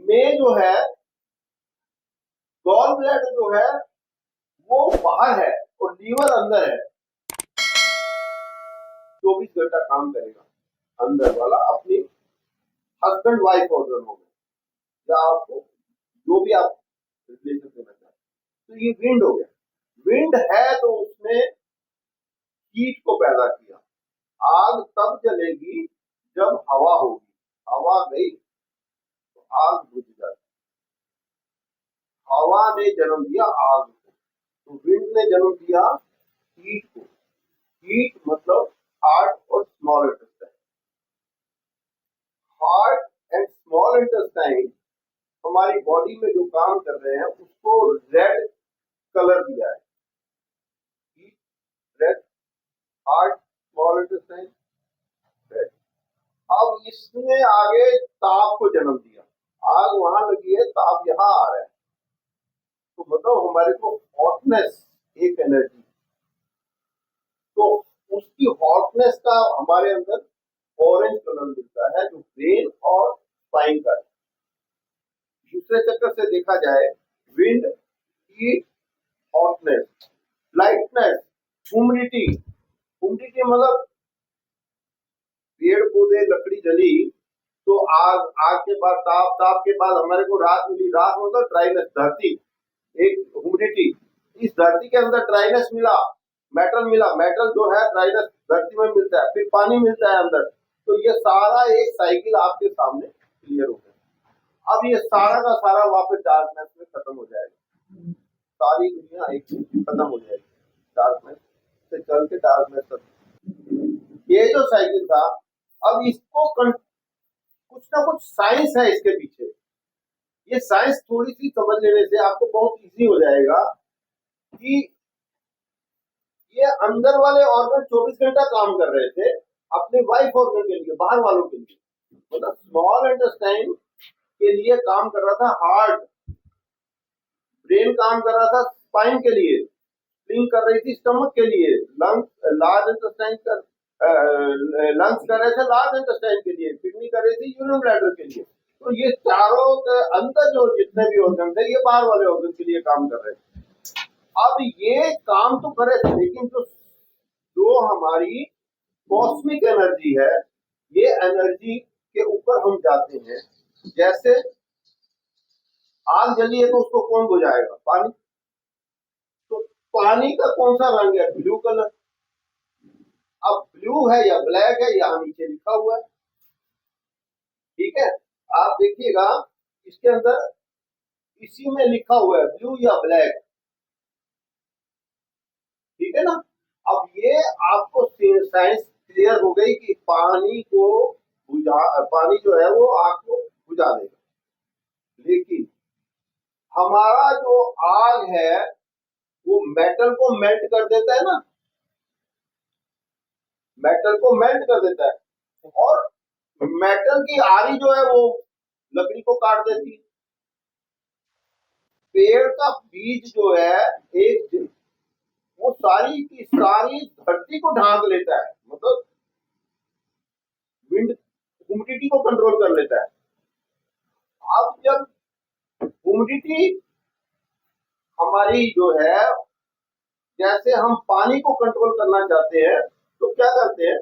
में जो है गॉल ब्लैडर जो है वो बाहर है और लीवर अंदर है। 24 घंटा काम करेगा अंदर वाला, अपनी हस्बैंड वाइफ ऑर्गन हो गया या आपको जो भी आप रिलेशन देना चाहते हैं। तो ये विंड हो गया। विंड है तो उसने हीट को पैदा किया। आग तब जलेगी जब हवा होगी, हवा गई तो आग बुझ जाती। हवा ने जन्म दिया आग को, तो विंड ने जन्म दिया हीट को। हीट मतलब हार्ट और small intestine. Heart and small intestine हमारी बॉडी में जो काम कर रहे हैं उसको रेड कलर दिया है। Red, heart, small intestine, red. अब इसने आगे ताप को जन्म दिया। आग वहां लगी है, ताप यहाँ आ रहा है, तो मतलब हमारे को हॉटनेस एक एनर्जी, तो उसकी हॉटनेस का हमारे अंदर ऑरेंज कलर मिलता है जो ब्रेन और स्पाइन का है। दूसरे चक्कर से देखा जाए, wind, heat, hotness, lightness, humidity. Humidity मतलब पेड़ पौधे लकड़ी जली तो आग, आग के बाद ताप, ताप के बाद हमारे को रात मिली, रात मतलब ड्राइनेस, धरती एक ह्यूमिडिटी। इस धरती के अंदर ड्राइनेस मिला, मेटल मिला, मेटल जो है ड्राइनेस धरती में मिलता है, फिर पानी मिलता है अंदर। तो ये सारा एक साइकिल आपके सामने क्लियर हो गया। अब ये सारा का सारा वापस डार्कनेस में खत्म हो जाएगा। सारी दुनिया एक खत्म हो जाएगी, डार्कनेस से चल के डार्कनेस तक। ये जो साइकिल था, अब इसको कुछ ना कुछ साइंस है इसके पीछे। ये साइंस थोड़ी सी समझ लेने से आपको बहुत इजी हो जाएगा कि ये अंदर वाले ऑर्गन 24 घंटा काम कर रहे थे अपने वाइफ ऑर्गन के लिए, बाहर वालों के लिए। मतलब स्मॉल इंटेस्टाइन के लिए काम कर रहा था हार्ट, ब्रेन काम कर रहा था स्पाइन के लिए, स्प्लीन कर रही थी स्टमक के लिए, लंग्स, लार्ज इंटेस्टाइन कर लंग्स कर रहे थे लार्ज इंटेस्टाइन के लिए, किडनी कर रही थी यूरिन ब्लैडर के लिए। तो ये चारों के अंदर जो जितने भी ऑर्गन थे ये बाहर वाले ऑर्गन के लिए काम कर रहे थे। अब ये काम तो करे थे, लेकिन जो हमारी कॉस्मिक एनर्जी है, ये एनर्जी के ऊपर हम जाते हैं। जैसे आग जली है तो उसको कौन बुझाएगा? पानी। तो पानी का कौन सा रंग है? Blue colour. अब ब्लू है या ब्लैक है यहाँ नीचे लिखा हुआ है, ठीक है। आप देखिएगा इसके अंदर इसी में लिखा हुआ है ब्लू या ब्लैक, ठीक है ना। अब ये आपको साइंस क्लियर हो गई कि पानी को पानी जो है वो आग को बुझा देगा। लेकिन हमारा जो आग है वो मेटल को मेल्ट कर देता है ना, मेटल को मेल्ट कर देता है, और मेटल की आरी जो है वो लकड़ी को काट देती है। पेड़ का बीज जो है एक, वो सारी की सारी धरती को ढांक लेता है, मतलब विंड ह्यूमिडिटी को कंट्रोल कर लेता है। अब जब ह्यूमिडिटी हमारी जो है, जैसे हम पानी को कंट्रोल करना चाहते हैं तो क्या करते हैं,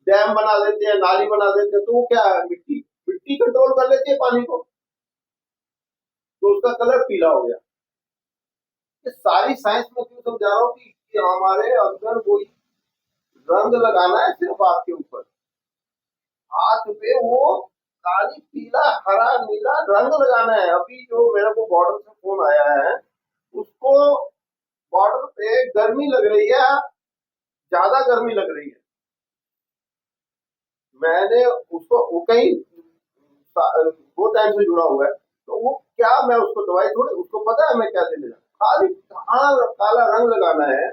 डैम बना देते हैं, नाली बना देते हैं, तो वो क्या है, मिट्टी, मिट्टी कंट्रोल कर लेती है पानी को, तो उसका कलर पीला हो गया। ये सारी साइंस में क्यों समझा रहा हूँ कि हमारे अंदर कोई रंग लगाना है सिर्फ आपके ऊपर, हाथ पे वो काली, पीला, हरा, नीला रंग लगाना है। अभी जो मेरे को बॉर्डर से फोन आया है, उसको बॉर्डर पे गर्मी लग रही है, ज्यादा गर्मी लग रही है। मैंने उसको, वो कहीं वो टाइम से जुड़ा हुआ है, तो वो क्या, मैं उसको दवाई थोड़ी, उसको पता है मैं क्या देने जा, खाली कहाँ काला रंग लगाना है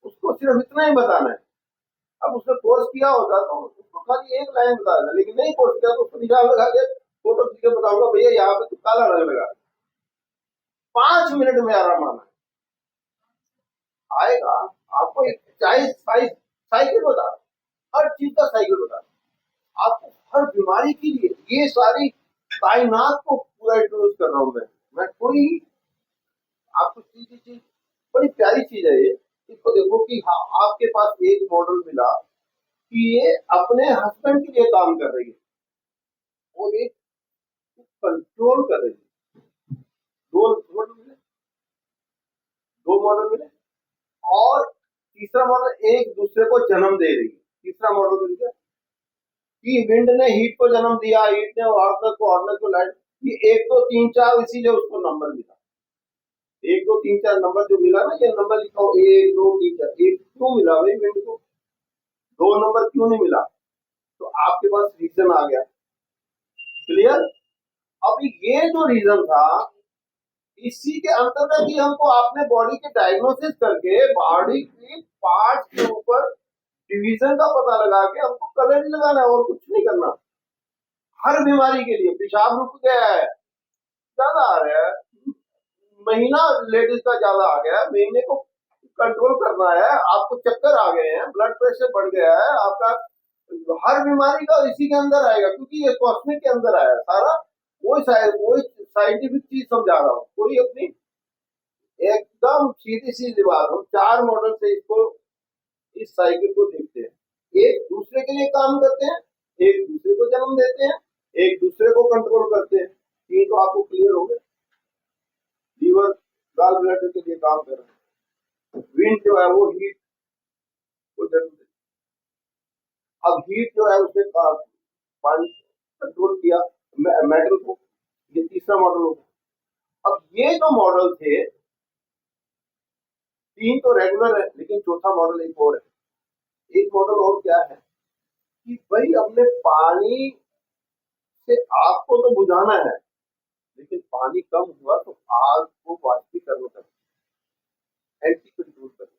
उसको सिर्फ इतना ही बताना है। अब उसने कोर्स किया होता तो उसको खाली एक लाइन बता देना, लेकिन नहीं कोर्स किया तो उसको निशान लगा के फोटो खींच के बताऊंगा भैया यहाँ पे तो काला रंग लगा। 5 मिनट में आराम आना आएगा आपको। एक साइकिल बता, हर चीज का साइकिल बता आपको, हर बीमारी के लिए। ये सारी कायनात को पूरा इंट्रोड्यूस कर रहा हूँ मैं कोई आपको सीधी चीज, बड़ी प्यारी चीज है ये। इसको देखो कि हाँ, आपके पास एक मॉडल मिला कि ये अपने हस्बैंड के लिए काम कर रही है, वो एक कंट्रोल कर रही है। दो मॉडल मिले, दो मॉडल मिले, और तीसरा मॉडल एक दूसरे को जन्म दे रही है। तीसरा मॉडल मिल गया कि विंड ने हीट को जन्म दिया, हीट ने हॉटनेस को लाइट। ये 1 2 3 4, इसीलिए उसको नंबर मिला। 1 2 3 4 नंबर जो मिला ना, ये नंबर लिखा हो 1 2 3 4। एक क्यों मिला भाई विंड को, 2 नंबर क्यों नहीं मिला? तो आपके पास रीजन आ गया। क्लियर? अब ये जो रीजन था, इसी के अंतर्गत ही हमको आपने बॉडी के डायग्नोसिस करके बॉडी की पार्ट्स के ऊपर डिवीजन का पता लगा के हमको कलर ही लगाना है और कुछ नहीं करना। हर बीमारी के लिए पेशाब रुक गया है, ज्यादा आ रहा है, महीना लेडीज का ज्यादा आ गया है, महीने को कंट्रोल करना है, आपको चक्कर आ गए हैं, ब्लड प्रेशर बढ़ गया है आपका, हर बीमारी का इसी के अंदर आएगा, क्योंकि ये कॉस्मिक के अंदर आया सारा। वही साइंटिफिक चीज समझा रहा हूँ, कोई अपनी एकदम सीधी सीधी बात। हम 4 मॉडल से इसको, इस साइकिल को देखते हैं। एक दूसरे के लिए काम करते हैं, एक दूसरे को जन्म देते हैं, एक दूसरे को कंट्रोल करते हैं। ये तो आपको क्लियर हो गया। लीवर गाल ब्लैडर के लिए काम कर रहे हैं, विंड जो है वो हीट को जन्म देती है। अब हीट जो है उसने पानी कंट्रोल किया मेटल को, ये तीसरा मॉडल हो गया। अब ये जो मॉडल थे, 3 तो रेगुलर है, लेकिन चौथा मॉडल एक और है। एक मॉडल और क्या है कि भाई अपने पानी से आग को तो बुझाना है, लेकिन पानी कम हुआ तो आग को वाष्पीकरण करना, एंटी कंट्रोल करना।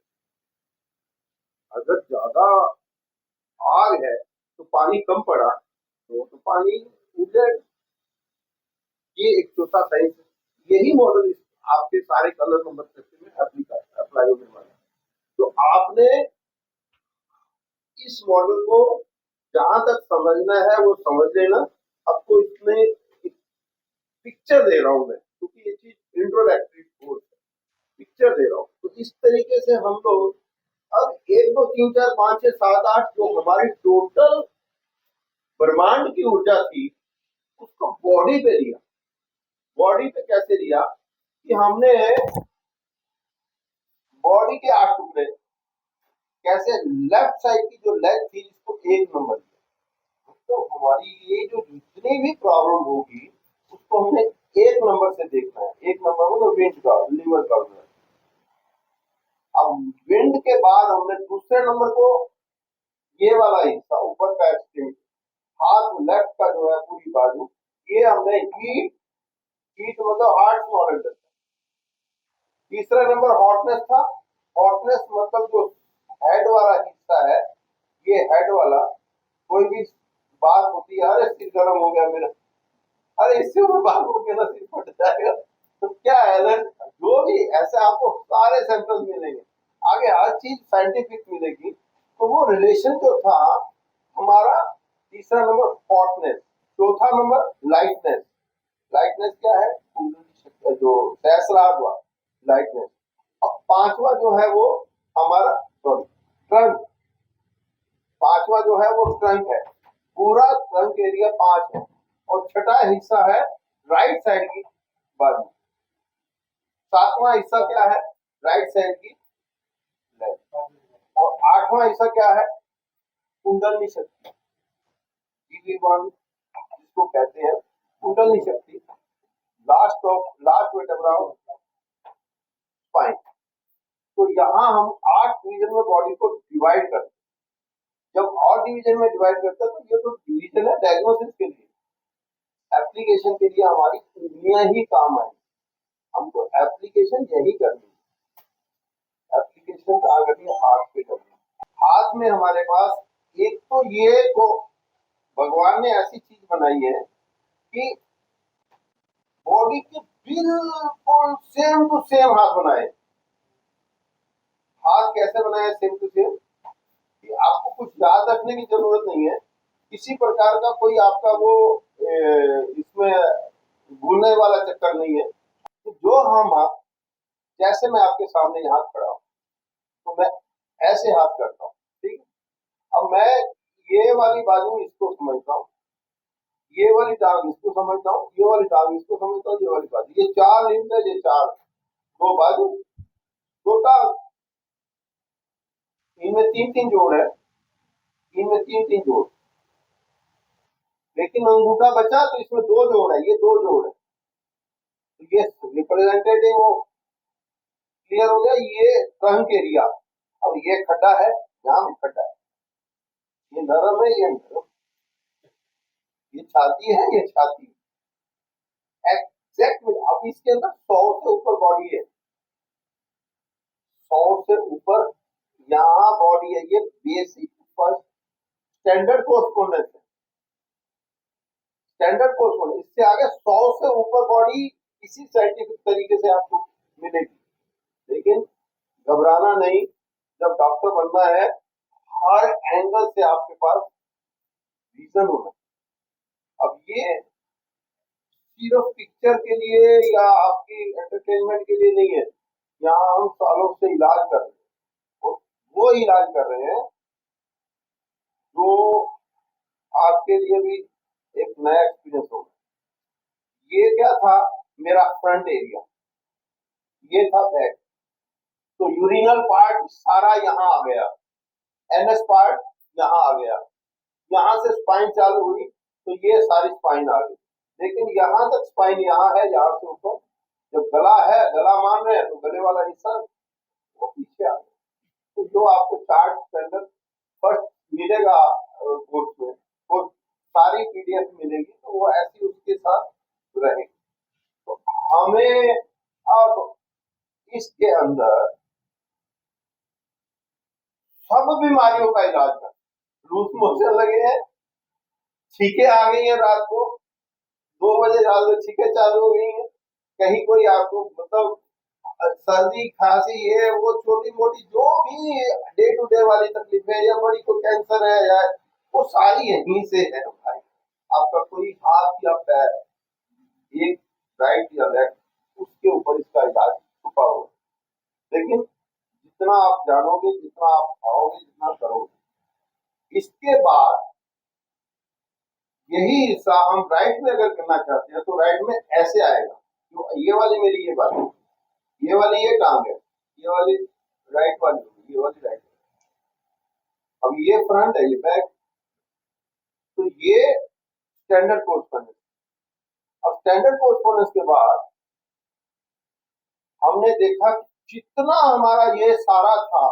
अगर ज्यादा आग है तो पानी कम पड़ा तो पानी उड़ जाएगा। ये एक चौथा साइंस है। यही मॉडल आपके सारे कलर नंबर सिस्टम में अप्लाई होने वाला है। तो आपने इस मॉडल को जहां तक समझना है वो समझ लेना। आपको इसमें एक पिक्चर दे रहा हूं मैं, क्योंकि ये चीज इंट्रोडक्टरी कोर्स है, पिक्चर दे रहा हूँ। तो इस तरीके से हम लोग अब 1 2 3 4 5 6 7 8 जो हमारी टोटल ब्रह्मांड की ऊर्जा थी, उसको बॉडी पे लिया। बॉडी पे कैसे लिया कि हमने बॉडी के 8 टुकड़े, कैसे लेफ्ट साइड की जो लेग थी इसको 1 नंबर दिया। तो हमारी ये जो जितनी भी प्रॉब्लम होगी उसको हमने 1 नंबर से देखना है। 1 नंबर मतलब विंड का, लीवर का। अब विंड के बाद हमने दूसरे नंबर को, ये वाला हिस्सा ऊपर का एक्सटेंट, हाथ लेफ्ट का जो है पूरी बाजू, ये हमने हीट, हीट मतलब हार्ट मॉनिटर। तीसरा नंबर हॉटनेस था। हॉटनेस मतलब जो हेड वाला हिस्सा है, ये हेड वाला, कोई भी बात होती है, अरे सिर गर्म हो गया मेरा, अरे इससे ऊपर बात हो गया ना सिर फट जाएगा, तो क्या है, जो भी ऐसे आपको सारे सेंटेंस मिलेंगे, आगे हर चीज साइंटिफिक मिलेगी। तो वो रिलेशन जो था हमारा, तीसरा नंबर हॉटनेस, चौथा नंबर लाइटनेस। लाइटनेस क्या है, जो सहस्रार हुआ लाइटनेस। अब पांचवा जो है वो हमारा, सॉरी, ट्रंक। पांचवा जो है वो ट्रंक है, पूरा ट्रंक एरिया 5 है। और छठा हिस्सा है राइट साइड की बाजू। सातवां हिस्सा क्या है, राइट साइड की लेग। और आठवां हिस्सा क्या है, कुंडलनी शक्ति, DV1 जिसको कहते हैं कुंडलनी शक्ति, लास्ट वर्टेब्रा स्पाइन। तो यहाँ हम 8 डिवीजन में बॉडी को डिवाइड करते हैं। जब और डिवीजन में डिवाइड करते हैं तो ये तो डिवीजन है डायग्नोसिस के लिए, एप्लीकेशन के लिए हमारी उंगलियां ही काम आएंगी। हमको एप्लीकेशन यही करनी है। एप्लीकेशन कहाँ करनी है, हाथ पे करनी है। हाथ में हमारे पास एक तो ये को भगवान ने ऐसी चीज बनाई है कि बॉडी के बिल्कुल सेम टू सेम हाथ बनाए। हाथ कैसे बनाए सेम टू सेम, आपको कुछ याद रखने की जरूरत नहीं है। किसी प्रकार का कोई आपका वो इसमें भूलने वाला चक्कर नहीं है। तो जो हम जैसे मैं आपके सामने यहाँ खड़ा हूँ तो मैं ऐसे हाथ करता हूँ, ठीक है। अब मैं ये वाली बाजू इसको समझता हूँ, ये वाली टांग इसको समझता हूँ, ये वाली टांग इसको समझता हूँ, ये वाली बाजू, ये 4 लिंब है, ये 4, 2 बाजू 2 टांग, इनमें 3-3 जोड़ है, इनमें 3-3 जोड़, लेकिन अंगूठा बचा तो इसमें 2 जोड़ है, ये 2 जोड़ है। तो ये रिप्रेजेंटेटिव वो क्लियर हो गया। ये ट्रंक एरिया। अब ये खड्डा है, यहाँ भी खड्डा है, ये नरम है, ये नरम, ये छाती है, ये छाती एग्जैक्ट। अब इसके अंदर 100 से ऊपर बॉडी है, 100 से ऊपर यहाँ बॉडी है। ये बेसिक फर्स्ट स्टैंडर्ड कोर्सपोंडेंस है, स्टैंडर्ड कोर्सपोंडेंस। इससे आगे 100 से ऊपर बॉडी इसी साइंटिफिक तरीके से आपको मिलेगी। लेकिन घबराना नहीं, जब डॉक्टर बनना है हर एंगल से आपके पास रीजन होना। अब ये सिर्फ पिक्चर के लिए या आपकी एंटरटेनमेंट के लिए नहीं है, यहाँ हम सालों से इलाज कर रहे हैं, वो इलाज कर रहे हैं जो आपके लिए भी एक नया एक्सपीरियंस होगा। ये क्या था, मेरा फ्रंट एरिया, ये था बैक। तो यूरिनल पार्ट सारा यहाँ आ गया, एनएस पार्ट यहाँ आ गया, यहाँ से स्पाइन चालू हुई तो ये सारी स्पाइन आ गई। लेकिन यहाँ तक स्पाइन यहाँ है, यहाँ से ऊपर जब गला है, गला मान रहे हैं तो गले वाला हिस्सा वो पीछे आ गया। तो जो आपको चार्ट स्टैंडर्ड फर्स्ट मिलेगा कोर्स में, वो सारी पीडीएफ मिलेगी, तो वो ऐसी उसके साथ रहेगी। तो हमें अब इसके अंदर सब बीमारियों का इलाज कर, लूज मोशन लगे हैं, छींके आ गई है, रात को 2 बजे रात में छींके चालू हो गई है, कहीं कोई आपको मतलब सर्दी खांसी ये वो छोटी मोटी जो भी डे टू डे वाली तकलीफें या बड़ी कोई कैंसर है या वो सारी यहीं से है भाई। आपका कोई हाथ या पैर, एक राइट या लेफ्ट, उसके ऊपर इसका इलाज छुपा हो। लेकिन जितना आप जानोगे, जितना आप खाओगे, जितना करोगे, इसके बाद यही हिस्सा हम राइट में अगर करना चाहते हैं तो राइट में ऐसे आएगा। तो ये वाली मेरी ये बात है, ये वाली ये टांग है, ये वाली राइट वाली, ये वाली राइट। अब ये फ्रंट है, ये बैक। तो ये स्टैंडर्ड कोर्सपोंडेंस। अब स्टैंडर्ड कोर्सपोंडेंस के बाद हमने देखा कि जितना हमारा ये सारा था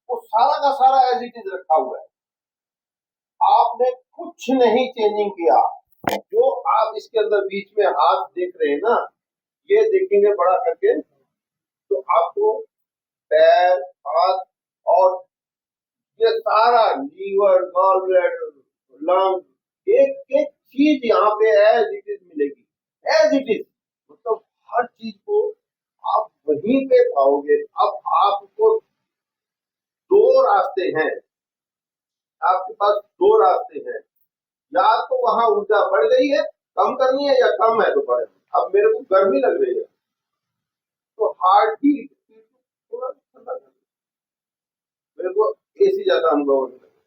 वो सारा का सारा एज इट इज रखा हुआ है। आपने कुछ नहीं चेंजिंग किया। जो आप इसके अंदर बीच में हाथ देख रहे हैं ना, ये देखेंगे बड़ा करके तो आपको पैर, हाथ और ये सारा लीवर, गॉल ब्लैडर, लंग, एक एक चीज यहाँ पे एज इट इज मिलेगी, एज इट इज। मतलब हर चीज को आप वहीं पे पाओगे। अब आपको 2 रास्ते हैं, आपके पास 2 रास्ते हैं, या तो वहां ऊर्जा बढ़ गई है, कम करनी है, या कम है तो बढ़े। अब मेरे को गर्मी लग रही है तो हार्ट बीट थोड़ा ठंडा कर, मेरे को एसी ज्यादा अनुभव होने लगे।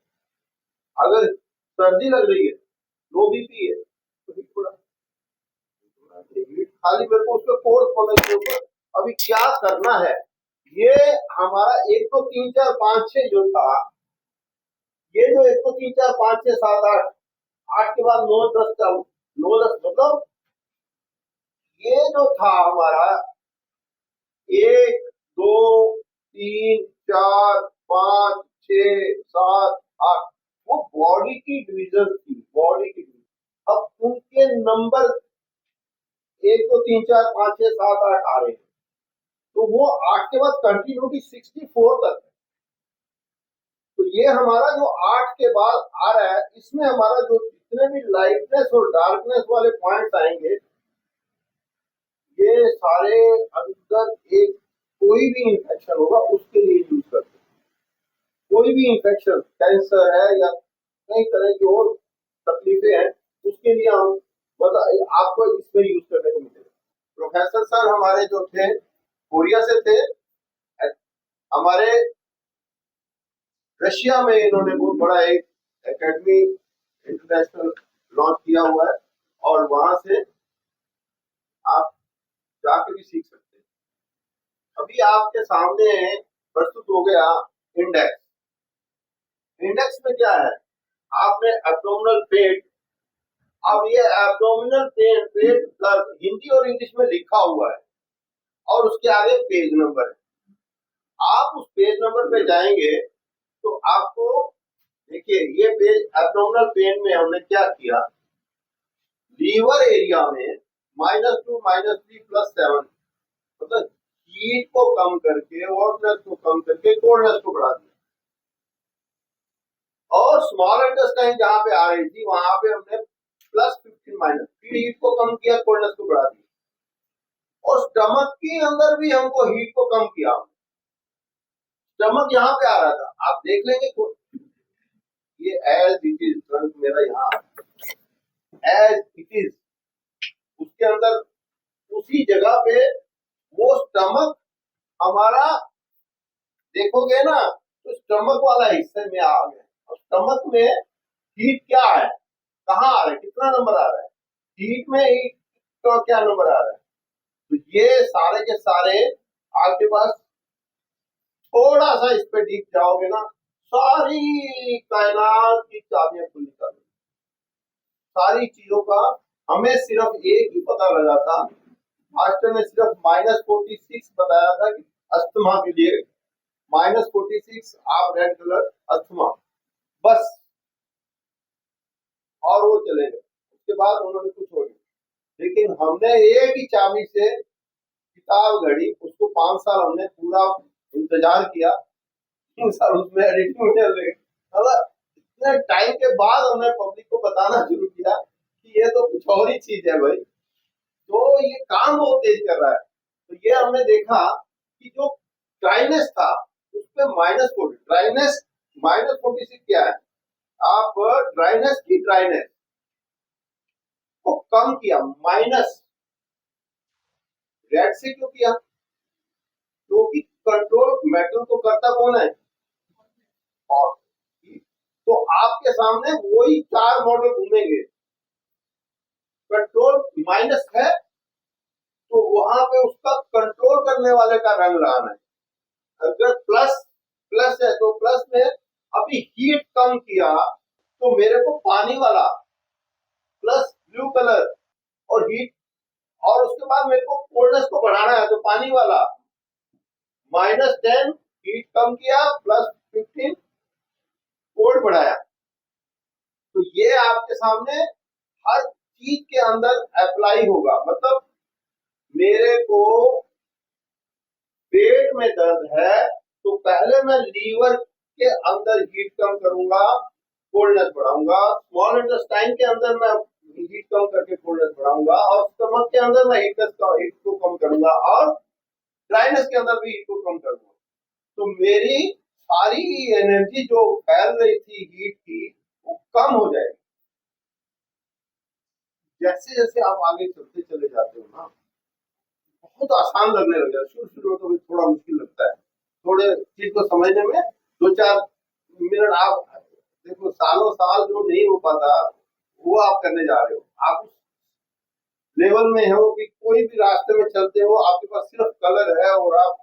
अगर सर्दी लग रही है, लो बीपी है, तो थोड़ा खाली मेरे को उसके कोर्स होने के ऊपर अभी क्या करना है। ये हमारा 1 2 3 4 5 6 जो था, ये जो 1 2 3 4 5 6 7 8, 8 के बाद 9 10 चालू, 9 10 मतलब ये जो था हमारा 1 2 3 4 5 6 7 8, वो बॉडी की डिवीजन थी, बॉडी की डिवीजन। अब उनके नंबर 1 2 3 4 5 6 7 8 आ रहे हैं, तो वो 8 के बाद कंटिन्यूटी 64 तक है। तो ये हमारा जो 8 के बाद आ रहा है, इसमें हमारा जो जितने भी लाइटनेस और डार्कनेस वाले पॉइंट्स आएंगे, ये सारे अंदर एक कोई भी इंफेक्शन होगा उसके लिए यूज करते हैं। कोई भी इंफेक्शन, कैंसर है या कई तरह की और तकलीफें हैं, उसके लिए हम मतलब आपको इसमें यूज करने को मिलेगा। प्रोफेसर सर हमारे जो थे कोरिया से थे, हमारे रशिया में इन्होंने बहुत बड़ा एक एकेडमी इंटरनेशनल लॉन्च किया हुआ है, और वहां से आप जाके भी सीख सकते हैं। अभी आपके सामने प्रस्तुत हो गया इंडेक्स। इंडेक्स में क्या है, आपने एब्डोमिनल पेट, अब ये एब्डोमिनल पेट हिंदी और इंग्लिश में लिखा हुआ है, और उसके आगे पेज नंबर है। आप उस पेज नंबर पे जाएंगे तो आपको देखिए, ये पेज एब्डोमिनल पेन में हमने क्या किया, लीवर एरिया में -2 -3 +7, मतलब हीट को कम करके, हॉटनेस को कम करके, कोल्डनेस को बढ़ा दिया। और स्मॉल इंटेस्टाइन जहां पे आ रही थी वहां पे हमने +15 फिर हीट को कम किया, कोल्डनेस को बढ़ा दिया। और स्टमक के अंदर भी हमको हीट को कम किया। स्टमक यहाँ पे आ रहा था, आप देख लेंगे ये एज इट इज, ट्रंक मेरा यहाँ एज इट इज, उसके अंदर उसी जगह पे वो स्टमक हमारा देखोगे ना, तो स्टमक वाला हिस्से में आ गया। और स्टमक में हीट क्या है, कहाँ आ रहा है, कितना नंबर आ रहा है, हीट में हीट का क्या नंबर आ रहा है। तो ये सारे के सारे आपके पास, थोड़ा सा इस पे डीप जाओगे ना, सारी कायनात की चाबियां खुली कर दी। सारी चीजों का हमें सिर्फ एक ही पता लगा था, मास्टर ने सिर्फ -46 बताया था कि अस्थमा के लिए -46, आप रेड कलर अस्थमा, बस, और वो चले गए। उसके बाद उन्होंने कुछ हो गया। लेकिन हमने एक ही चाबी से किताब घड़ी, उसको 5 साल हमने पूरा इंतजार किया, 3 साल उसमें एडिटिंग में लगे। मतलब इतने टाइम के बाद हमने पब्लिक को बताना शुरू किया कि ये तो कुछ और ही चीज है भाई, तो ये काम बहुत तेज कर रहा है। तो ये हमने देखा कि जो ड्राइनेस था उसपे -40, ड्राइनेस -46 क्या है, आप ड्राइनेस की ड्राइनेस को कम किया, माइनस रेड से क्यों किया, क्योंकि कंट्रोल मेटल को करता कौन है, और तो आपके सामने वही 4 मॉडल घूमेंगे। कंट्रोल माइनस है तो वहां पे उसका कंट्रोल करने वाले का रंग लाना है। अगर प्लस है तो प्लस में अभी हीट कम किया तो मेरे को पानी वाला प्लस ब्लू कलर और हीट, और उसके बाद मेरे को कोल्डनेस को बढ़ाना है तो पानी वाला -10 हीट कम किया, +15 कोल्ड बढ़ाया। तो ये आपके सामने हर चीज के अंदर अप्लाई होगा। मतलब मेरे को पेट में दर्द है तो पहले मैं लीवर के अंदर हीट कम करूंगा, कोल्डनेस बढ़ाऊंगा, स्मॉल इंटेस्टाइन के अंदर मैं हीट कम करके कोल्डनेस बढ़ाऊंगा, और स्टमक के अंदर मैं हीट को कम करूंगा, और ड्राइनेस के अंदर भी हीट को कम करूंगा। तो मेरी सारी एनर्जी जो फैल रही थी हीट की, वो कम हो जाएगी। जैसे जैसे आप आगे चलते चले जाते हो ना, बहुत आसान लगने लग जाता है। शुरू में तो थोड़ा मुश्किल लगता है, थोड़े चीज को समझने में 2-4 मिनट, आप देखो सालों साल जो नहीं हो पाता वो आप करने जा रहे हो। आप उस लेवल में हो कि कोई भी रास्ते में चलते हो, आपके पास सिर्फ कलर है, और आप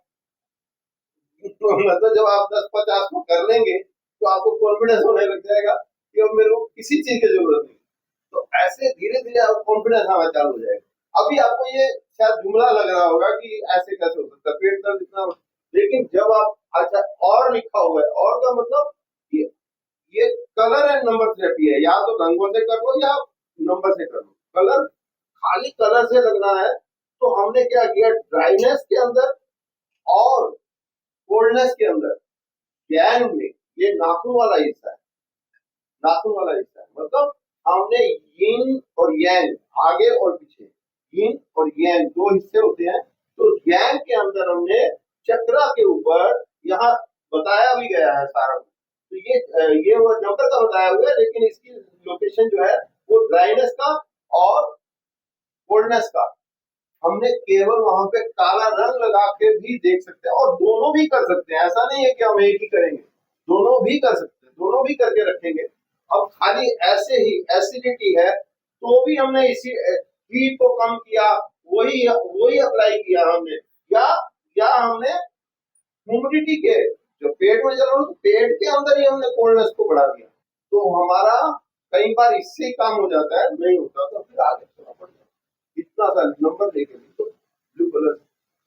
मतलब जब आप 10-50 को कर लेंगे तो आपको कॉन्फिडेंस होने लग जाएगा कि अब मेरे को किसी चीज की जरूरत नहीं। तो ऐसे धीरे धीरे आप कॉन्फिडेंस आना चालू हो जाएगा। अभी आपको ये शायद जुमला लग रहा होगा कि ऐसे कैसे हो सकता है, पेट दर्द इतना, लेकिन जब आप, अच्छा और लिखा हुआ है, और का मतलब ये कलर एंड नंबर थेरेपी है, या तो रंगों से कर लो या नंबर से कर लो। कलर, खाली कलर से लगना है तो हमने क्या किया, ड्राइनेस के अंदर और कोल्डनेस के अंदर, गैंग में, ये नाखून वाला हिस्सा है, नाखून वाला हिस्सा है, मतलब हमने यिन और यांग, आगे और पीछे, यिन और यांग 2 हिस्से होते हैं। तो यांग के अंदर हमने चक्रा के ऊपर, यहाँ बताया भी गया है सारा। तो ये वो नंबर का बताया हुआ है, लेकिन इसकी लोकेशन जो है वो ड्राइनेस का और कोल्डनेस का, हमने केवल वहां पे काला रंग लगा के भी देख सकते हैं, और दोनों भी कर सकते हैं। ऐसा नहीं है कि हम एक ही करेंगे, दोनों भी कर सकते हैं, दोनों भी करके रखेंगे। अब खाली ऐसे ही एसिडिटी है तो भी हमने इसी हीट को कम किया, वही वही अप्लाई किया हमने, या हमने ह्यूमिडिटी के जो पेट में चल रहा है, पेट के अंदर ही हमने कोल्डनेस को बढ़ा दिया, तो हमारा कई बार इससे ही काम हो जाता है, नहीं होता तो फिर आगे चलना पड़ता है। इतना सा नंबर लेके भी तो ब्लू कलर,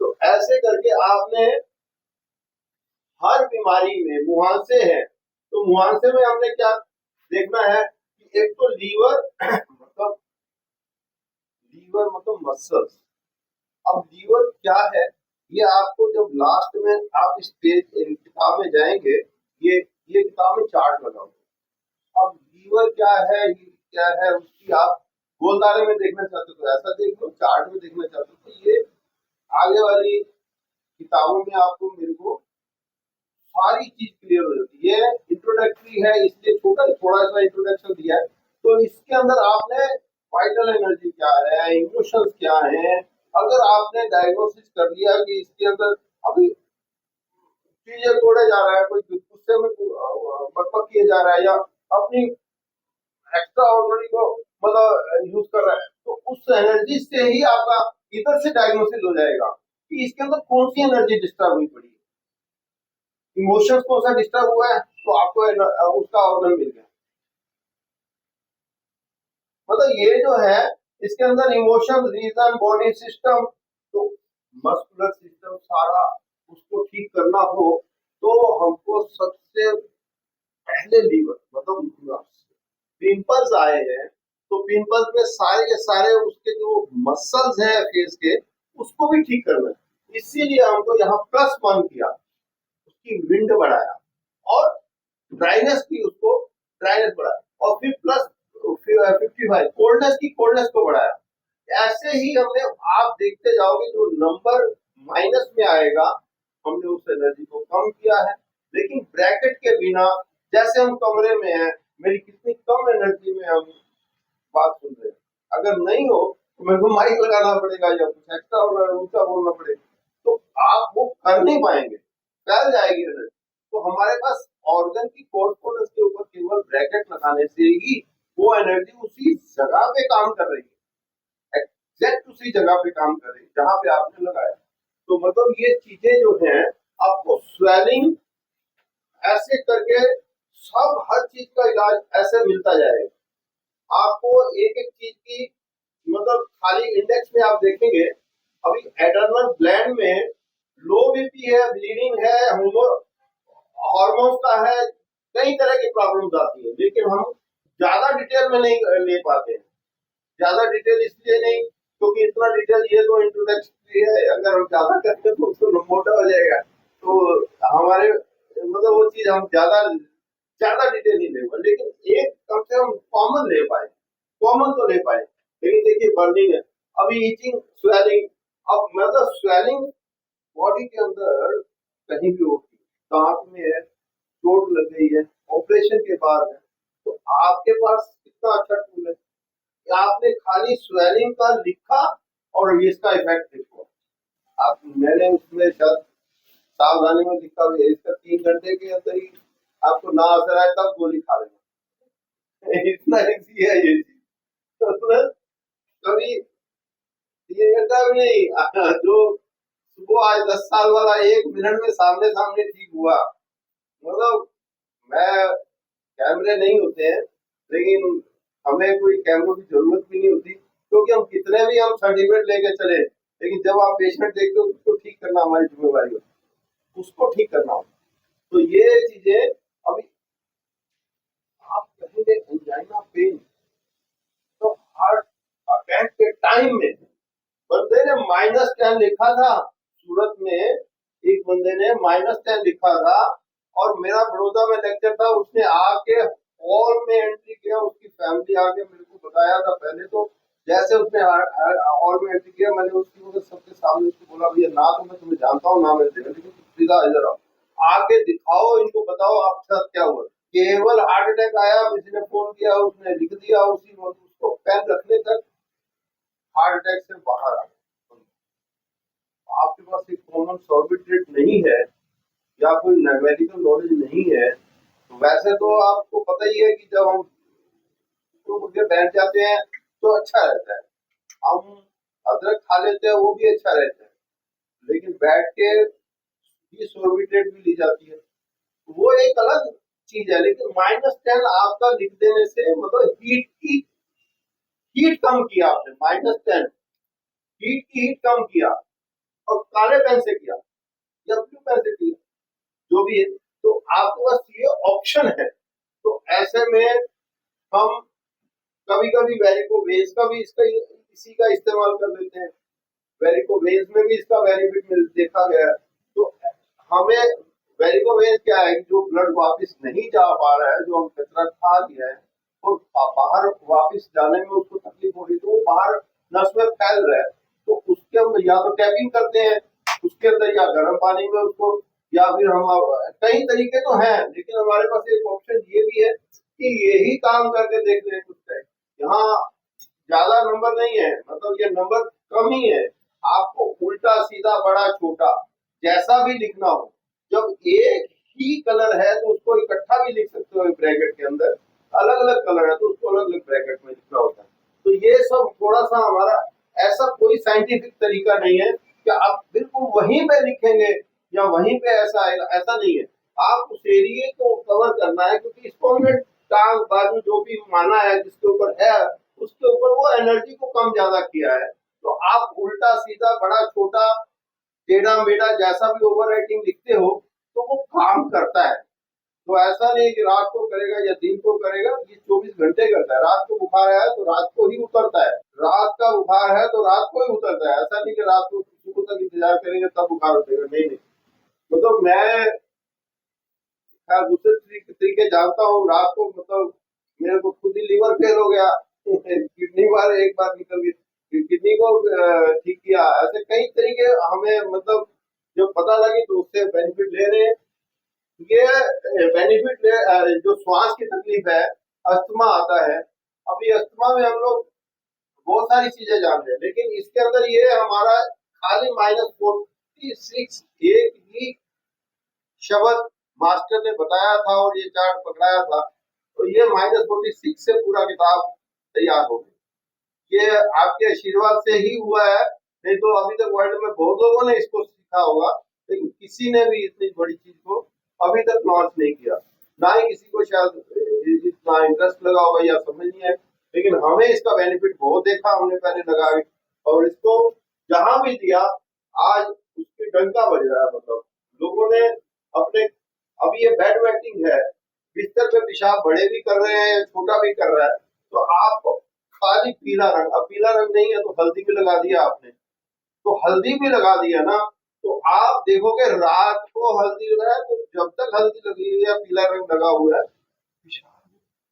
तो ऐसे करके आपने हर बीमारी में मुहांसे हैं, तो मुहांसे में हमने क्या देखना है कि एक तो लीवर मतलब मसल्स। अब लीवर क्या है, ये आपको जब लास्ट में आप इस पेज किताब में जाएंगे, ये किताब में चार्ट लगा हुआ। अब लीवर क्या है, ये क्या है, उसकी आप गोलदारे में देखना चाहते हो तो ऐसा देख लो, चार्ट में देखना चाहते हो तो ये आगे वाली किताबों में आपको मेरे को सारी चीज क्लियर हो जाती है। इंट्रोडक्टरी है इसलिए थोड़ा सा इंट्रोडक्शन दिया है, तो इसके अंदर आपने वाइटल एनर्जी क्या है, इमोशंस क्या है, अगर आपने डायग्नोसिस कर लिया कि इसके अंदर अभी चीजें तोड़े जा रहा है, कोई गुस्से में बकबक किए जा रहा है, या अपनी एक्स्ट्रा ऑर्डिनरी को मतलब यूज कर रहा है, तो उस एनर्जी से ही आपका इधर से डायग्नोसिस हो जाएगा कि इसके अंदर कौन सी एनर्जी डिस्टर्ब हुई पड़ी है। इमोशंस कौन सा डिस्टर्ब हुआ है तो आपको उसका ऑर्गन मिल गया। मतलब ये जो है इसके अंदर इमोशन, रीजन, बॉडी सिस्टम, तो मस्कुलर सिस्टम सारा उसको ठीक करना हो तो हमको सबसे पहले लीवर, मतलब पिंपल्स आए हैं तो पिंपल्स में सारे के सारे उसके जो मसल्स हैं फेस के, उसको भी ठीक करना है। इसीलिए हमको यहाँ +1 किया, उसकी विंड बढ़ाया, और ड्राइनेस की उसको ड्राइनेस बढ़ाया, और फिर +55 कोल्डनेस को बढ़ाया। ऐसे ही हमने, आप देखते जाओगे जो नंबर माइनस में आएगा हमने उस एनर्जी को कम किया है। लेकिन ब्रैकेट के बिना, जैसे हम कमरे में हैं, मेरी कितनी कम एनर्जी में हम बात सुन रहे हैं, अगर नहीं हो तो मेरे को माइक लगाना पड़ेगा या कुछ एक्स्ट्रा ऊंचा बोलना पड़ेगा, तो आप वो कर नहीं पाएंगे, फैल जाएगी एनर्जी। तो हमारे पास ऑर्गन की कॉर्स्पोंडेंस के ऊपर केवल ब्रैकेट लगाने से ही वो एनर्जी उसी जगह पे काम कर रही है, एग्जैक्ट उसी जगह पे काम कर रही है जहां पे आपने लगाया। तो मतलब ये चीजें जो हैं, आपको स्वेलिंग ऐसे करके सब हर चीज का इलाज ऐसे मिलता जाएगा आपको। एक एक चीज की मतलब खाली इंडेक्स में आप देखेंगे, अभी एडर्नल ग्लैंड में लो बीपी है, ब्लीडिंग है, हार्मोन्स का है, कई तरह की प्रॉब्लम्स आती है, लेकिन हम ज्यादा डिटेल में नहीं ले पाते हैं। ज्यादा डिटेल इसलिए नहीं क्योंकि इतना डिटेल, ये तो इंट्रोडक्टरी है, अगर हम ज्यादा करते तो मोटा हो जाएगा, तो हमारे मतलब वो चीज हम ज्यादा डिटेल नहीं ले पाए, लेकिन एक कम से कम कॉमन ले पाए, कॉमन तो ले पाए। लेकिन देखिए बर्निंग है, अभी ईचिंग, स्वेलिंग, अब मतलब स्वेलिंग बॉडी के अंदर कहीं भी होती है, दांत में है, चोट लग गई है, ऑपरेशन के बाद है, तो आपके पास कितना अच्छा टूल है, आपने खाली स्वेलिंग का लिखा और इसका इफेक्ट देखो आप। मैंने उसमें शायद सावधानी में लिखा हुआ है, इसका 3 घंटे के अंदर ही आपको ना असर आए तब गोली खा लेना इतना इजी है ये चीज। तो कभी 3 घंटा भी नहीं, जो सुबह आज 10 साल वाला 1 मिनट में सामने सामने ठीक हुआ। मतलब मैं, कैमरे नहीं होते हैं, लेकिन हमें कोई कैमरों की जरूरत भी नहीं होती, क्योंकि हम कितने भी हम सर्टिफिकेट लेके चले, लेकिन जब आप पेशेंट देखते हो उसको ठीक करना हमारी जिम्मेवारी होती है, उसको ठीक करना हो। तो ये चीजें अभी आप कहेंगे एंजाइना पेन, तो हार्ट अटैक के टाइम में बंदे ने -10 लिखा था, सूरत में एक बंदे ने -10 लिखा था, और मेरा बड़ौदा में लेक्चर था, उसने आके हॉल में एंट्री किया, उसकी फैमिली आके मेरे को बताया था। पहले तो जैसे उसने हॉल में एंट्री किया, मैंने उसकी मतलब सबके सामने उसको बोला, भैया ना तो मैं तुम्हें जानता हूँ ना मैं देखा, लेकिन सीधा इधर आओ, आके दिखाओ, इनको बताओ आपके साथ क्या हुआ। केवल हार्ट अटैक आया, किसी ने फोन किया, उसने लिख दिया, उसी वक्त उसको पेन रखने तक हार्ट अटैक से बाहर आ गए। आपके पास एक कॉमन सॉर्बिट्रेट नहीं है या कोई मेडिकल नॉलेज नहीं है, तो वैसे तो आपको पता ही है कि जब हम उठ के बैठ जाते हैं तो अच्छा रहता है, हम अदरक खा लेते हैं वो भी अच्छा रहता है, लेकिन बैठ के भी सॉर्बिट्रेट भी ली जाती है, वो एक अलग चीज है। लेकिन -10 आपका लिख देने से मतलब हीट कम किया आपने, -10 हीट की हीट कम किया, और काले पेन से किया या ब्लू पेन से किया, जो भी है, तो आपके पास ये ऑप्शन है। तो ऐसे में हम कभी कभी वेरिको वेन्स का भी इसी का इस्तेमाल कर लेते हैं, वेरिको वेन्स में भी इसका बेनिफिट देखा गया है। तो हमें वेरिको वेन्स क्या है, जो ब्लड वापस नहीं जा पा रहा है, जो हम कचरा खा लिया है और बाहर वापस जाने में उसको तकलीफ हो रही है, तो वो बाहर नस में फैल रहा है, तो उसके हम या तो टैपिंग करते हैं उसके अंदर, या गर्म पानी में उसको, या फिर हम कई तरीके तो हैं, लेकिन हमारे पास एक ऑप्शन ये भी है कि यही काम करके देख लें कुछ टाइम। यहाँ ज्यादा नंबर नहीं है, मतलब ये नंबर कम ही है, आपको उल्टा सीधा बड़ा छोटा जैसा भी लिखना हो, जब एक ही कलर है तो उसको इकट्ठा भी लिख सकते हो ब्रैकेट के अंदर, अलग अलग कलर है तो उसको अलग अलग ब्रैकेट में लिखना होता है। तो ये सब थोड़ा सा हमारा, ऐसा कोई साइंटिफिक तरीका नहीं है कि आप बिल्कुल वहीं पे लिखेंगे या वहीं पे ऐसा आएगा, ऐसा नहीं है। आप उस एरिए को कवर करना है, क्योंकि इसको हमने टांग बाजू जो भी माना है जिसके ऊपर है, उसके ऊपर वो एनर्जी को कम ज्यादा किया है। तो आप उल्टा सीधा बड़ा छोटा टेढ़ा मेढ़ा जैसा भी ओवर राइटिंग लिखते हो तो वो काम करता है। तो ऐसा नहीं कि रात को करेगा या दिन को करेगा, ये 24 घंटे करता है। रात को बुखार आया तो रात को ही उतरता है, रात का बुखार है तो रात को ही उतरता है, ऐसा नहीं कि रात को सुबह तक इंतजार करेंगे तब बुखार उतरेगा, नहीं नहीं। मतलब मैं दूसरे तरीके जानता हूँ, रात को मतलब मेरे को खुद ही लीवर फेल हो गया किडनी बार एक बार निकल गई, किडनी को ठीक किया, ऐसे कई तरीके हमें मतलब जो पता लगे तो उससे बेनिफिट ले रहे हैं। ये बेनिफिट जो श्वास की तकलीफ है, अस्थमा आता है, अभी अस्थमा में हम लोग बहुत सारी चीजें जानते हैं, लेकिन इसके अंदर ये हमारा खाली -46 एक ही शब्द मास्टर ने बताया था और ये चार्ट पकड़ाया था, तो ये -46 से पूरा किताब तैयार हो गई। ये आपके आशीर्वाद से ही हुआ है, नहीं तो अभी तक वर्ल्ड में बहुत लोगों ने इसको सीखा होगा, लेकिन किसी ने भी इतनी बड़ी चीज को अभी तक लॉन्च नहीं किया, ना ही किसी को शायद इतना इंटरेस्ट लगा होगा या समझ नहीं है। लेकिन हमें इसका बेनिफिट बहुत देखा हमने पहले लगा के, और इसको जहां भी दिया आज उसकी डंका बज रहा है, मतलब लोगों ने अपने, अभी ये बेड वेटिंग है, बिस्तर पे पेशाब बड़े भी कर रहे हैं छोटा भी कर रहा है, तो आप खाली पीला रंग, अब पीला रंग नहीं है तो हल्दी भी लगा दिया आपने, तो हल्दी भी लगा दिया ना, तो आप देखोगे रात को हल्दी लगा है, तो जब तक हल्दी लगी हुई है पीला रंग लगा हुआ है,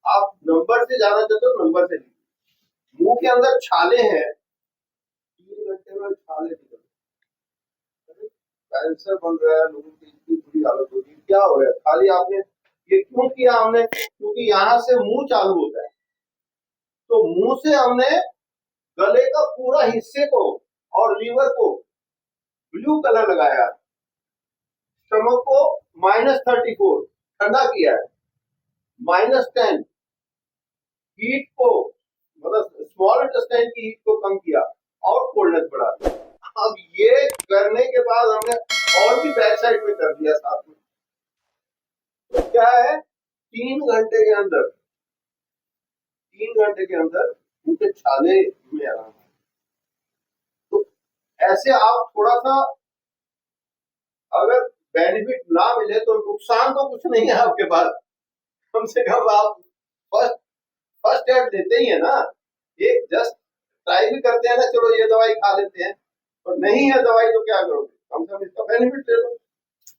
आप नंबर से जाना चाहते हो नंबर से, मुंह के अंदर छाले हैं, 3 घंटे में छाले निकल, कैंसर बन रहा है, लोगों की इतनी बुरी हालत हो रही है, क्या हो रहा है? खाली आपने ये क्यों किया हमने, क्योंकि यहाँ से मुंह चालू होता है, तो मुंह से हमने गले का पूरा हिस्से को और लीवर को ब्लू कलर लगाया, स्टमक को -34 ठंडा किया है, -10 हीट को मतलब स्मॉल इंटेस्टाइन की हीट को कम किया और कोल्डनेस बढ़ा दिया। अब ये करने के बाद हमने और भी बैक साइड में कर दिया साथ में, तो क्या है 3 घंटे के अंदर उनके छाले में आराम। तो ऐसे आप थोड़ा सा, अगर बेनिफिट ना मिले तो नुकसान तो कुछ नहीं है आपके पास, कम से कम आप फर्स्ट एड देते ही है ना, एक जस्ट ट्राई भी करते हैं ना, चलो ये दवाई खा लेते हैं, और नहीं है दवाई तो क्या करोगे, कम से कम इसका बेनिफिट ले लो।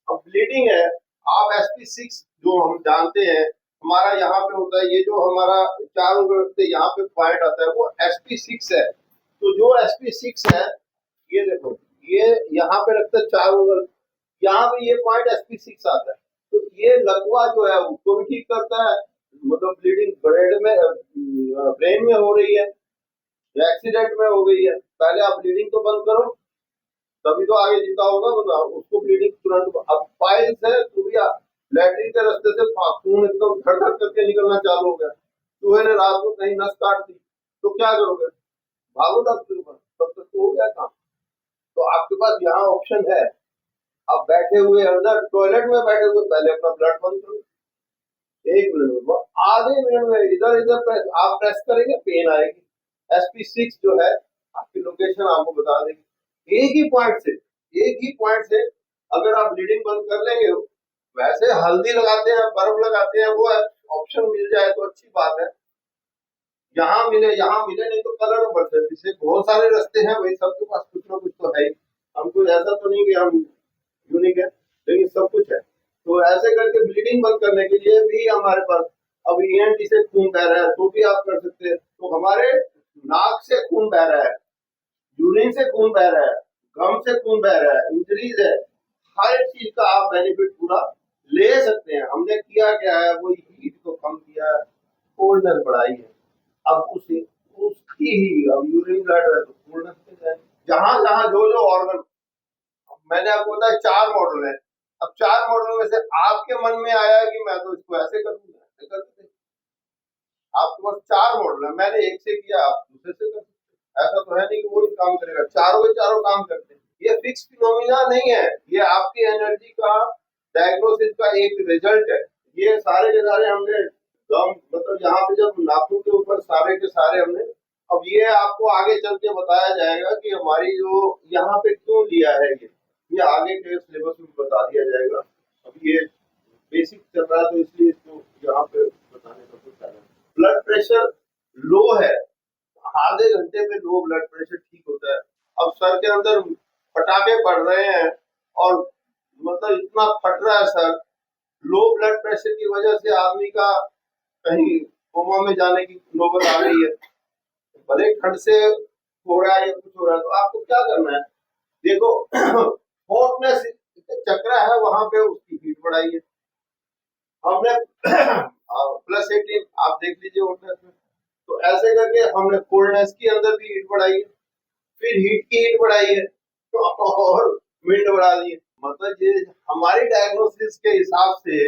अब ब्लीडिंग है, आप SP6 जो हम जानते हैं हमारा यहाँ पे होता है, ये जो हमारा 4 उंगली से यहाँ पे पॉइंट आता है वो SP6 है, तो जो SP6 है ये देखो, ये यहाँ पे रखते 4 उंगली, यहाँ पे ये पॉइंट SP6 आता है, तो ये लकवा जो है उसको भी ठीक करता है, मतलब ब्लीडिंग ब्रेन में हो रही है, एक्सीडेंट में हो गई है, पहले आप ब्लीडिंग तो बंद करो, तभी तो आगे जिंदा होगा बंदा। उसको ब्लीडिंग तुरंत, अब पाइल्स है तो भी लैट्रिन के रास्ते से खून एकदम धड़ धड़ करके निकलना चालू हो गया, चूहे ने रात को कहीं नस काट दी, तो क्या करोगे? भागो डॉक्टर के पास, तब तक तो हो गया काम। तो आपके पास यहाँ ऑप्शन है, आप बैठे हुए अंदर टॉयलेट में बैठे हुए पहले अपना ब्लड बंद करो, 1 मिनट में, आधे मिनट में इधर इधर आप प्रेस करेंगे, पेन आएगी। SP6 जो है आपकी लोकेशन आपको बता देगी, एक ही पॉइंट से अगर आप ब्लीडिंग बंद कर लेंगे। वैसे हल्दी लगाते हैं, बर्फ लगाते हैं, वो ऑप्शन मिल जाए तो अच्छी बात है, यहाँ मिले नहीं तो कलर और बर्थ से बहुत सारे रास्ते हैं भाई, सबके पास कुछ ना कुछ तो है ही। हमको ऐसा तो नहीं कि हम यूनिक है, लेकिन सब कुछ है। तो ऐसे करके ब्लीडिंग बंद करने के लिए भी हमारे पास, अब ENT से खून बह रहा है तो भी आप कर सकते हैं, तो हमारे नाक से खून बह रहा है, यूरिन से खून बह रहा है, गम से खून बह रहा है, इंजरीज है, हर चीज का आप बेनिफिट पूरा ले सकते हैं। हमने किया क्या है, वो हीट को कम किया है, कोल्डनेस बढ़ाई है, अब उसी उसकी ही अब यूरिन ब्लड है तो कोल्डनेस पे जाए। जहां जहां जो जो ऑर्गन, मैंने आपको बताया 4 मॉडल है, अब 4 मॉडल में से आपके मन में आया कि मैं तो इसको ऐसे कर दूंगा, ऐसे कर दूंगा, आपके पास 4 मॉडल है, मैंने एक से किया, आप दूसरे से कर सकते, ऐसा तो है नहीं कि वो नहीं काम करेगा, चारों के चारों काम करते हैं। ये फिक्स फिनोमिना नहीं है, ये आपकी एनर्जी का डायग्नोसिस का एक रिजल्ट है। ये सारे के सारे हमने दम मतलब यहाँ पे जब नाखून के ऊपर सारे के सारे हमने, अब ये आपको आगे चल के बताया जाएगा कि हमारी जो यहाँ पे क्यों लिया है, ये आगे के सिलेबस में बता दिया जाएगा। अब ये बेसिक चल रहा है तो इसलिए इसको यहाँ पे बताने का कुछ फायदा नहीं। ब्लड प्रेशर लो है, आधे घंटे में लो ब्लड प्रेशर ठीक होता है। अब सर के अंदर पटाखे पड़ रहे हैं और मतलब इतना फट रहा है सर, लो ब्लड प्रेशर की वजह से आदमी का कहीं कोमा में जाने की नौबत आ गई है, भले ठंड से हो रहा है या कुछ हो रहा है, तो आपको क्या करना है, देखो हॉटनेस चक्र है वहां पे, उसकी हीट बढ़ाई है हमने +18 आप देख लीजिए हॉटनेस में, तो ऐसे करके हमने कोल्डनेस की अंदर भी हीट बढ़ाई है, फिर हीट की हीट बढ़ाई है और विंड बढ़ा दी है। मतलब ये हमारी डायग्नोसिस के हिसाब से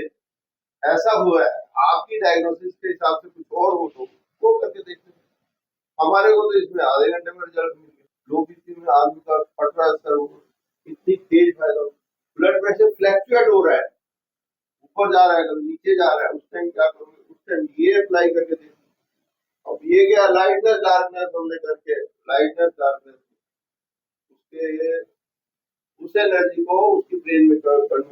ऐसा हुआ है, आपकी डायग्नोसिस के हिसाब से कुछ और हो तो वो करके देखते हैं। हमारे को तो इसमें आधे घंटे में रिजल्ट मिल गया। लो बीपी में आदमी का फट रहा है सर, इतनी तेज फायदा, ब्लड प्रेशर फ्लैक्चुएट हो रहा है, ऊपर जा रहा है कभी नीचे जा रहा है, उस टाइम क्या करोगे, उस टाइम ये अप्लाई करके देखो। अब ये क्या लाइटनेस डार्कनेस हमने करके, लाइटनेस डार्कनेस उसके उस एनर्जी को उसकी ब्रेन में कवर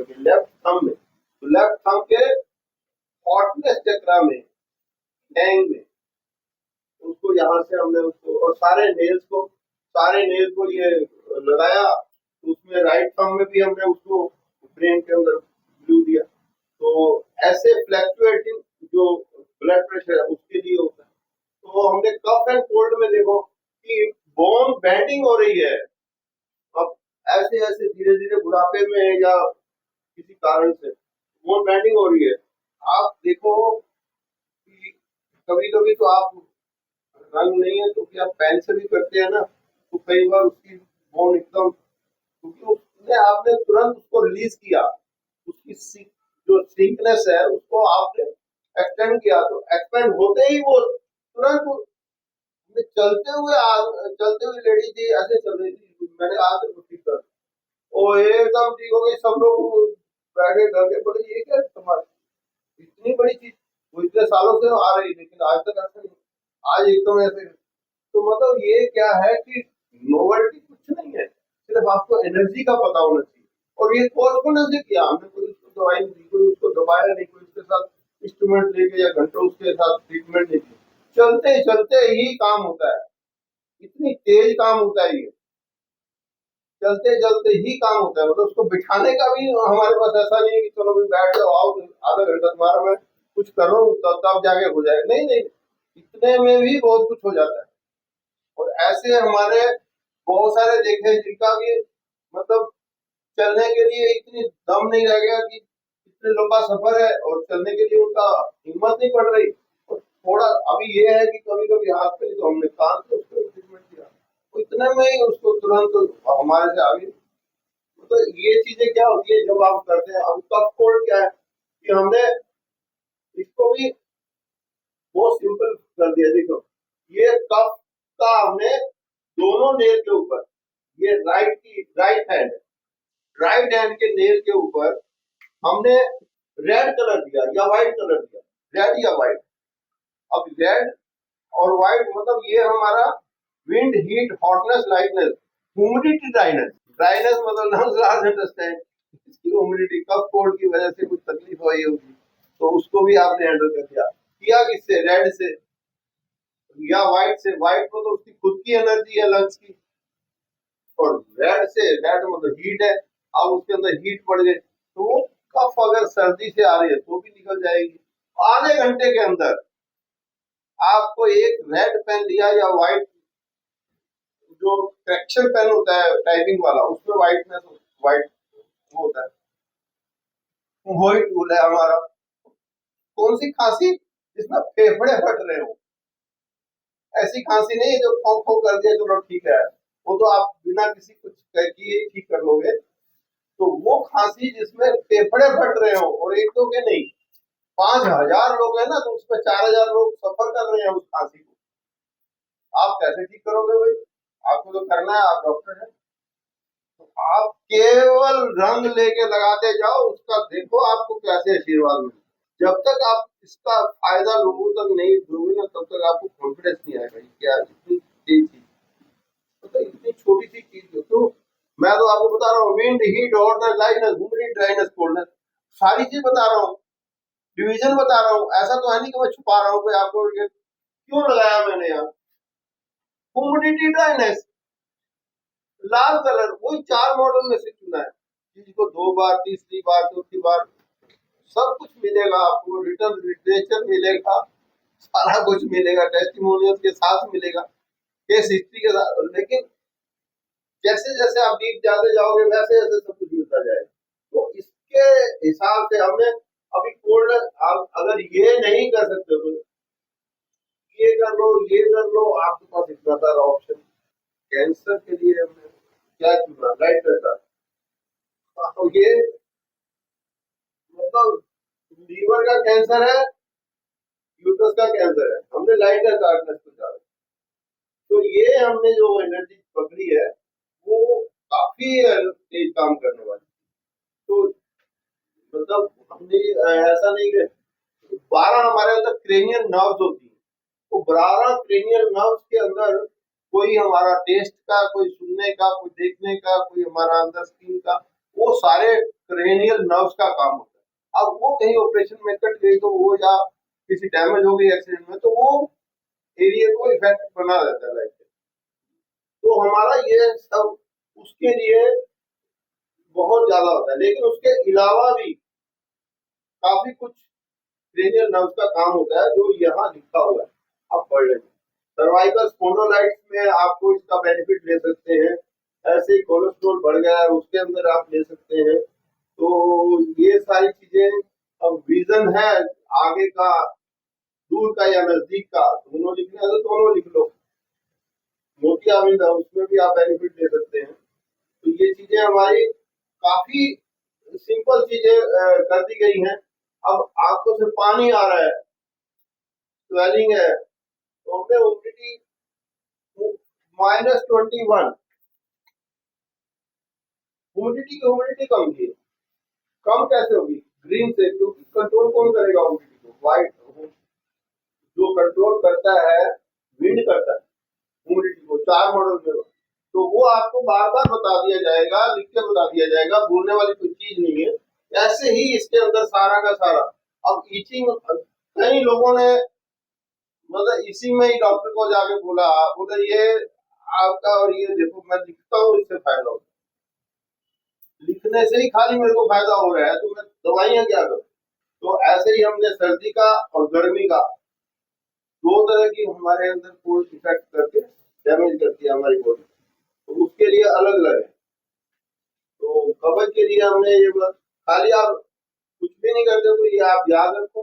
किया लेफ्ट थंब में, तो लेफ्ट थंब के हॉटनेस चक्र में, हैंग में, उसको यहाँ से हमने उसको और सारे नेल्स को ये लगाया, तो उसमें राइट थंब में भी हमने उसको ब्रेन के अंदर ग्लू दिया। तो ऐसे फ्लैक्चुएटिंग जो ब्लड प्रेशर है उसके लिए होता है। तो हमने कफ एंड कोल्ड में देखो कि बोन बेंडिंग हो रही है, अब ऐसे ऐसे धीरे धीरे बुढ़ापे में या किसी कारण से बोन बेंडिंग हो रही है। आप देखो कि कभी कभी तो आप रंग नहीं है तो क्या पेन से भी करते हैं ना, तो कई बार उसकी बोन एकदम, क्योंकि उसने आपने तुरंत उसको रिलीज किया, उसकी जो सिंकनेस है उसको आपने एक्सटेंड किया, तो एक्सपेंड होते ही वो तुरंत चलते हुए लेडी थी, ऐसे चल रही थी, मैंने आज ठीक कर, ओ एकदम ठीक हो गई, सब लोग बैठे डर के, बोले ये क्या तुम्हारी इतनी बड़ी चीज, वो इतने सालों से आ रही लेकिन आज तक ऐसा नहीं, आज एकदम ऐसे। तो मतलब ये क्या है कि नोवेल्टी कुछ नहीं है, सिर्फ आपको एनर्जी का पता होना चाहिए, और ये कॉर्सपोंडेंस से किया हमने, कोई उसको दवाई नहीं दी, कोई उसको दबाया नहीं, कोई उसके साथ इंस्ट्रूमेंट लेके या घंटों उसके साथ ट्रीटमेंट नहीं की, चलते चलते ही काम होता है, इतनी तेज काम होता है ये, चलते चलते ही काम होता है। मतलब उसको बिठाने का भी हमारे पास ऐसा नहीं है कि चलो भी बैठ जाओ, आओ आधा घंटा तुम्हारा मैं कुछ कर रहा हूँ तब जाके हो जाएगा, नहीं नहीं, इतने में भी बहुत कुछ हो जाता है। और ऐसे हमारे बहुत सारे देखे जिनका भी मतलब चलने के लिए इतनी दम नहीं लगेगा कि इतने लंबा सफर है और चलने के लिए उनका हिम्मत नहीं पड़ रही, और थोड़ा अभी ये है कि कभी कभी हाथ पे तो हमने कान से उसको ट्रीटमेंट किया, तो इतने में ही उसको तुरंत हमारे से आगे। तो ये चीजें क्या होती है जब आप करते हैं। अब कफ कोल्ड क्या है कि हमने इसको भी बहुत सिंपल कर दिया। देखो ये कफ का हमने दोनों नेल के ऊपर, ये राइट हैंड के नेल के ऊपर हमने रेड कलर दिया या व्हाइट कलर दिया, रेड या व्हाइट। अब रेड और व्हाइट मतलब ये हमारा wind heat hotness lightness humidity dryness. Dryness मतलब लार्ज अंडरस्टैंड इसकी ह्यूमिडिटी कफ कोल्ड की वजह से कुछ तकलीफ हुई होगी, तो उसको भी आपने हैंडल कर दिया। किया किससे? रेड से या व्हाइट से। व्हाइट में तो उसकी खुद की एनर्जी है लंग्स की, और रेड से, रेड मतलब हीट है, अब उसके अंदर हीट बढ़ गई तो वो कफ अगर सर्दी से आ रही है तो भी निकल जाएगी। आधे घंटे के अंदर आपको एक रेड पेन लिया या व्हाइट, जो करेक्शन पेन होता है टाइपिंग वाला, उसमें व्हाइटनेस व्हाइट होता है, वही टूल है हमारा। कौन सी खांसी? जिसमें फेफड़े फट रहे हो, ऐसी खांसी नहीं है जो खो खो कर दिया चलो ठीक है, वो तो आप बिना किसी कुछ किए ठीक कर लोगे। तो वो खांसी जिसमें फेफड़े फट रहे हो, और एक दो के नहीं, 5,000 लोग हैं ना, तो उसमें 4,000 लोग सफर कर रहे हैं उस खांसी को, आप कैसे ठीक करोगे भाई? आपको तो करना है, आप डॉक्टर हैं। तो आप केवल रंग लेके लगाते जाओ, उसका देखो आपको कैसे आशीर्वाद मिले। जब तक आप इसका फायदा लोगों तक नहीं दोगे ना, तब तक आपको कॉन्फिडेंस नहीं आएगा कि यार इतनी तेज चीज, मतलब इतनी छोटी सी चीज। तो मैं तो आपको बता रहा हूँ, wind heat hotness lightness humidity dryness coldness, सारी चीज बता रहा हूँ, डिवीजन बता रहा हूँ। ऐसा तो है नहीं कि मैं छुपा रहा हूँ कि आपको ये क्यों लगाया मैंने यहाँ। ह्यूमिडिटी ड्राइनेस लाल कलर, वही 4 मॉडल में से चुना है, जिसको 2 बार, तीसरी बार, चौथी बार सब कुछ मिलेगा आपको, रिटर्न लिटरेचर मिलेगा, सारा कुछ मिलेगा, टेस्टिमोनियल के साथ मिलेगा, केस हिस्ट्री के साथ। लेकिन जैसे जैसे आप डीप जाते जाओगे वैसे वैसे सब कुछ मिलता जाएगा। तो इसके हिसाब से हमने अभी कोल्ड, आप अगर ये नहीं कर सकते तो ये कर लो, ये कर लो, आपके पास इतना सारा ऑप्शन। कैंसर के लिए हमने क्या चुना? लाइट करता, तो ये मतलब लीवर का कैंसर है, यूट्रस का कैंसर है, हमने लाइट का कार्डनेस को जा, तो ये हमने जो एनर्जी पकड़ी है वो काफी तेज काम करने वाली। तो मतलब हमने ऐसा नहीं कि 12 हमारे अंदर क्रेनियल नर्व्स होती है, तो 12 क्रेनियल नर्व्स के अंदर कोई हमारा टेस्ट का, कोई सुनने का, कोई देखने का, कोई हमारा अंदर स्किन का, वो सारे क्रेनियल नर्व्स का काम होता है। अब वो कहीं ऑपरेशन में कट गई तो वो, या किसी डैमेज हो गई एक्सीडेंट में, तो वो एरिया को इफेक्ट बना रहता है लाइफ। तो हमारा ये सब उसके लिए बहुत ज्यादा होता है। लेकिन उसके अलावा भी काफी कुछ क्रेनियल नर्व्स का काम होता है जो यहाँ लिखा हुआ है, आप पढ़ लेंगे। सर्वाइकल स्पॉन्डिलोलाइटिस में आपको इसका बेनिफिट ले सकते हैं। ऐसे ही कोलेस्ट्रॉल बढ़ गया है उसके अंदर आप ले सकते हैं। तो ये सारी चीजें, अब विजन है आगे का, दूर का या नजदीक का, दोनों लिखना है तो दोनों लिख लो। मोतियाबिंद है उसमें भी आप बेनिफिट ले सकते हैं। तो ये चीजें हमारी काफी सिंपल चीजें कर दी गई हैं। अब आंखों से पानी आ रहा है, स्वेलिंग है, तो हमने ह्यूमिडिटी -21, ह्यूमिडिटी कम की है। कम कैसे होगी? ग्रीन से, क्योंकि कंट्रोल कौन करेगा ह्यूमिडिटी को? व्हाइट। जो कंट्रोल करता है, विंड करता है ह्यूमिडिटी को, 4 मॉडल में। तो वो आपको बार बार बता दिया जाएगा, लिख के बता दिया जाएगा, भूलने वाली कोई चीज नहीं है। ऐसे ही इसके अंदर सारा का सारा। अब ईचिंग, कई लोगों ने मतलब इसी में ही डॉक्टर को जाके बोला, बोले ये आपका, और ये देखो मैं लिखता हूँ इससे फायदा होता है, लिखने से ही खाली मेरे को फायदा हो रहा है, तो मैं दवाइयां क्या करूँ? तो ऐसे ही हमने सर्दी का और गर्मी का, दो तरह की हमारे अंदर कोल्ड इफेक्ट करके डैमेज करती है हमारी बॉडी, तो उसके लिए अलग अलग है। तो कवच के लिए हमने ये खाली आप कुछ भी नहीं करते, तो ये आप याद रखो,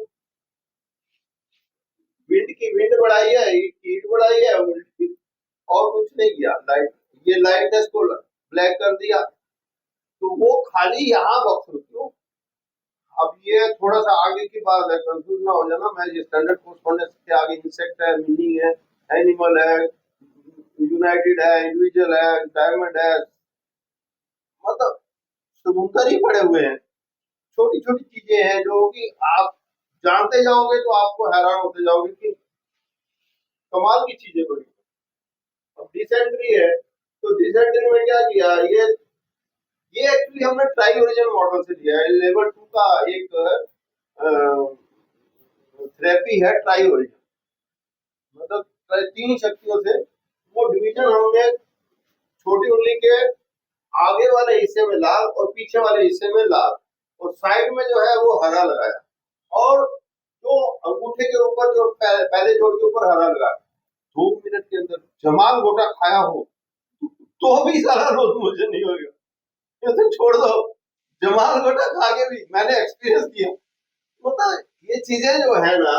विंड की विंड बढ़ाई है, हीट बढ़ाई है, और कुछ नहीं किया। लाइट, ये लाइटनेस को ब्लैक कर दिया, तो वो खाली यहाँ बॉक्स रुकी हो। अब ये थोड़ा सा आगे की बात है, कंफ्यूज ना हो जाना। मैं ये स्टैंडर्ड कोर्स पढ़ने से आगे इंसेक्ट है, मीनिंग है, एनिमल है, यूनाइटेड है, इंडिविजुअल है, डायमंड है, मतलब समुंदर ही पड़े हुए हैं। छोटी छोटी चीजें हैं जो कि आप जानते जाओगे तो आपको हैरान होते जाओगे कि कमाल की चीजें बड़ी। अब डिसेंट्री है, तो डिसेंट्री में क्या किया, ये एक्चुअली हमने ट्राई ओरिजिन मॉडल से लिया है। लेवल 2 का एक थेरेपी है ट्राई ओरिजिन, मतलब तीन शक्तियों से। वो डिवीजन हमने छोटी उंगली के आगे वाले हिस्से में लाल और पीछे वाले हिस्से में लाल, और साइड में जो है वो हरा लगाया, और जो अंगूठे के ऊपर जो पहले जोड़ के ऊपर हरा लगाया। 2 मिनट के अंदर जमाल गोटा खाया हो तो भी सारा रोज मुझे नहीं होगा, ये तो छोड़ दो, जमाल गोटा खा के भी मैंने एक्सपीरियंस किया। मतलब ये चीजें जो है ना,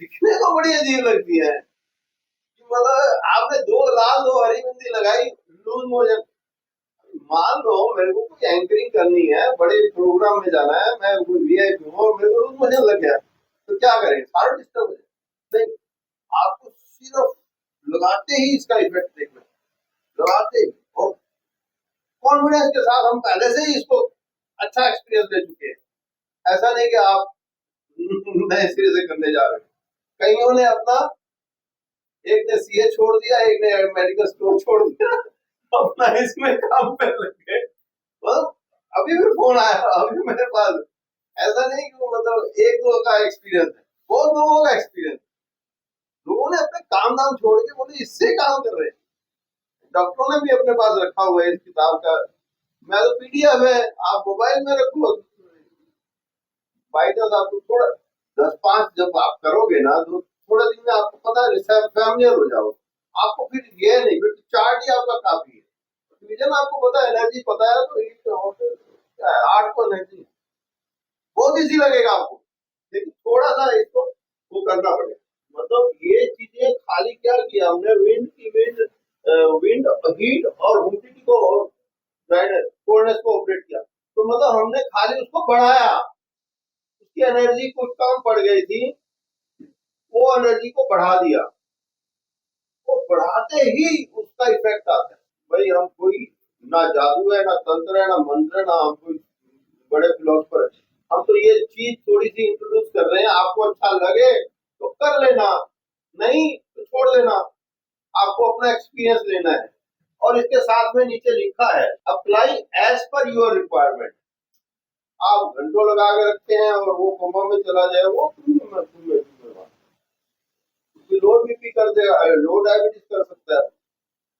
दिखने को बड़ी अजीब लगती है। मतलब आपने दो लाल दो हरी बिंदी लगाई, लूज मोशन। मान लो मेरे को कोई एंकरिंग करनी है, बड़े प्रोग्राम में जाना है, मैं कोई वीआईपी हूँ और मेरे को लूज मोशन लग गया, तो क्या करें, सारा डिस्टर्ब हो जाए। नहीं, आपको सिर्फ लगाते ही इसका इफेक्ट देखना, लगाते ही, और कॉन्फिडेंस के साथ हम पहले से ही इसको अच्छा एक्सपीरियंस ले चुके हैं। ऐसा नहीं कि आप नए सिरे से करने जा रहे हैं। कईयों ने अपना, एक ने सीए छोड़ दिया, एक ने मेडिकल स्टोर छोड़ दिया, अपना इसमें काम पे लग गए। मतलब अभी भी फोन आया, अभी मेरे पास। ऐसा नहीं कि मतलब एक दो का एक्सपीरियंस है, बहुत लोगों का एक्सपीरियंस। लोगों ने अपने काम धाम छोड़ के बोले इससे काम कर रहे हैं। डॉक्टरों ने भी अपने पास रखा हुआ है इस किताब का, मैं तो पीडीएफ है, आप मोबाइल में रखो। बाई चांस आपको थोड़ा 10-5 जब आप करोगे ना, तो थोड़ा दिन में आपको पता है, फैमिलियर हो जाओ। आपको फिर ये नहीं, फिर चार्ट ही आपका काफी है। विजन आपको पता है, एनर्जी पता है, तो क्या है, 8 को एनर्जी बहुत इजी लगेगा आपको, लेकिन थोड़ा सा इसको वो करना पड़ेगा। मतलब ये चीजें खाली क्या किया हमने, विंड की विंड, विंड, हीट और ह्यूमिडिटी को, और ड्राइनेस, कोल्डनेस को ऑपरेट किया। तो मतलब हमने खाली उसको बढ़ाया, उसकी एनर्जी कुछ कम पड़ गई थी, वो एनर्जी को बढ़ा दिया। वो बढ़ाते ही उसका इफेक्ट आता है। भाई हम कोई ना जादू है, ना तंत्र है, ना मंत्र है, ना हम कोई बड़े फिलोसफर है। हम तो ये चीज थोड़ी सी इंट्रोड्यूस कर रहे हैं, आपको अच्छा लगे तो कर लेना, नहीं तो छोड़ देना। आपको अपना एक्सपीरियंस लेना है, और इसके साथ में नीचे लिखा है apply as per your requirement. आप घंटों लगा के रखते हैं और वो कोमा में चला जाए, वो लो बीपी कर देगा, लो डायबिटीज कर सकता है।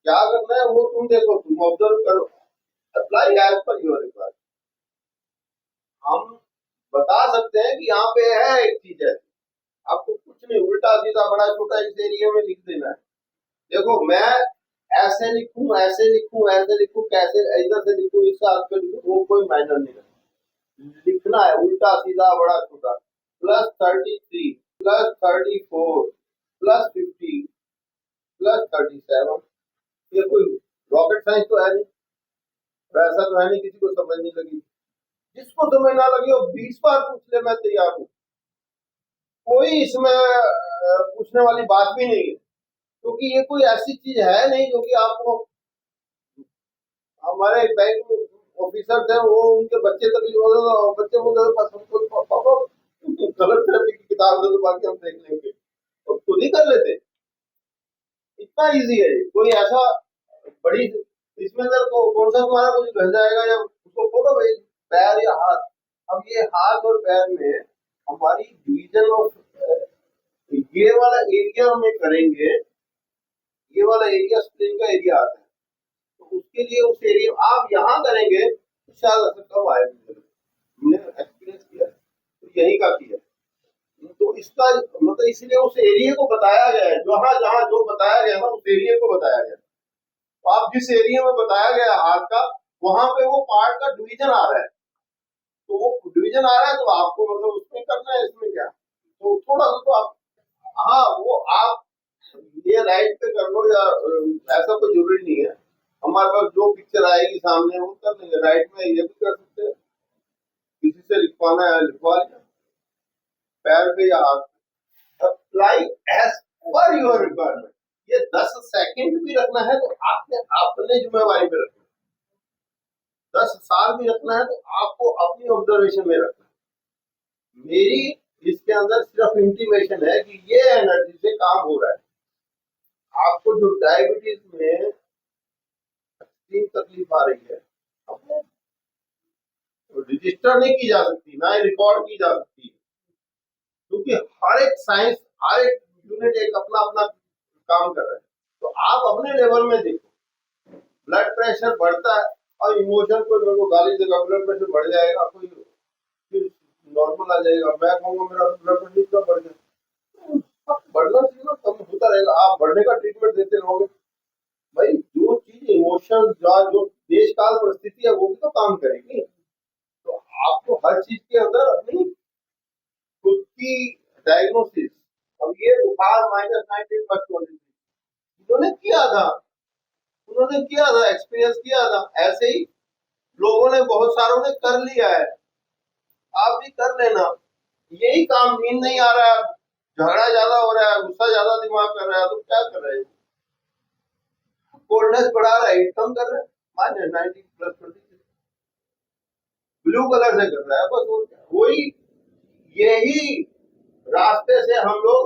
क्या करना है वो तुम देखो, तुम ऑब्जर्व करो, apply as per your requirement. हम बता सकते हैं कि यहाँ पे है एक चीज है, आपको कुछ नहीं, उल्टा सीधा बड़ा छोटा इस एरिया में लिख देना है। देखो मैं ऐसे लिखूं, ऐसे लिखूं, ऐसे लिखूं, कैसे इधर से लिखूं, इस हाथ पे लिखूं, वो कोई मायने नहीं रखता। लिखना है उल्टा सीधा बड़ा छोटा, +33, +34, +50, +37। ये कोई रॉकेट साइंस तो है नहीं, ऐसा तो है नहीं किसी को समझ नहीं लगी। जिसको समझ ना लगी वो 20 बार पूछ ले, मैं तैयार हूँ। कोई इसमें पूछने वाली बात भी नहीं है, क्योंकि ये कोई ऐसी चीज है नहीं जो कि आपको, हमारे बैंक ऑफिसर थे, वो उनके बच्चे तकलीफ हो गए, बच्चे बोले बस हमको पापा गलत थेरेपी की किताब दे दो, बाकी हम देख लेंगे, तो खुद ही कर लेते। इतना इजी है ये, कोई ऐसा बड़ी, इसमें सर को कौन सा तुम्हारा कुछ घस जाएगा या उसको फोटो भेज, पैर या हाथ। अब ये हाथ और पैर में हमारी डिवीजन ऑफ, ये वाला एरिया हमें करेंगे, ये वाला एरिया स्प्लिन का एरिया आता है, तो उसके लिए उस एरिया आप यहाँ करेंगे तो शायद असर कम आएगा। हमने एक्सपीरियंस किया है, तो यही का किया। तो इसका मतलब इसलिए उस एरिया को बताया गया है, जहाँ जहाँ जो बताया गया ना, उस एरिया को बताया गया। तो आप जिस एरिया में बताया गया हाथ का, वहां पे वो पार्ट का डिवीजन आ रहा है, तो वो डिवीजन आ रहा है, तो आपको मतलब उसमें करना है, इसमें क्या, तो थोड़ा सा तो आप हाँ वो आप ये राइट पे कर लो या ऐसा कोई जरूरी नहीं है। हमारे पास जो पिक्चर आएगी सामने वो कर लेंगे। राइट में ये भी कर सकते हैं, किसी से लिखवाना है लिखवा लिया पैर पे या हाथ पे। Apply as per your requirement. ये 10 सेकंड भी रखना है तो आपने अपने जिम्मेवारी पे रखना है, 10 साल भी रखना है तो आपको अपनी ऑब्जर्वेशन में रखना है। मेरी इसके अंदर सिर्फ इंटीमेशन है कि ये एनर्जी से काम हो रहा है। आपको जो डायबिटीज में तीन तकलीफ आ रही है, रजिस्टर नहीं की जा सकती, ना ही रिकॉर्ड की जा सकती, क्योंकि हर एक साइंस, हर एक यूनिट एक अपना अपना काम कर रहा है। तो आप अपने लेवल में देखो, ब्लड प्रेशर बढ़ता है और इमोशन, कोई मेरे को गाली देगा ब्लड प्रेशर बढ़ जाएगा, कोई फिर नॉर्मल आ जाएगा, मैं कहूँगा मेरा ब्लड प्रेशर इतना बढ़ गया, बढ़ना चाहिए ना, कम होता रहेगा, आप बढ़ने का ट्रीटमेंट देते रहोगे। भाई जो चीज इमोशन जो देश काल परिस्थिति है वो भी तो काम करेगी। तो आपको हर चीज के अंदर अपनी खुद की डायग्नोसिस। अब ये बुखार -19+23 उन्होंने किया था, एक्सपीरियंस किया था, ऐसे ही लोगों ने बहुत सारों ने कर लिया है, आप भी कर लेना। यही काम, नींद नहीं आ रहा है, झगड़ा ज्यादा हो रहा है, गुस्सा ज्यादा दिमाग कर रहा है, तो क्या कर रहे हैं, कोल्डनेस बढ़ा रहा है, हीट कम कर रहा है, -19+23 ब्लू कलर से कर रहा है बस। वही यही रास्ते से हम लोग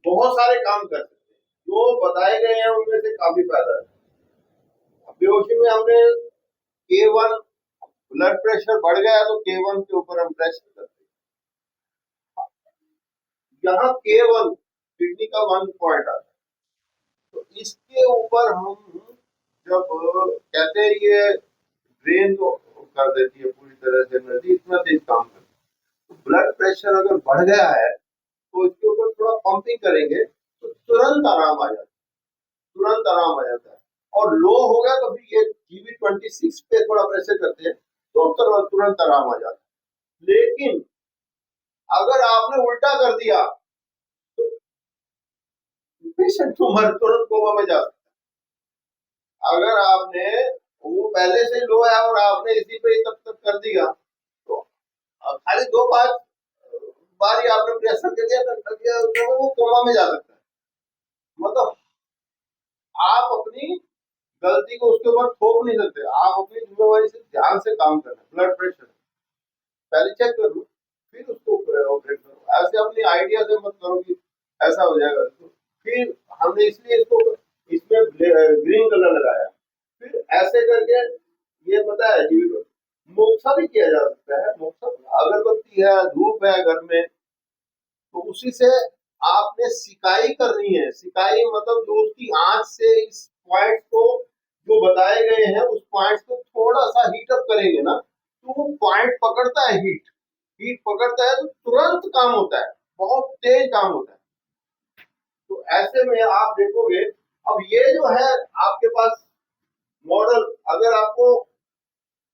बहुत सारे काम कर सकते हैं, जो बताए गए हैं उनमें से काफी फायदा है। बेहोशी में हमने K1 ब्लड प्रेशर बढ़ गया तो K1 के ऊपर हम प्रेशर करते हैं, यहाँ K1 किडनी का 1 पॉइंट आता है, तो इसके ऊपर हम जब कहते हैं ये ड्रेन को कर देती है पूरी तरह से एनर्जी, इतना तेज काम करती है। तो ब्लड प्रेशर अगर बढ़ गया है तो इसके ऊपर थोड़ा पंपिंग करेंगे तो तुरंत आराम आ जाता है, तुरंत आराम आ जाता है। और लो हो गया तो फिर ये GB26 पे थोड़ा प्रेशर करते हैं तो तुरंत आराम आ जाता है। लेकिन अगर आपने उल्टा कर दिया तो पेशेंट तुरंत कोमा में जा सकता है। अगर आपने वो पहले से लो है और आपने इसी पे तब तक कर दिया तो खाली 2-5 बार ही आपने प्रेशर कर दिया तो वो कोमा में जा सकता है। मतलब आप अपनी गलती को उसके ऊपर थोप नहीं सकते, आप अपनी जिम्मेवारी से ध्यान से काम करना। ब्लड प्रेशर पहले चेक कर लो फिर उसको ऑपरेट करो, ऐसे अपनी आइडिया से मत करो कि ऐसा हो जाएगा। तो फिर हमने इसलिए इसको इसमें ग्रीन कलर लगाया, फिर ऐसे करके ये पता है जीवित मोक्षा भी किया जा सकता है। मोक्षा अगरबत्ती है, धूप है घर में, तो उसी से आपने सिकाई करनी है। सिकाई मतलब जो उसकी आंच से इस पॉइंट को जो बताए गए हैं उस पॉइंट को थोड़ा सा हीट अप करेंगे ना तो वो पॉइंट पकड़ता है, हीट पकड़ता है तो तुरंत काम होता है, बहुत तेज काम होता है। तो ऐसे में आप देखोगे, अब ये जो है आपके पास मॉडल, अगर आपको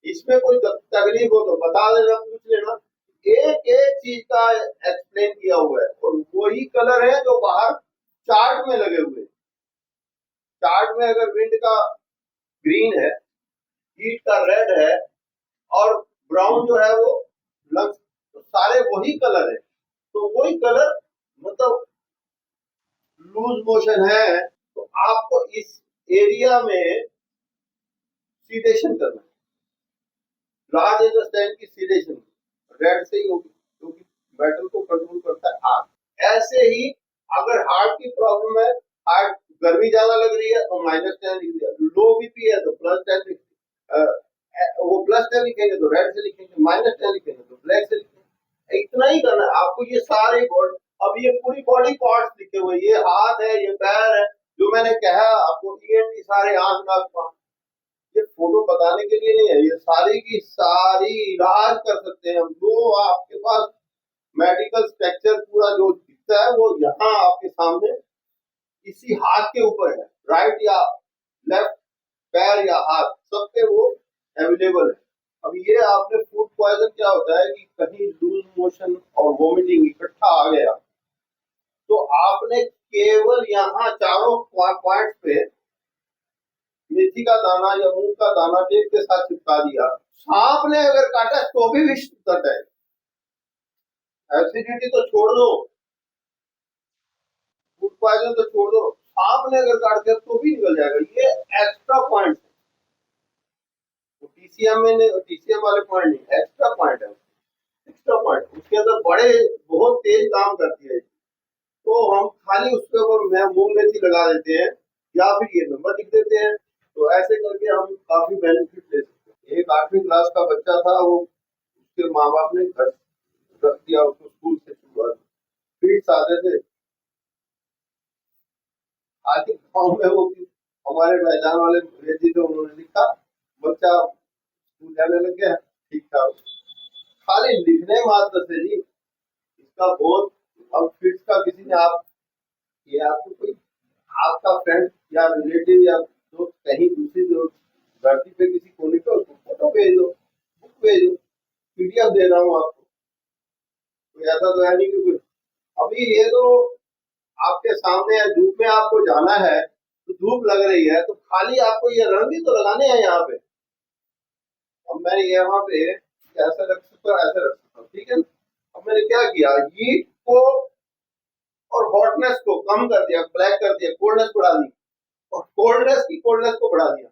इसमें कोई तकलीफ हो तो बता देना, पूछ लेना, एक एक चीज का एक्सप्लेन किया हुआ है। और वही कलर है जो बाहर चार्ट में लगे हुए। चार्ट में अगर विंड का ग्रीन है, हीट का रेड है और ब्राउन जो है वो लक्स, तो सारे वही कलर है। तो वही कलर मतलब लूज मोशन है तो आपको इस एरिया में सीडेशन करना है, लार्ज इंटेस्टाइन की सीडेशन रेड से ही होगी क्योंकि मेटल को कंट्रोल करता है आग। ऐसे ही अगर हार्ट की प्रॉब्लम है, हार्ट गर्मी ज्यादा लग रही है तो -10 लिख दिया, लो बीपी है तो +10 लिख, वो +10 लिखेंगे तो रेड से लिखेंगे, -10 लिखेंगे तो ब्लैक से लिखेंगे। इतना ही करना है आपको। ये सारे बॉडी, अब ये पूरी बॉडी पार्ट्स लिखे हुए, ये हाथ है, ये पैर है, जो मैंने कहा आपको ENT सारे आंख नाक कान, ये फोटो बताने के लिए नहीं है, ये सारी की सारी इलाज कर सकते हैं हम। जो आपके पास मेडिकल स्ट्रक्चर पूरा जो दिखता है वो यहाँ आपके सामने इसी हाथ के ऊपर है, राइट या लेफ्ट, पैर या हाथ, सब पे वो अवेलेबल है। अब ये आपने फूड पॉइजन क्या होता है कि कहीं लूज मोशन और वोमिटिंग इकट्ठा आ गया तो आपने केवल यहाँ चारों पॉइंट पे मेथी का दाना या मूंग का दाना टेप के साथ चिपका दिया, सांप ने अगर काटा तो भी विष उतर जाएगा। एसिडिटी तो छोड़ दो, फूड पॉइजन तो छोड़ दो, सांप ने अगर काट दिया तो भी निकल जाएगा। ये एक्स्ट्रा पॉइंट है, तो टीसीएम वाले पॉइंट नहीं, एक्स्ट्रा पॉइंट है, एक्स्ट्रा पॉइंट। उसके अंदर बड़े बहुत तेज काम करती है। तो हम खाली उसके ऊपर मूंग मेथी लगा देते हैं या फिर ये नंबर लिख देते हैं, तो ऐसे करके हम काफी बेनिफिट ले सकते हैं। एक 8वीं क्लास का बच्चा था, वो उसके माँ बाप ने घर रख दिया उसको स्कूल से शुरुआत, फीड्स आते थे। आज गाँव में वो हमारे पहचान वाले भैया जी थे, उन्होंने लिखा बच्चा स्कूल जाने लग गया, ठीक था। खाली लिखने मात्र से जी इसका बहुत। अब फीड्स का किसी ने ये आपको कोई आपका फ्रेंड या रिलेटिव या दोस्त कहीं दूसरी धरती पे किसी कोने पे उसको फोटो भेज दो, बुक भेज दो, पीडीएफ दे रहा हूँ आपको, तो ऐसा तो है नहीं कि कुछ। अभी ये तो आपके सामने है, धूप में आपको जाना है तो धूप लग रही है, तो खाली आपको ये रंग भी तो लगाने हैं यहाँ पे। अब मैंने यहाँ पे ऐसा रख सकता, ऐसा रख सकता, ठीक है। अब मैंने क्या किया, हीट को और हॉटनेस को कम कर दिया, ब्लैक कर दिया, कोल्डनेस बढ़ा दी, और कोल्डनेस को बढ़ा दिया।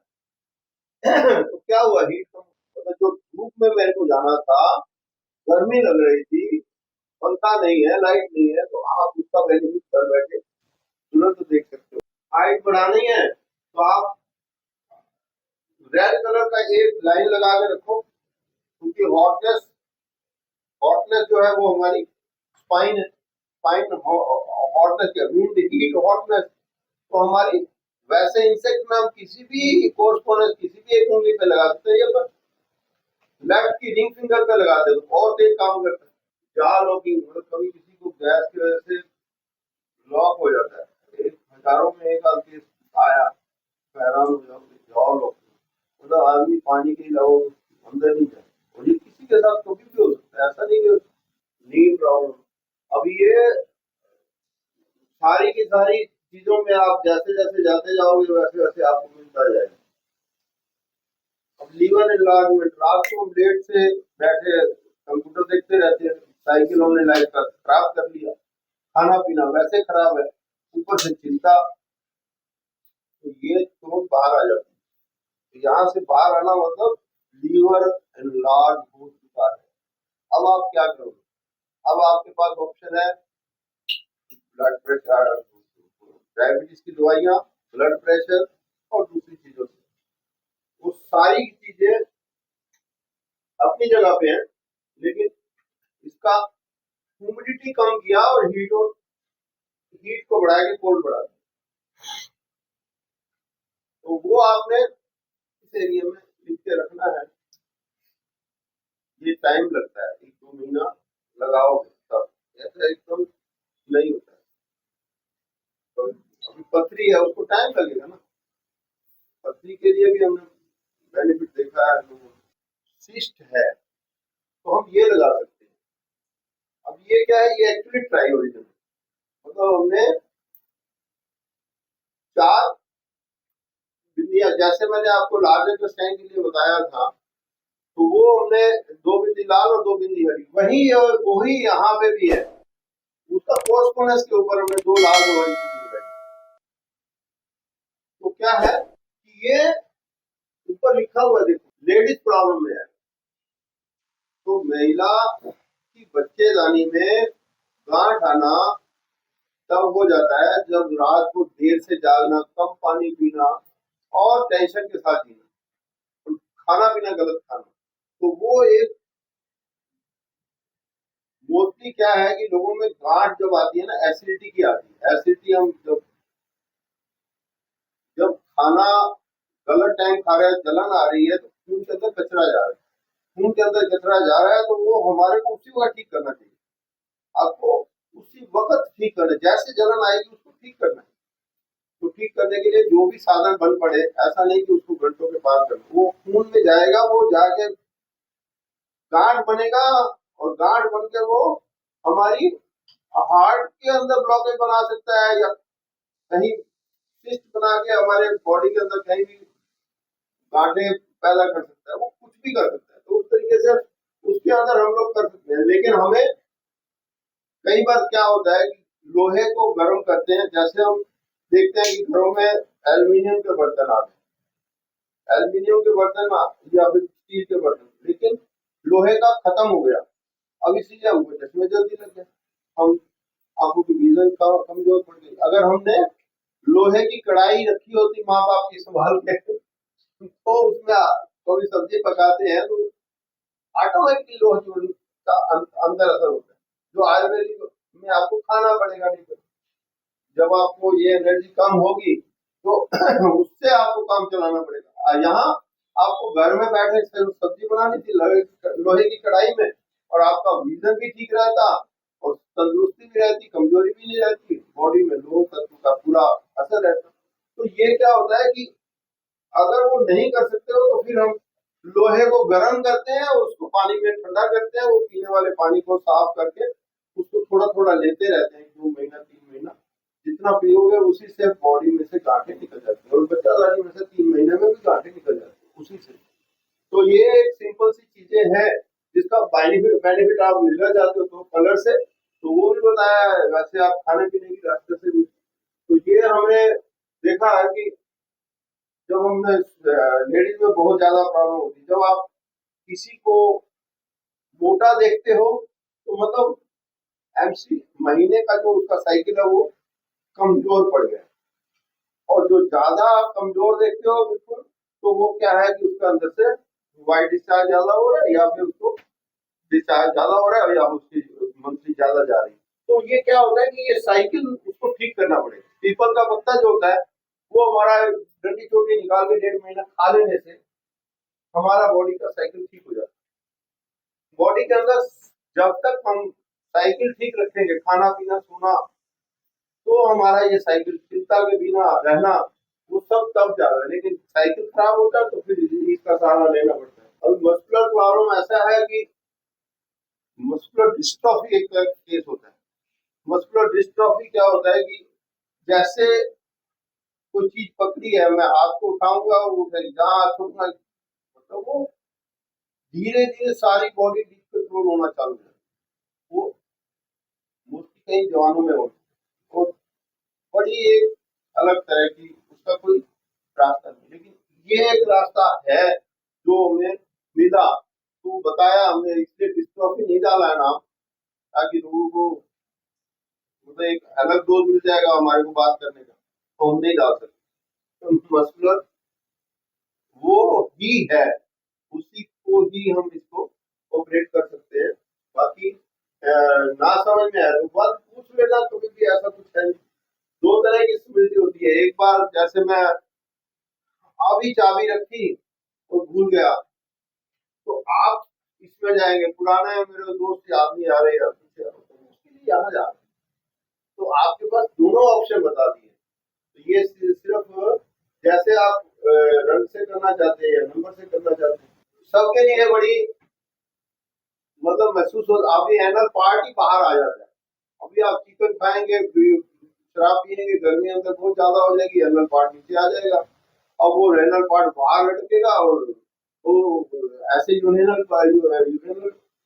तो क्या हुआ, हीट कम, मतलब जो धूप में मेरे को जाना था, गर्मी लग रही थी, पंखा नहीं है, लाइट नहीं है, तो आप उसका बेनिफिट घर बैठे तुरंत देख सकते हो। हाइट बढ़ानी है तो आप रेड कलर का एक लाइन लगा के रखो, क्योंकि हॉटनेस जो है वो हमारी स्पाइन है, स्पाइन हॉटनेस क्या, विंड हीट हॉटनेस, तो हमारी वैसे इंसेक्ट में हम किसी भी कोर्सपोंडेंस किसी भी एक उंगली पे लगा सकते हैं, या लेफ्ट की रिंग फिंगर पे लगाते हैं तो और तेज काम करता है। जाल लॉकिंग, मतलब कभी किसी को गैस की वजह से लॉक हो जाता है, एक हजारों में एक आध केस आया, हैरान हो जाओ, जाल लॉकिंग, मतलब आदमी पानी के अलावा अंदर नहीं जाए, और ये किसी के साथ कभी भी हो सकता है, ऐसा नहीं कि नी प्रॉब्लम। अब ये सारी की सारी चीजों में आप जैसे जैसे जाते जाओगे वैसे वैसे आपको मिलता जाएगा। अब लीवर एनलार्जमेंट, रात को हम लेट से बैठे कंप्यूटर देखते रहते हैं, साइकिल हमने लाइफ का खराब कर लिया, खाना पीना वैसे खराब है, ऊपर से चिंता, तो ये तुरंत बाहर आ जाती है। तो यहाँ से बाहर आना मतलब लीवर एनलार्ज हो चुका है। अब आप क्या करोगे, अब आपके पास ऑप्शन है ब्लड प्रेशर, डायबिटीज की दवाइयाँ, ब्लड प्रेशर और दूसरी चीजों से, वो सारी चीजें अपनी जगह पे हैं, लेकिन इसका ह्यूमिडिटी कम किया और हीट को बढ़ा के कोल्ड बढ़ा दिया। तो वो आपने इस एरिया में लिख के रखना है। ये टाइम लगता है, 1-2 महीना लगाओगे तब, ऐसा एकदम नहीं होता है। तो अभी पथरी है, उसको टाइम लगेगा ना, पथरी के लिए भी हमने बेनिफिट देखा है। सिस्ट है तो हम ये लगा सकते हैं। अब ये क्या है, ये एक्चुअली ट्राई ओरिजिन, मतलब हमने 4 बिंदियां, जैसे मैंने आपको लार्ज इंटेस्टाइन के लिए बताया था, तो वो हमने 2 बिंदी लाल और 2 बिंदी हरी, वही यहाँ पे भी है, उसका कोर्सपोंडेंस के ऊपर हमने 2 लाल 2 हरी बिंदी लगाई। तो क्या है कि ये ऊपर लिखा हुआ देखो, लेडीज प्रॉब्लम में है, तो महिला की बच्चेदानी में गांठ आना तब हो जाता है जब रात को देर से जागना, कम पानी पीना और टेंशन के साथ जीना, खाना पीना गलत खाना, तो वो एक मोस्टली क्या है कि लोगों में गांठ जब आती है ना, एसिडिटी की आती है। एसिडिटी हम जब खाना गलत टाइम खा रहे हैं, जलन आ रही है, तो खून के अंदर कचरा जा रहा है, खून के अंदर कचरा जा रहा है, तो वो हमारे को उसी वक्त ठीक करना चाहिए। आपको उसी वक्त ठीक करना, जैसे जलन आएगी उसको ठीक करना है। तो ठीक करने के लिए जो भी साधन बन पड़े, ऐसा नहीं कि उसको घंटों के बाद करना, वो खून में जाएगा, वो जाके गांठ बनेगा, और गांठ बन के वो हमारी हार्ट के अंदर ब्लॉकेज बना सकता है, या कहीं सिस्ट बना के हमारे बॉडी के अंदर कहीं भी गांठें पैदा कर सकता है, वो कुछ भी कर सकता है। तो उस तरीके से उसके अंदर हम लोग कर सकते हैं। लेकिन हमें कई बार क्या होता है कि लोहे को गर्म करते हैं, जैसे हम देखते हैं कि घरों में एल्यूमिनियम के बर्तन आते हैं, एल्यूमिनियम के बर्तन या फिर स्टील के बर्तन, लेकिन लोहे का खत्म हो गया। अब इसीलिए हमको चश्मे जल्दी लग गए, हम आंखों की विजन का कमजोर पड़ गई। अगर हमने लोहे की कढ़ाई रखी होती माँ बाप की संभाल के, तो उसमें कभी सब्जी पकाते हैं तो ऑटोमेटिकली लोहा चोरी का अंदर असर होता है, जो आयुर्वेदिक में आपको खाना पड़ेगा नहीं तो। जब आपको ये एनर्जी कम होगी तो उससे आपको काम चलाना पड़ेगा। यहाँ आपको घर में बैठे सब्जी बनानी थी लोहे की कढ़ाई में, और आपका विजन भी ठीक रहता और तंदुरुस्ती भी रहती, कमजोरी भी नहीं रहती, बॉडी में लोह तत्व का पूरा असर रहता। तो ये क्या होता है कि अगर वो नहीं कर सकते हो तो फिर हम लोहे को गर्म करते हैं, उसको पानी में ठंडा करते हैं, वो पीने वाले पानी को साफ करके उसको थोड़ा थोड़ा लेते रहते हैं, 2 महीना 3 महीना, जितना पियोगे उसी से बॉडी में से गांठें निकल जाती है, और बच्चादानी में से 3 महीने में भी गांठें निकल जाती है उसी से। तो ये एक सिंपल सी चीजें हैं जिसका बेनिफिट आप मिलना चाहते हो तो कलर से, तो वो भी बताया है, वैसे आप खाने पीने की रास्ते से भी। तो ये हमने देखा है कि जब हमने लेडीज में बहुत ज्यादा प्रॉब्लम होती है, जब आप किसी को मोटा देखते हो तो मतलब एमसी महीने का जो उसका साइकिल है वो कमजोर पड़ गया, और जो ज्यादा कमजोर देखते हो बिल्कुल, तो वो क्या है कि उसके अंदर से वाइट डिस्चार्ज ज्यादा हो रहा है, या फिर उसको डिस्चार्ज ज्यादा हो रहा है, या उसकी मंथली ज्यादा जा रही है। तो ये क्या होता है कि ये साइकिल उसको ठीक करना पड़ेगा। पीपल का पत्ता जो होता है वो हमारा डंडी चोटी निकाल के 1.5 महीना खा लेने से हमारा बॉडी का साइकिल ठीक हो जाता है। बॉडी के अंदर जब तक हम साइकिल ठीक रखेंगे, खाना पीना सोना, तो हमारा ये साइकिल चिंता के बिना रहना वो सब तब जा रहा है। लेकिन साइकिल खराब होता है तो फिर इसका सहारा लेना पड़ता है। अब मस्कुलर प्रॉब्लम ऐसा है कि मस्कुलर डिस्ट्रॉफी एक केस होता है। मस्कुलर डिस्ट्रॉफी क्या होता है कि जैसे कोई चीज पकड़ी है, मैं हाथ को उठाऊंगा वो उठेगी, जहाँ हाथ छोड़ूंगा मतलब वो धीरे धीरे सारी बॉडी डिस्कंट्रोल होना चालू है। वो मोस्टली कई जवानों में होती है, और बड़ी एक अलग तरह की उसका कोई रास्ता नहीं। लेकिन ये एक रास्ता है जो हमें मिला, तो बताया हमने, इसलिए डिस्ट्रॉफी नहीं डाला है नाम, ताकि लोगों को मतलब एक अलग डोज मिल जाएगा हमारे को बात करने का, तो हम नहीं डाल सकते। तो मस्कुलर वो ही है, उसी को ही हम इसको ऑपरेट कर सकते हैं। बाकी ना समझ में आया तो बात पूछ लेना, कभी भी ऐसा कुछ है नहीं। 2 तरह की स्मृति होती है, एक बार जैसे मैं अभी चाबी रखी और भूल गया, तो आप इसमें जाएंगे, पुराने मेरे दोस्त आदमी आ रहे हैं पीछे, तो उसके लिए यहाँ जा रहे हैं, तो आपके पास दोनों ऑप्शन बता दिए। तो ये सिर्फ जैसे आप रंग से करना चाहते हैं या नंबर से करना चाहते हैं, सबके लिए बड़ी मतलब महसूस हो। अभी एनल पार्ट ही बाहर आ जाता है। अभी आप चिकन खाएंगे, शराब पियेंगे, गर्मी अंदर बहुत ज्यादा हो जाएगी, एनल पार्ट नीचे आ जाएगा। अब वो रेनल पार्ट बाहर लटकेगा, और वो ऐसे यूरिनल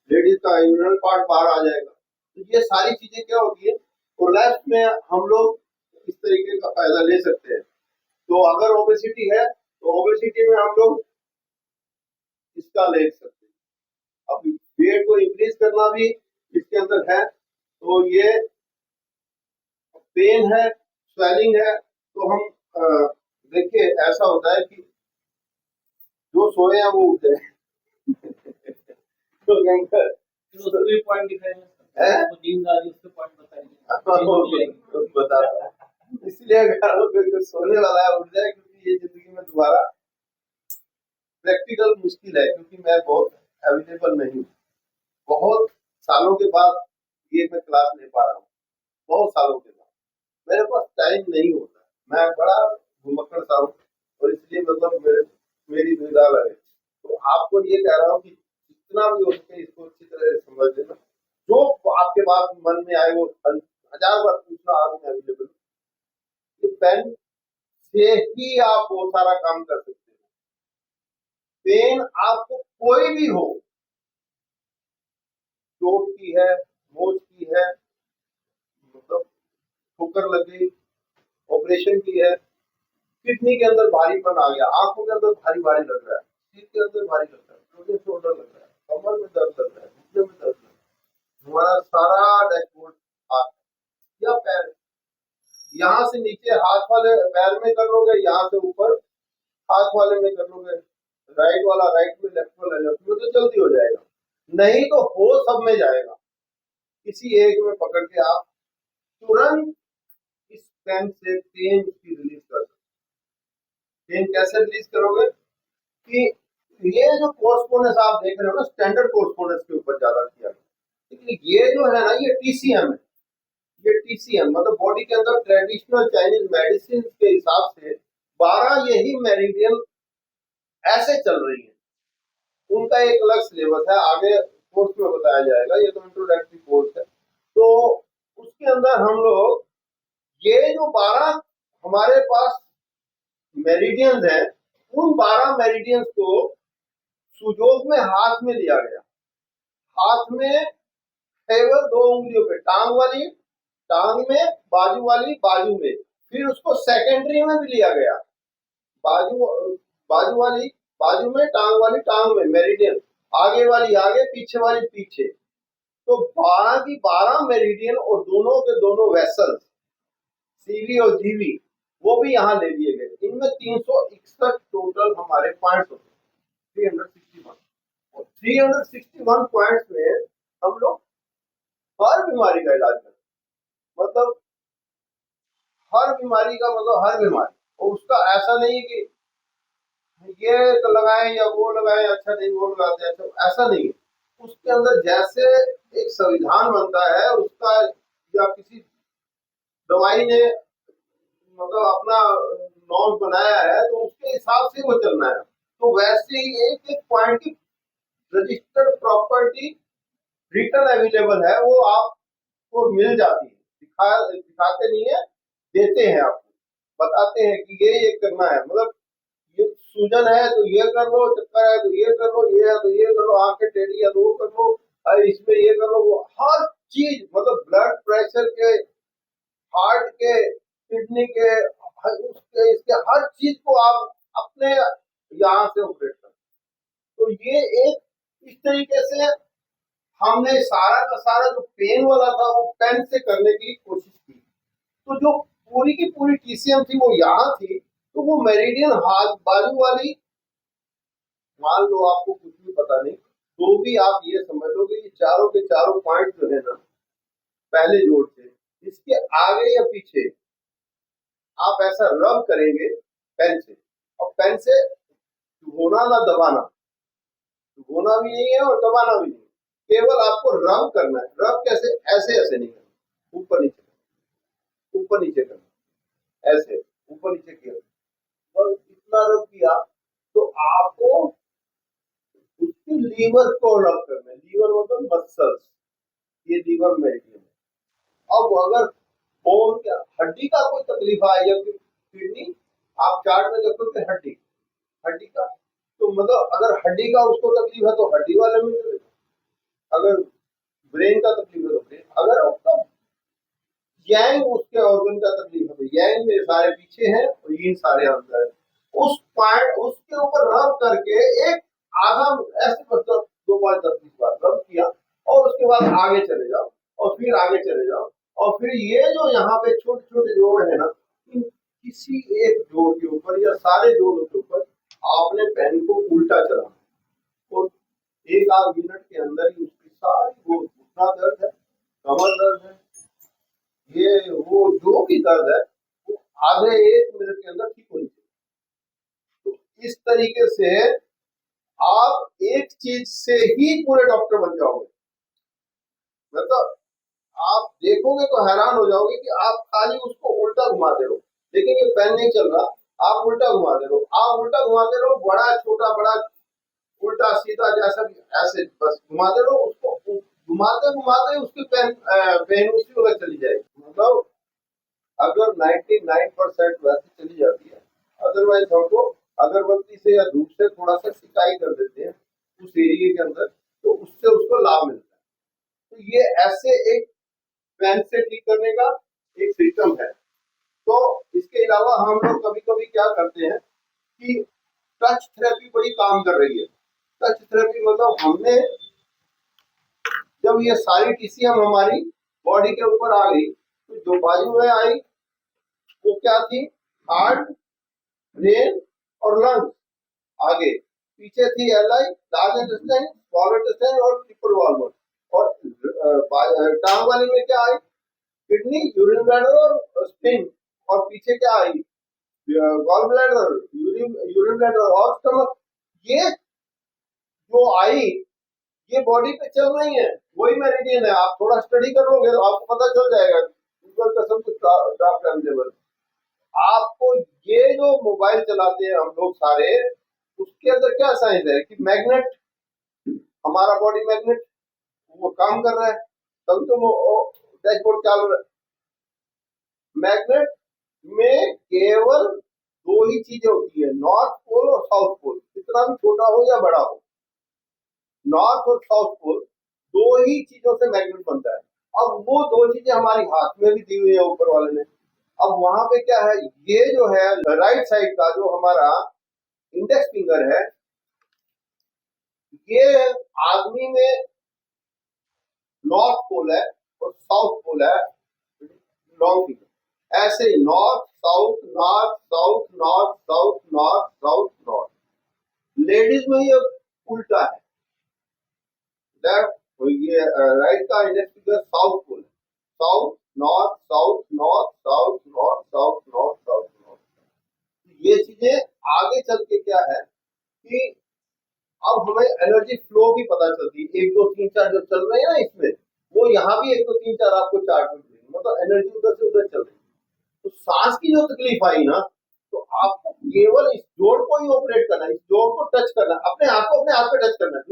लेडीज का यूरिनल पार्ट बाहर आ जाएगा। तो ये सारी चीजें क्या होती है, प्रोलैप्स में हम लोग इस तरीके का फायदा ले सकते हैं। तो अगर ओबेसिटी है तो ओबेसिटी में हम लोग इसका ले सकते हैं। अब वेट को इंक्रीज करना भी इसके अंदर है, तो ये पेन है, स्वेलिंग है, तो हम देखिए ऐसा होता है कि जो सोए हैं वो उठे तो उसको भी पॉइंट दिखाएंगे, नींद आ रही उसके पॉइंट बताइए, बता। इसलिए अगर सोने वाला है उठ जाए, क्योंकि ये जिंदगी में दोबारा प्रैक्टिकल मुश्किल है, क्योंकि मैं बहुत अवेलेबल नहीं हूँ। बहुत सालों के बाद ये मैं क्लास ले पा रहा हूँ, बहुत सालों के बाद मेरे पास टाइम नहीं होता, मैं बड़ा घुमक्कड़ सा हूँ, और इसलिए मतलब मेरी दुविधा लगे। तो आपको ये कह रहा हूँ कि जितना भी हो सके इसको अच्छी तरह से समझ लेना। जो आपके पास मन में आए वो 1000 बार पूछना, आगे में अवेलेबल। ये पेन से ही आप बहुत सारा काम कर सकते हो। पेन आपको कोई भी हो, चोट की है, मोच की है, मतलब ठोकर लग गई, ऑपरेशन की है, किडनी के अंदर भारीपन आ गया, आंखों के अंदर भारी भारी लग रहा है, सिर के अंदर भारी लग रहा है, शोल्डर लग रहा है, कमर में दर्द लग रहा है, घुटने में दर्द लग रहा है, हमारा सारा डैशबोर्ड हाथ या पैर, यहाँ से नीचे हाथ वाले पैर में कर लोगे, यहाँ से ऊपर हाथ वाले में कर लोगे, राइट वाला राइट में, लेफ्ट वाला लेफ्ट में, तो जल्दी हो जाएगा। नहीं तो हो सब में जाएगा, किसी एक में पकड़ के आप तुरंत इस पेन से पेन की रिलीज कर सकते। पेन कैसे रिलीज करोगे कि ये जो कोर्सपोंडेंस आप देख रहे हो ना, स्टैंडर्ड कोर्सपोंडेंस के ऊपर ज्यादा किया गया, लेकिन ये जो है ना, ये टीसीएम है। ये टीसीएम मतलब बॉडी के अंदर ट्रेडिशनल चाइनीज मेडिसिन के हिसाब से 12 यही मेरिडियन ऐसे चल रही है। उनका एक अलग सिलेबस है, आगे कोर्स में बताया जाएगा, ये तो इंट्रोडक्टरी कोर्स है। तो उसके अंदर हम लोग ये जो 12 हमारे पास मेरिडियंस हैं, उन 12 मेरिडियंस को सुजोग में हाथ में लिया गया। हाथ में केवल 2 उंगलियों पे, टांग वाली टांग में, बाजू वाली बाजू में, फिर उसको सेकेंडरी में भी लिया गया, बाजू बाजू वाली बाजू में, टांग वाली टांग में, मेरिडियन आगे वाली आगे, पीछे वाली पीछे। तो 12 की 12 मेरिडियन और दोनों के दोनों वेसल्स सीवी और जीवी वो भी यहाँ ले लिए गए। इनमें 361 टोटल हमारे पॉइंट्स होते हैं, 361, और 361 पॉइंट्स में हम लोग हर बीमारी का इलाज करते हैं। मतलब हर बीमारी का मतलब हर बीमारी, और उसका ऐसा नहीं कि ये तो लगाएं या वो लगाएं, अच्छा नहीं वो लगाते हैं, अच्छा ऐसा नहीं है। उसके अंदर जैसे एक संविधान बनता है उसका, या किसी दवाई ने मतलब अपना नॉर्म बनाया है तो उसके हिसाब से वो चलना है। तो वैसे ही एक एक पॉइंट की रजिस्टर्ड प्रॉपर्टी रिटर्न अवेलेबल है, वो आपको मिल जाती है। दिखाते नहीं है, देते हैं आपको, बताते हैं कि ये करना है। मतलब ये सूजन है तो ये कर लो, चक्कर है तो ये कर लो, ये है तो ये कर लो, आंखें टेढ़ी है तो वो कर लो, इसमें ये कर लो, वो हर चीज, मतलब ब्लड प्रेशर के, हार्ट के, किडनी के, उसके इसके हर चीज को आप अपने यहाँ से ऑपरेट कर। तो ये एक इस तरीके से हमने सारा का सारा जो पेन वाला था वो पेन से करने की कोशिश की। तो जो पूरी की पूरी टीसीएम थी वो यहाँ थी, तो वो मेरिडियन हाथ बाजू वाली, मान लो आपको कुछ भी पता नहीं तो भी आप ये समझ लो कि ये चारों के चारों पॉइंट जो है ना, पहले जोड़ से इसके आगे या पीछे आप ऐसा रब करेंगे पेन से, और पेन से घुमाना ना दबाना, घुमाना भी नहीं है और दबाना भी नहीं है, केवल आपको रब करना है। रब कैसे? ऐसे ऐसे नहीं करना, ऊपर नीचे, ऊपर नीचे करना, ऐसे ऊपर नीचे किया और इतना रब किया तो आपको उसकी लीवर को रब करना है। लीवर मतलब मसल्स, ये लीवर मेरिडियन है। अब अगर बोन क्या हड्डी का कोई तकलीफ आए या किडनी, आप चार्ट में देखो कि हड्डी हड्डी का, तो मतलब अगर हड्डी का उसको तकलीफ है तो हड्डी वाले में चलेगा, अगर ब्रेन का तकलीफ है तो ब्रेन, अगर आपका यांग उसके ऑर्गन का तकलीफ है तो यांग में सारे पीछे हैं और ये सारे अंदर है। उस पॉइंट उसके ऊपर रब करके एक आधा ऐसे मतलब 2 5 10 20 बार रब किया और उसके बाद आगे चले जाओ और फिर आगे चले जाओ, और फिर ये जो यहाँ पे छोटे छोटे जोड़ है ना, इन किसी एक जोड़ के ऊपर या सारे जोड़ों के ऊपर आपने पेन को उल्टा चलाना और 1 आध मिनट के अंदर ही उसकी सारी वो घुटना दर्द है, कमर दर्द है, ये वो जो भी दर्द है वो आधे 1 मिनट के अंदर ठीक हो जाए। तो इस तरीके से आप एक चीज से ही पूरे डॉक्टर बन जाओगे। मतलब आप देखोगे तो हैरान हो जाओगे कि आप खाली उसको उल्टा घुमाते रहो, लेकिन ये पेन नहीं चल रहा, आप उल्टा घुमाते रहो, आप उल्टा घुमाते रहो, बड़ा छोटा बड़ा उल्टा सीधा जैसा भी ऐसे बस घुमाते रहो, उसको घुमाते घुमाते उसकी पेन उसी वक्त चली जाएगी। मतलब अगर 99% वैसे चली जाती है, अदरवाइज हमको अगरबत्ती से या धूप से थोड़ा सा सिकाई कर देते हैं उस एरिया के अंदर, तो उससे उसको लाभ मिलता है। तो ये ऐसे एक पेन से ठीक करने का एक सिस्टम है। तो इसके अलावा हम लोग कभी कभी क्या करते हैं कि टच थेरेपी बड़ी काम कर रही है। टच थेरेपी मतलब हमने जब ये सारी टीसीएम हमारी बॉडी के ऊपर आ गई, तो जो बाजू में आई वो क्या थी, हार्ट, ब्रेन और लंग्स आगे, पीछे थी LI, large intestine, small intestine और ट्रिपल वाल्व। और टांग वाली में क्या आई, किडनी, यूरिन ब्लैडर और स्प्लीन। और पीछे क्या आई, गॉल ब्लैडर, यूरिन ब्लैडर और स्टमक। ये जो आई ये बॉडी पे चल रही है, वही मेरिडियन है। आप थोड़ा स्टडी करोगे तो आपको पता चल जाएगा, गूगल का सब कुछ ड्राफ्ट अवेलेबल। आपको ये जो मोबाइल चलाते हैं हम लोग सारे, उसके अंदर क्या साइंस है कि मैग्नेट, हमारा बॉडी मैग्नेट वो काम कर रहा है, तभी तो डैशबोर्ड चालू रहा है। मैग्नेट में केवल दो ही चीजें होती है, नॉर्थ पोल और साउथ पोल। कितना भी छोटा हो या बड़ा हो, नॉर्थ और साउथ पोल दो ही चीजों से मैग्नेट बनता है। अब वो दो चीजें हमारी हाथ में भी दी हुई है ऊपर वाले ने। अब वहां पे क्या है, ये जो है राइट साइड का जो हमारा इंडेक्स फिंगर है, ये आदमी में नॉर्थ पोल है और साउथ पोल है, लॉन्ग फिंगर। ऐसे north south north south north south north south north. Ladies में ये उल्टा है, ये राइट का इंडेक्स फिंगर साउथ पोल है, south north south north south north south north south north. ये चीजें आगे चल के क्या है कि अब हमें एनर्जी फ्लो भी पता चलती है। 1 2 3 4 जो चल रहे हैं ना इसमें, वो यहाँ भी 1 2 3 4 आपको चार्ट में मिलेंगे। मतलब एनर्जी उधर से उधर चल रही है। तो सांस की जो तकलीफ आई ना, तो आपको केवल इस जोड़ को ही ऑपरेट करना है, इस जोड़ को टच करना है, अपने हाथ को अपने हाथ पे टच करना है,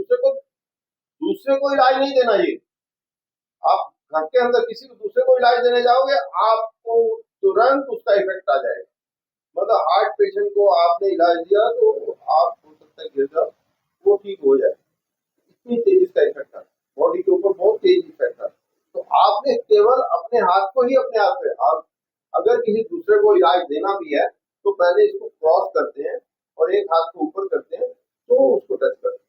दूसरे को इलाज नहीं देना। ये आप घर के अंदर किसी को दूसरे को इलाज देने जाओगे, आपको तुरंत उसका इफेक्ट आ जाएगा। मतलब हार्ट पेशेंट को आपने इलाज दिया तो आप हो सकता है गिर जाओ, वो ठीक हो जाए, इतनी तेजी का इफेक्ट आता है बॉडी के ऊपर, बहुत तेज इफेक्ट आता है। तो आपने केवल अपने हाथ को ही अपने हाथ पे, आप अगर किसी दूसरे को इलाज देना भी है तो पहले इसको क्रॉस करते हैं और एक हाथ को ऊपर करते हैं, तो उसको टच करते हैं,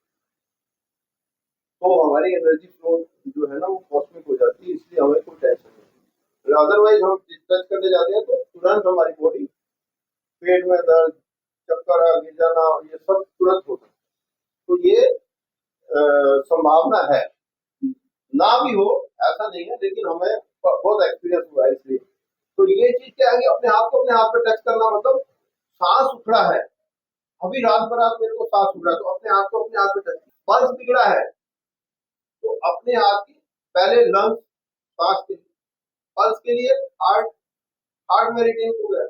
तो हमारी एनर्जी फ्लो जो है ना वो कॉस्मिक हो जाती है। इसलिए हमें कोई टेंशन नहीं। अदरवाइज हम टच करने जाते हैं तो तुरंत हमारी बॉडी, पेट में दर्द, चक्कर आ गिर जाना, ये सब तुरंत होता है। तो ये संभावना है, ना भी हो ऐसा नहीं है, लेकिन हमें बहुत एक्सपीरियंस हुआ है इसलिए। तो ये चीज क्या है कि अपने आप को अपने हाथ पे टच करना, मतलब सांस उखड़ा है, अभी रात बरात मेरे को सांस उखड़ा, तो अपने हाथ को अपने हाथ पे टच। पल्स बिगड़ा है तो अपने हाथ की पहले लंग्स, सांस के पल्स के लिए हार्ट, हार्ट में रिटेन हो गया।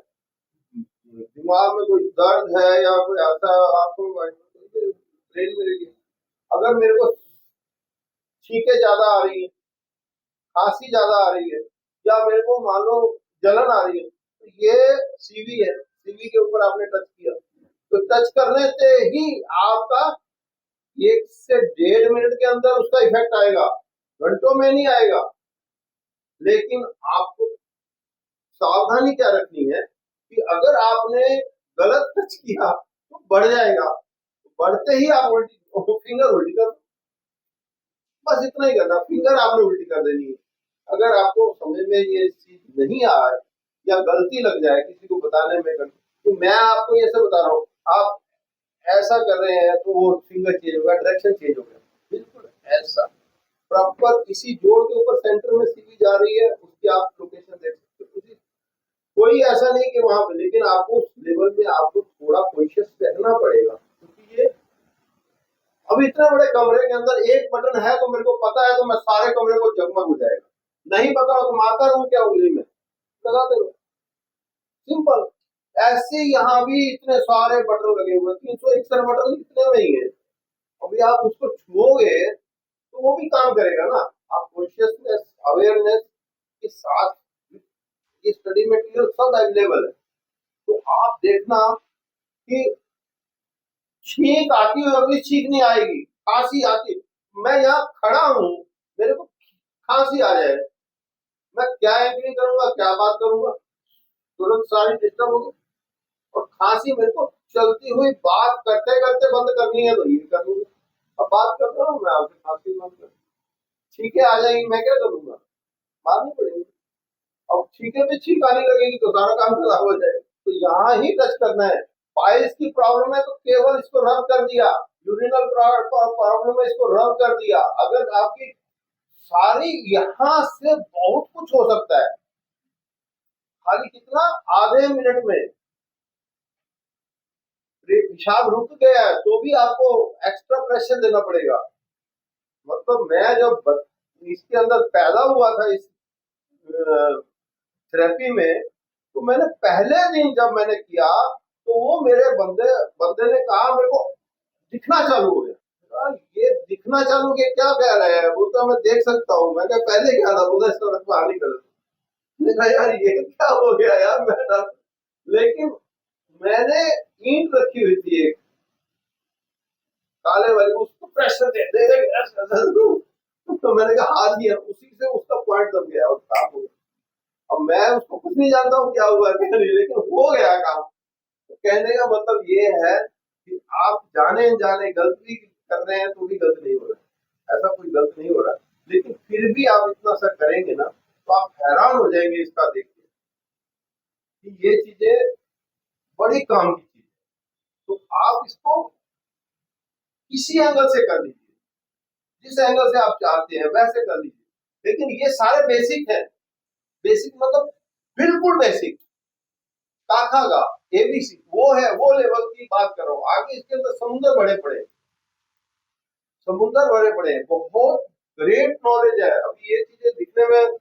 दिमाग में कोई दर्द है या कोई ऐसा आपको ब्रेन में रिटेन। अगर मेरे को छींके ज्यादा आ रही है, खांसी ज्यादा आ रही है, या मेरे को मान लो जलन आ रही है, तो ये सीवी है, सीवी के ऊपर आपने टच किया, तो टच करने से ही आपका 1 से 1.5 मिनट के अंदर उसका इफेक्ट आएगा, घंटों में नहीं आएगा। लेकिन आपको सावधानी क्या रखनी है कि अगर आपने गलत टच किया तो बढ़ जाएगा, बढ़ते ही आप उल्टी, फिंगर उल्टी कर, बस इतना ही करना, फिंगर आपने उल्टी कर देनी है। अगर आपको समझ में ये चीज नहीं आए या गलती लग जाए किसी को बताने में, तो मैं आपको ये सब बता रहा हूँ, आप ऐसा कर रहे हैं तो वो फिंगर चेंज होगा, डायरेक्शन चेंज होगा, बिल्कुल ऐसा प्रॉपर इसी जोड़ के ऊपर सेंटर में सीवी जा रही है, उसकी आप लोकेशन देख सकते हो। कोई ऐसा नहीं कि वहां पे, लेकिन आपको उस लेवल में आपको थोड़ा कॉन्शियस रहना पड़ेगा, क्योंकि ये अब इतने बड़े कमरे के अंदर एक बटन है तो मेरे को पता है तो मैं सारे कमरे को जगमग हो जाएगा, नहीं पता तो मारता रहूं क्या उंगली में, लगाते रहो, सिंपल। ऐसे यहाँ भी इतने सारे बटन लगे हुए, 361 बटन इतने में ही है। अभी आप उसको छुओगे तो वो भी काम करेगा ना, आप कॉन्शियसनेस अवेयरनेस के साथ ये स्टडी मटेरियल सब अवेलेबल है। तो आप देखना कि छींक आती है, अगली छींक नहीं आएगी, खांसी आती, मैं यहाँ खड़ा हूँ, मेरे को खांसी आ जाए, मैं क्या एंकरिंग करूंगा, क्या बात करूंगा, तुरंत सारी डिस्टर्ब होगी। और खांसी मेरे को चलती हुई बात करते करते बंद करनी है तो ये कर लूंगा। अब बात कर रहा हूँ मैं आपसे, खांसी बंद कर, छींके आ जाएंगी, मैं क्या करूंगा, मारनी पड़ेगी। अब छींके पे छींक आने लगेगी तो सारा काम खराब हो जाएगा। तो यहाँ ही टच करना है। पाइल्स की प्रॉब्लम है तो केवल इसको रब कर दिया, यूरिनल प्रॉब्लम है इसको रब कर दिया। अगर आपकी सारी, यहाँ से बहुत कुछ हो सकता है, खाली कितना, आधे मिनट में पेशाब रुक गया है तो भी आपको एक्स्ट्रा प्रेशर देना पड़ेगा। मतलब मैं जब इसके अंदर पैदा हुआ था इस थेरेपी में, तो मैंने पहले दिन जब मैंने किया तो वो मेरे बंदे ने कहा, मेरे को दिखना चालू हो गया। ये दिखना चालू हो गया, क्या कह रहे हैं, वो तो मैं देख सकता हूँ। मैं कहा पहले क्या था, बोला इसको बाहर निकल। देखा यार ये क्या हो गया यार, मैं डर। लेकिन मैंने ईंट रखी हुई थी एक काले वाली, उसको प्रेशर दे दे तो मैंने कहा हाथ दिया, उसी से उसका पॉइंट दब गया और खराब हो गया। अब मैं उसको कुछ नहीं जानता हूँ क्या हुआ क्या नहीं, लेकिन हो गया काम। तो कहने का मतलब ये है कि आप जाने अनजाने गलती कर रहे हैं तो भी गलत नहीं हो रहा, ऐसा कोई गलत नहीं हो रहा, लेकिन फिर भी आप इतना सा करेंगे ना तो आप हैरान हो जाएंगे इसका देख के कि ये चीजें बड़ी काम की चीज है। तो आप इसको किसी एंगल से कर लीजिए, जिस एंगल से आप चाहते हैं वैसे कर लीजिए, लेकिन ये सारे बेसिक है। बेसिक मतलब बिल्कुल बेसिक, काखा का एबीसी वो है, वो लेवल की बात कर रहा हूँ। आगे इसके अंदर समुद्र बड़े पड़े, समुद्र भरे पड़े हैं, बहुत ग्रेट नॉलेज है। अभी ये चीजें दिखने में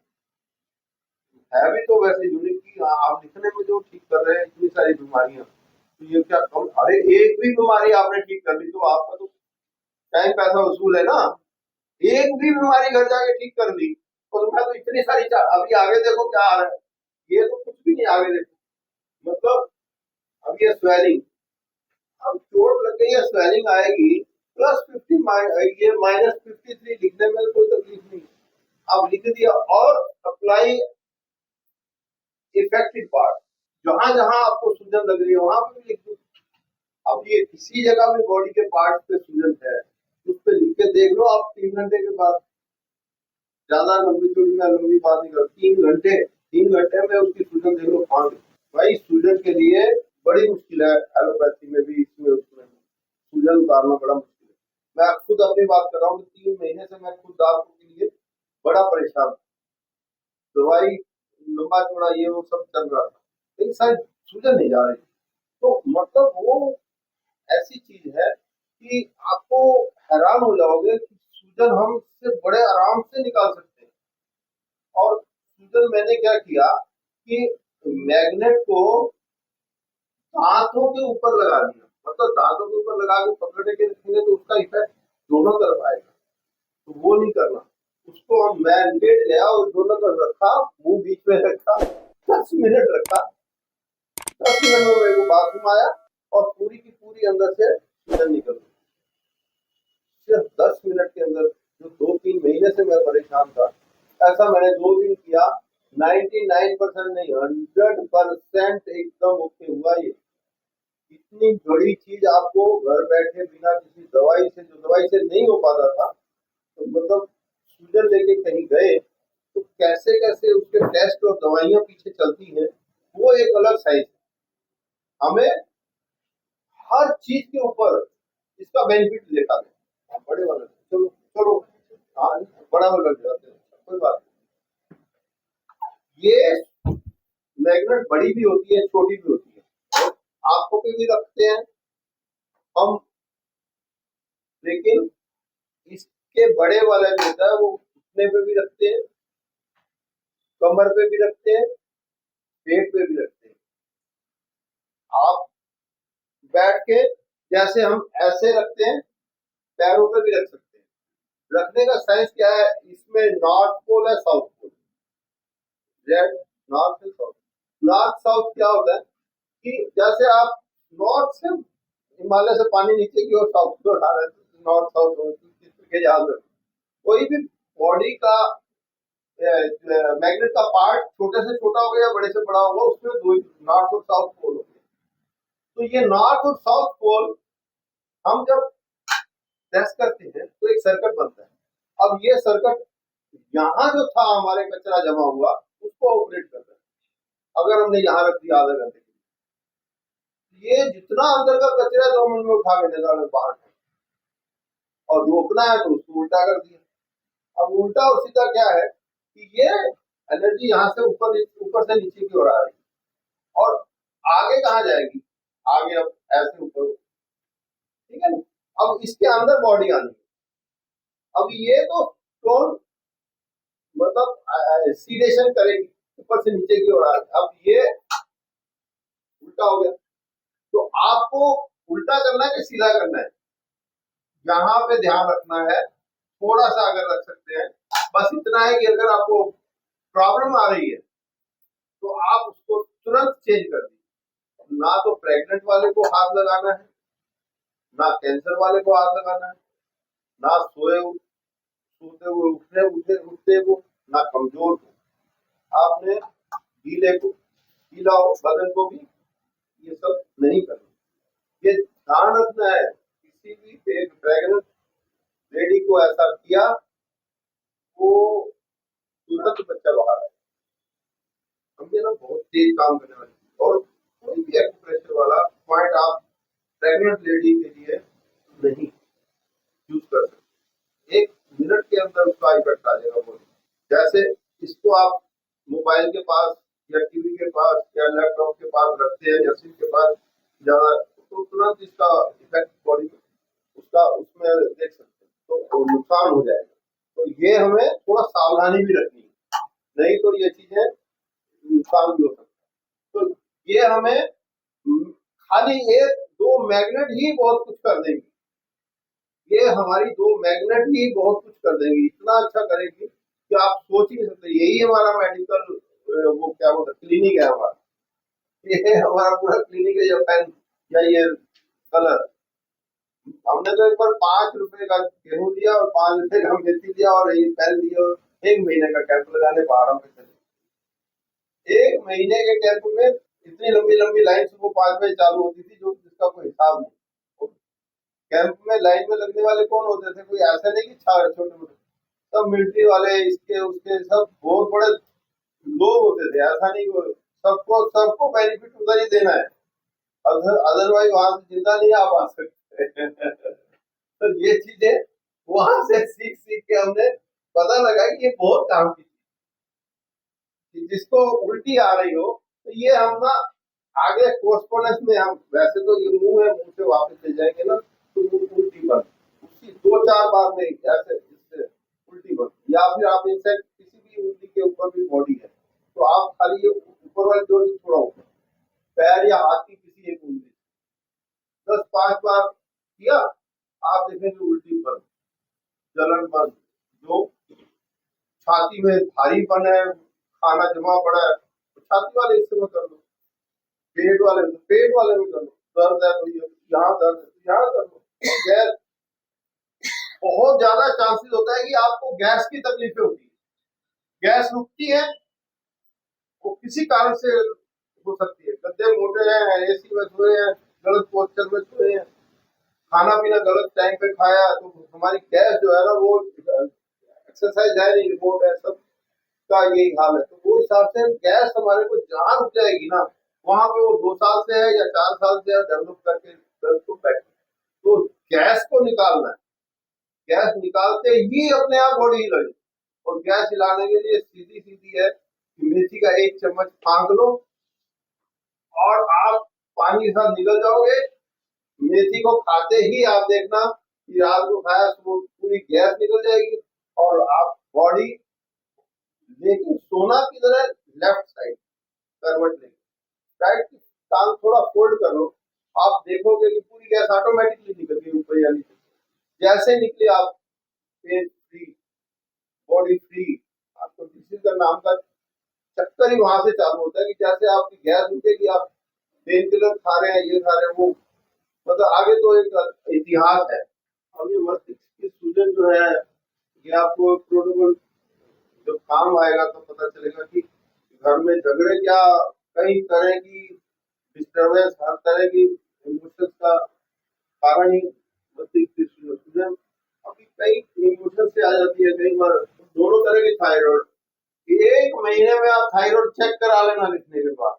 है भी तो वैसे यूनिक की, आप दिखने में जो ठीक कर रहे हैं इतनी सारी बीमारियां, तो ये क्या कम, अरे एक भी बीमारी आपने ठीक कर ली तो आपका तो टाइम पैसा वसूल है ना। एक भी बीमारी घर जाके ठीक कर ली तो मैं तो इतनी सारी अभी आगे देखो क्या आ रहा है, ये तो कुछ भी नहीं, आगे देखो मतलब। अब ये स्वेलिंग, अब चोट लग गई है, स्वेलिंग आएगी, +50, ये -53 लिखने में कोई तकलीफ नहीं, अब लिख दिया। और अप्लाई इफेक्टिव पार्ट, जहां जहां आपको सूजन लग रही है वहां पे भी लिख दो। अब ये किसी जगह भी बॉडी के पार्ट पे सूजन है उस पे लिख के देख लो आप 3 घंटे के बाद। ज्यादा लंबी चौड़ी में लंबी बात नहीं कर, 3 घंटे, 3 घंटे में उसकी सूजन देख लो। भाई सूजन के लिए बड़ी मुश्किल है, एलोपैथी में भी, इसमें उसमें सूजन उतारना बड़ा मुश्किल है। मैं खुद अपनी बात कर रहा हूँ, 3 महीने से मैं खुद दांतों के लिए बड़ा परेशान हूँ। दवाई लंबा चौड़ा ये वो सब चल रहा था, लेकिन शायद सूजन नहीं जा रही। तो मतलब वो ऐसी चीज है कि आपको हैरान हो जाओगे कि सूजन हम इससे बड़े आराम से निकाल सकते हैं। और सूजन मैंने क्या किया कि मैग्नेट को दांतों के ऊपर लगा दिया, मतलब दांतों के ऊपर लगा के पकड़ के रखेंगे तो उसका इफेक्ट दोनों तरफ आएगा, तो वो नहीं करना। उसको हम, मैं लेट गया और दोनों तरफ रखा, मुंह बीच में रखा, 10 मिनट रखा, 10 मिनट में मेरे को बाथरूम आया और पूरी की पूरी अंदर से सूजन निकल गई, सिर्फ 10 मिनट के अंदर। जो 2-3 महीने से मैं परेशान था, ऐसा मैंने 2 दिन किया, 99% नहीं 100% एकदम ओके हुआ। ये इतनी बड़ी चीज आपको घर बैठे बिना किसी दवाई से, जो दवाई से नहीं हो पाता था, तो मतलब सूजन लेके कहीं गए तो कैसे कैसे उसके टेस्ट और दवाइयां पीछे चलती हैं, वो एक अलग साइज है। हमें हर चीज के ऊपर इसका बेनिफिट देखा है। बड़े वाले चलो चलो, हाँ बड़ा वाला जाते हैं, कोई बात नहीं। ये मैग्नेट बड़ी भी होती है, छोटी भी होती है, आंखों पे भी रखते हैं हम, लेकिन इसके बड़े वाला जो होता है वो घुटने पे भी रखते हैं, कमर पे भी रखते हैं, पेट पे भी रखते हैं। आप बैठ के जैसे हम ऐसे रखते हैं, पैरों पे भी रख सकते हैं, रखने का साइंस क्या है, इसमें नॉर्थ पोल है, south pole, red north south. North south क्या होता है कि जैसे आप नॉर्थ से हिमालय से पानी नीचे की ओर साउथ की ओर आ रहे हैं, नॉर्थ साउथ के याद रखो, कोई भी बॉडी का मैग्नेट का पार्ट छोटे से छोटा होगा या बड़े से बड़ा होगा, उसमें दो नॉर्थ और साउथ पोल होंगे। तो ये नॉर्थ और साउथ पोल हम जब टेस्ट करते हैं तो एक सर्किट बनता है। अब ये सर्किट यहाँ जो था हमारे कचरा जमा हुआ उसको ऑपरेट करता है। अगर हमने यहाँ रख दिया आधे घंटे के लिए, ये जितना अंदर का कचरा 2 मिनट में उठा के निकाल बाहर, और रोकना है तो उसको उल्टा कर दिया। अब उल्टा और सीधा क्या है कि ये एनर्जी यहाँ से ऊपर ऊपर से नीचे की ओर आ रही है और आगे कहाँ जाएगी, आगे अब ऐसे ऊपर, ठीक है ना। अब इसके अंदर बॉडी आनी है। अब ये तो टोन मतलब सीडेशन करेगी, ऊपर से नीचे की ओर आ रही है। अब ये उल्टा हो गया, तो आपको उल्टा करना है कि सीधा करना है, यहाँ पे ध्यान रखना है। थोड़ा सा अगर रख सकते हैं, बस इतना है कि अगर आपको प्रॉब्लम आ रही है तो आप उसको तुरंत चेंज कर दीजिए। ना तो प्रेग्नेंट वाले को हाथ लगाना है, ना कैंसर वाले को हाथ लगाना है, ना सोते हुए उठते वो, ना कमजोर को। आपने गीला बदन को भी ये सब नहीं करना। ये ध्यान रखना है, किसी भी एक प्रेग्नेंट लेडी को ऐसा किया वो तुरंत बच्चा बाहर आए। समझे ना, बहुत तेज काम करने वाली। और कोई भी एक्यूप्रेशर वाला पॉइंट आप प्रेग्नेंट लेडी के लिए नहीं यूज कर सकते। 1 मिनट के अंदर उसका इफेक्ट आ जाएगा बॉडी। जैसे इसको आप मोबाइल के पास या टीवी के पास या लैपटॉप के पास रखते हैं या सिर के पास ज्यादा, तो तुरंत इसका इफेक्ट बॉडी उसका उसमें देख सकते हैं, तो नुकसान हो जाएगा। तो ये हमें थोड़ा सावधानी भी रखनी है, नहीं तो ये चीजें नुकसान भी हो सकता है। तो ये हमें खाली 1-2 मैग्नेट ही बहुत कुछ कर देंगी। ये हमारी 2 मैग्नेट ही बहुत कुछ कर देंगी, इतना अच्छा करेगी कि आप सोच ही नहीं सकते। यही हमारा मेडिकल वो क्या बोलते क्लिनिक है हमारा, ये हमारा पूरा क्लिनिक है। ये पेन या ये कलर, हमने तो एक बार 5 रुपए का गेहूं दिया और 5 रुपए का मेथी दिया और ये पेन दिया और 1 महीने का कैंप लगाने पहाड़ों पे चले। 1 महीने के कैंप में इतनी लंबी लंबी लाइन सुबह 5 बजे चालू होती थी, जो जिसका कोई हिसाब नहीं। कैंप में लाइन में लगने वाले कौन होते थे, कोई ऐसा नहीं कि छोटे मोटे, सब मिलिट्री वाले, इसके उसके सब बहुत बड़े लोग होते थे। ऐसा नहीं, सबको सबको बेनिफिट उधर ही देना है, अदरवाइज वहां से जिंदा नहीं आ पा सकते। तो ये चीजें वहां से सीख सीख के हमने पता लगा कि ये बहुत काम की चीज। जिसको उल्टी आ रही हो तो ये हम ना आगे कोर्सपोनेंस में, हम वैसे तो ये मुंह है, मुंह से वापस ले जाएंगे ना तो उल्टी बंद, उसी 2-4 बार में ऐसे इससे उल्टी बंद। या फिर आप इनसे किसी भी उंगली के ऊपर भी बॉडी है तो आप खाली ऊपर वाली जोड़ से थोड़ा ऊपर, पैर या हाथ की किसी एक उंगली 10-5 बार किया, आप देखेंगे उल्टी बंद, जलन बंद। जो छाती में भारीपन है, खाना जमा पड़ा है, तो छाती वाले हिस्से में कर लो, पेट वाले में कर लो, दर्द है तो यहाँ दर्द है यहाँ कर लो। गैस बहुत ज्यादा चांसेस होता है कि आपको गैस की तकलीफें होती है, गैस रुकती है, वो किसी कारण से हो सकती है। गद्दे मोटे हैं, एसी में सोए हैं, गलत पोस्चर में सोए हैं, खाना पीना गलत टाइम पे खाया, तो हमारी गैस जो है ना वो एक्सरसाइज है नहीं, रिपोर्ट है सब का यही हाल है। तो वो हिसाब से गैस हमारे को जहाँ रुक जाएगी ना, वहां पे वो 2 साल से है या 4 साल से डेवलप करके तो बैठे। तो गैस को निकालना है, गैस निकालते ही अपने आप बॉडी हिलेगी। और गैस हिलाने के लिए सीधी सीधी है कि मेथी का 1 चम्मच फाँक लो और आप पानी के साथ निकल जाओगे। मेथी को खाते ही आप देखना कि रात को खाया सुबह पूरी गैस निकल जाएगी और आप बॉडी, लेकिन सोना की तरह लेफ्ट साइड करवट लेंगे, राइट टांग थोड़ा फोल्ड कर लो, आप देखोगे कि पूरी गैस ऑटोमेटिकली निकल गई ऊपर या नीचे। जैसे निकले आप पेट बॉडी फ्री। आपको डिसीज का नाम का चक्कर ही वहां से चालू होता है कि जैसे आपकी गैस रुकेगी, आप पेन किलर खा रहे हैं, ये खा रहे हैं, वो मतलब आगे तो एक इतिहास है। अब ये मस्तिष्क की सूजन जो है, ये आपको प्रोटोकॉल जब काम आएगा तो पता चलेगा कि घर में झगड़े क्या, कई तरह की डिस्टर्बेंस, हर तरह की इमोशंस का कारण ही मस्तिष्क की सूजन। अभी कई इमोशन से आ जाती है कई बार। दोनों तरह की थायराइड, एक महीने में आप थायराइड चेक करा लेना लिखने के बाद,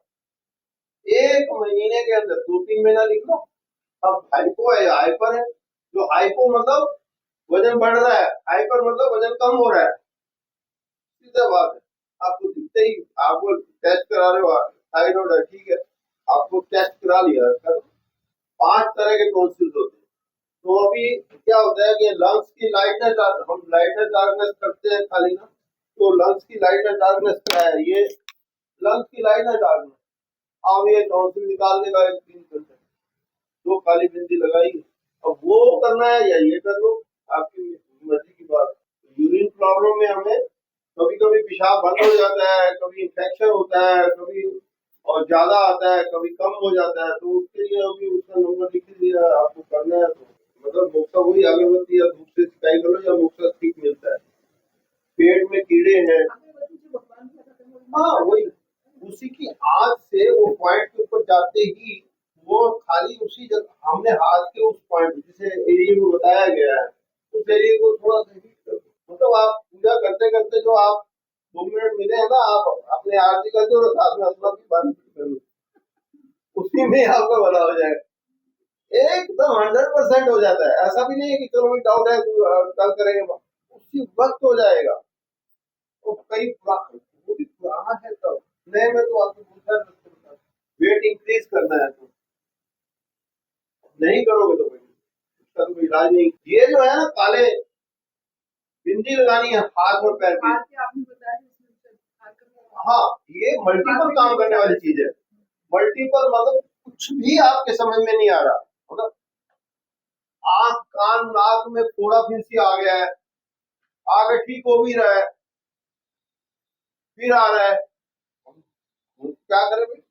एक महीने के अंदर 2-3 महीना लिख लो। अब हाइपो है या हाइपर है, जो हाइपो मतलब वजन बढ़ रहा है, हाइपर मतलब वजन कम हो रहा है, सीधा बात है। आपको दिखते ही आपको टेस्ट करा रहे हो थायराइड है, ठीक है, आपको टेस्ट करा लिया, 5 तरह के टॉन्सिल्स होते हैं। तो अभी क्या होता है कि लंग्स की लाइटनेस, हम लाइटनेस डार्कनेस करते हैं खाली ना, तो लंग्स की लाइटनेस डार्कनेस क्या है, ये लंग्स की लाइटनेस डार्कनेस। अब ये टॉन्सिल निकाल देगा 1-3 घंटे, दो काली बिंदी लगाई, अब वो करना है या ये कर लो, आपकी मर्जी की बात। यूरिन प्रॉब्लम में हमें कभी कभी पेशाब बंद हो जाता है, कभी इन्फेक्शन होता है, कभी और ज्यादा आता है, कभी कम हो जाता है, तो उसके लिए अभी उसका नंबर लिख दिया, आपको करना है तो मतलब मोक्सा वही अगरबत्ती या धूप से सिकाई कर लो या मोक्सा ठीक मिलता है। पेट में कीड़े हैं, हाँ वही, उसी की आग से वो पॉइंट के ऊपर जाते ही वो खाली उसी जगह हमने हाथ के उस पॉइंट जिसे एरिया को बताया गया है, उस एरिया को थोड़ा सा हीट कर दो। मतलब आप पूजा करते करते जो आप 2 मिनट मिले हैं ना, आप अपने आरती करते हो और साथ में अपना भी बंद कर लो, उसी में आपका भला हो जाएगा, एकदम 100% हो जाता है। ऐसा भी नहीं है कि चलो भाई डाउट है कल करेंगे, उसी वक्त हो जाएगा। तो कई वो भी पुराना है, तब नए में तो आपको पूछा वेट इंक्रीज करना है तो नहीं करोगे तो भाई उसका तो कोई इलाज नहीं। ये जो है ना, काले बिंदी लगानी है हाथ और पैर की, हाँ ये मल्टीपल काम करने वाली चीज है। मल्टीपल मतलब कुछ भी आपके समझ में नहीं आ रहा, मतलब आंख कान नाक में फोड़ा फिंसी आ गया है, आगे ठीक हो भी रहा है, फिर आ रहा है, हम क्या करें भाई,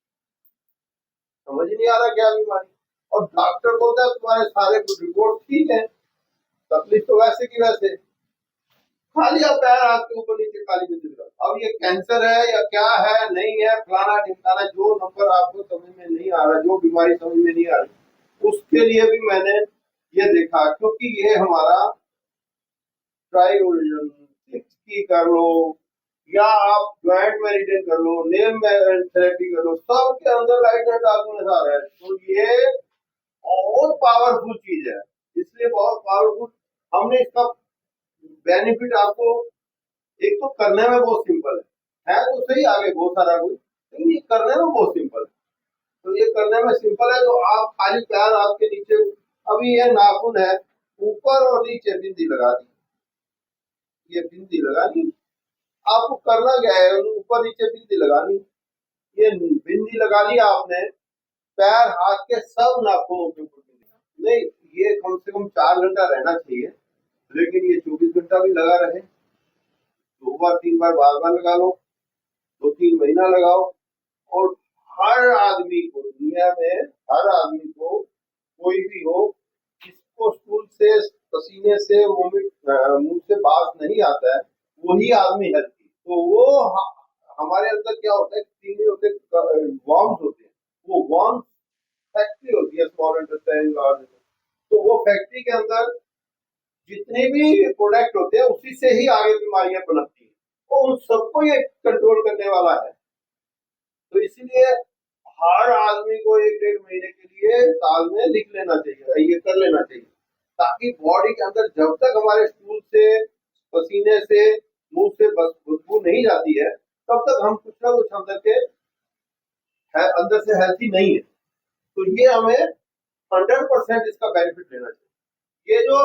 समझ ही नहीं आ रहा क्या बीमारी। और डॉक्टर बोलता है तुम्हारे सारे रिपोर्ट ठीक है, तकलीफ तो वैसे की वैसे, खाली आप पैर हाथ के ऊपर नीचे काली बिंदी लगाओ। अब ये कैंसर है या क्या है, नहीं है, फलाना ढिमकाना, जो नंबर आपको समझ में नहीं आ रहा, जो बीमारी समझ में नहीं आ रही, उसके लिए भी मैंने ये देखा, क्योंकि ये हमारा ट्राइओरिजन 6 की कर लो या आप ज्वाइंट में रिटेन कर लो, नेल में थेरेपी कर लो, सबके अंदर लाइट एंड डार्कनेस आ रहा है। तो ये बहुत पावरफुल चीज है, इसलिए बहुत पावरफुल। हमने इसका बेनिफिट आपको, एक तो करने में बहुत सिंपल है तो सही, आगे बहुत सारा कुछ, लेकिन ये करने में बहुत सिंपल है। तो ये करने में सिंपल है, तो आप खाली पैर आपके नीचे, अभी ये नाखून है, ऊपर और नीचे बिंदी लगा दी, ये बिंदी लगानी, आपको करना क्या है, ऊपर नीचे बिंदी लगानी, ये बिंदी लगा लिया आपने, पैर हाथ के सब नाखूनों के ऊपर नहीं, ये कम से कम 4 घंटा रहना चाहिए, लेकिन ये 24 घंटा भी लगा रहे, 2 बार 3 बार बार बार लगा लो, 2-3 महीना लगाओ। और हर आदमी को दुनिया में, हर आदमी को, कोई भी हो, जिसको स्कूल से पसीने से मुंह से बात नहीं आता है, वही आदमी हेल्थी। तो वो हमारे अंदर क्या होता है, तीन होते वॉर्म्स होते हैं, वो वॉर्म्स फैक्ट्री होती है, स्मॉल इंटेस्टाइन, लार्ज, तो वो फैक्ट्री के अंदर जितने भी प्रोडक्ट होते हैं उसी से ही आगे बीमारियां पनपती हैं, और उन सबको ये कंट्रोल करने वाला है। तो इसीलिए हर आदमी को 1-1.5 महीने के लिए साल में लिख लेना चाहिए, ये कर लेना चाहिए, ताकि बॉडी के अंदर जब तक हमारे स्टूल से, पसीने से, मुंह से बदबू नहीं जाती है, तब तक हम कुछ ना कुछ अंदर से हेल्थी नहीं है। तो ये हमें 100% इसका बेनिफिट लेना चाहिए। ये जो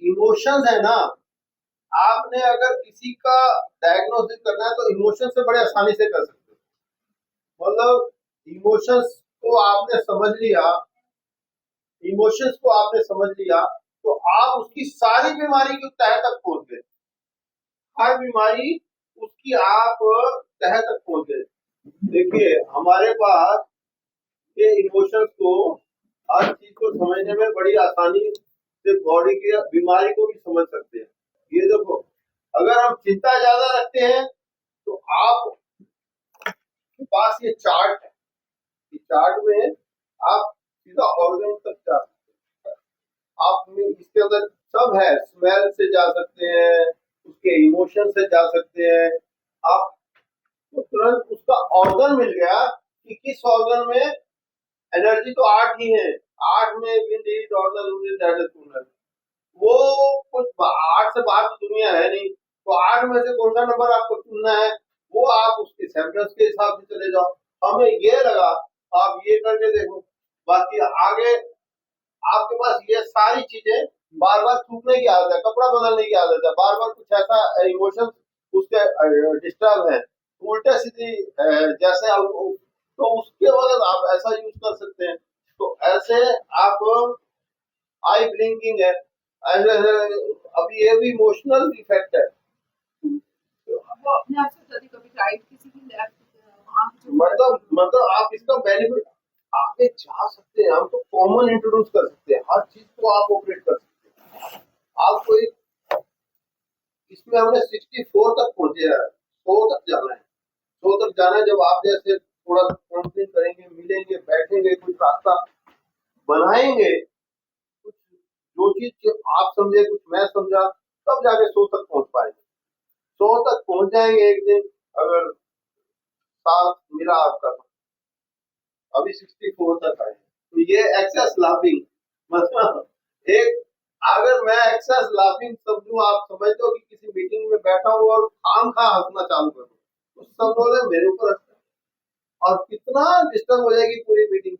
इमोशंस है ना, आपने अगर किसी का डायग्नोसिस करना है तो इमोशन से बड़े आसानी से कर सकते हो। मतलब इमोशंस को आपने समझ लिया, इमोशंस को आपने समझ लिया, तो आप उसकी सारी बीमारी की तह तक पहुंच गए। हर बीमारी उसकी आप तह तक पहुंचे। देखिए हमारे पास ये इमोशंस को, हर चीज को समझने में बड़ी आसानी से बॉडी की बीमारी को भी समझ सकते हैं। ये देखो, अगर हम चिंता ज्यादा रखते हैं तो आप के पास ये चार्ट है, इस चार्ट में आप सीधा ऑर्गन तक जा सकते हैं। आप में इसके अंदर सब है, स्मेल से जा सकते हैं, उसके इमोशन से जा सकते हैं। आप तो तुरंत उसका ऑर्गन मिल गया कि किस ऑर्गन में एनर्जी। तो 8 ही है, 8 में विंड हीट ऑर्गन लूजिंग, वो कुछ 8 से बाहर की दुनिया है नहीं। तो 8 में से कौन सा नंबर आपको चुनना है, वो आप उसके सिम्टम्स के हिसाब से चले जाओ। हमें ये लगा, आप ये करके देखो, बाकी आगे आपके पास ये सारी चीजें बार बार थूकने की आदत है, कपड़ा बदलने की आदत है, बार बार कुछ ऐसा इमोशन उसके डिस्टर्ब है, उल्टे सीधी जैसे आप, तो उसके वजह आप ऐसा यूज कर सकते हैं। तो ऐसे आप आई ब्लिंकिंग है, अभी ये भी इमोशनल इफेक्ट है। वो अपने आप से कभी ट्राई किसी की लैब मतलब आप इसका बेनिफिट आगे जा सकते हैं। हम तो कॉमन इंट्रोड्यूस कर सकते हैं, हर चीज को आप ऑपरेट कर सकते हैं। आपको एक, इसमें हमने 64 तक पहुंचे हैं, 100 तक जाना है। 100 तक जाना है, जब आप जैसे थोड़ा काउंसलिंग करेंगे, मिलेंगे, बैठेंगे, कुछ रास्ता बनाएंगे, कुछ जो चीज आप समझे, कुछ मैं समझा, तब जाके 100 तक पहुंच पाएंगे। 100 तक पहुंच जाएंगे एक दिन, अगर साथ मिला आपका। अभी 64 तक आए, तो ये एक्सेस लाफिंग, मतलब एक, अगर मैं एक्सेस लाफिंग समझूं, आप समझ लो कि किसी मीटिंग में बैठा हूं और आम खा हंसना चालू कर दूं, तो सब लोग मेरे ऊपर हंसते हैं और कितना डिस्टर्ब हो जाएगी पूरी मीटिंग।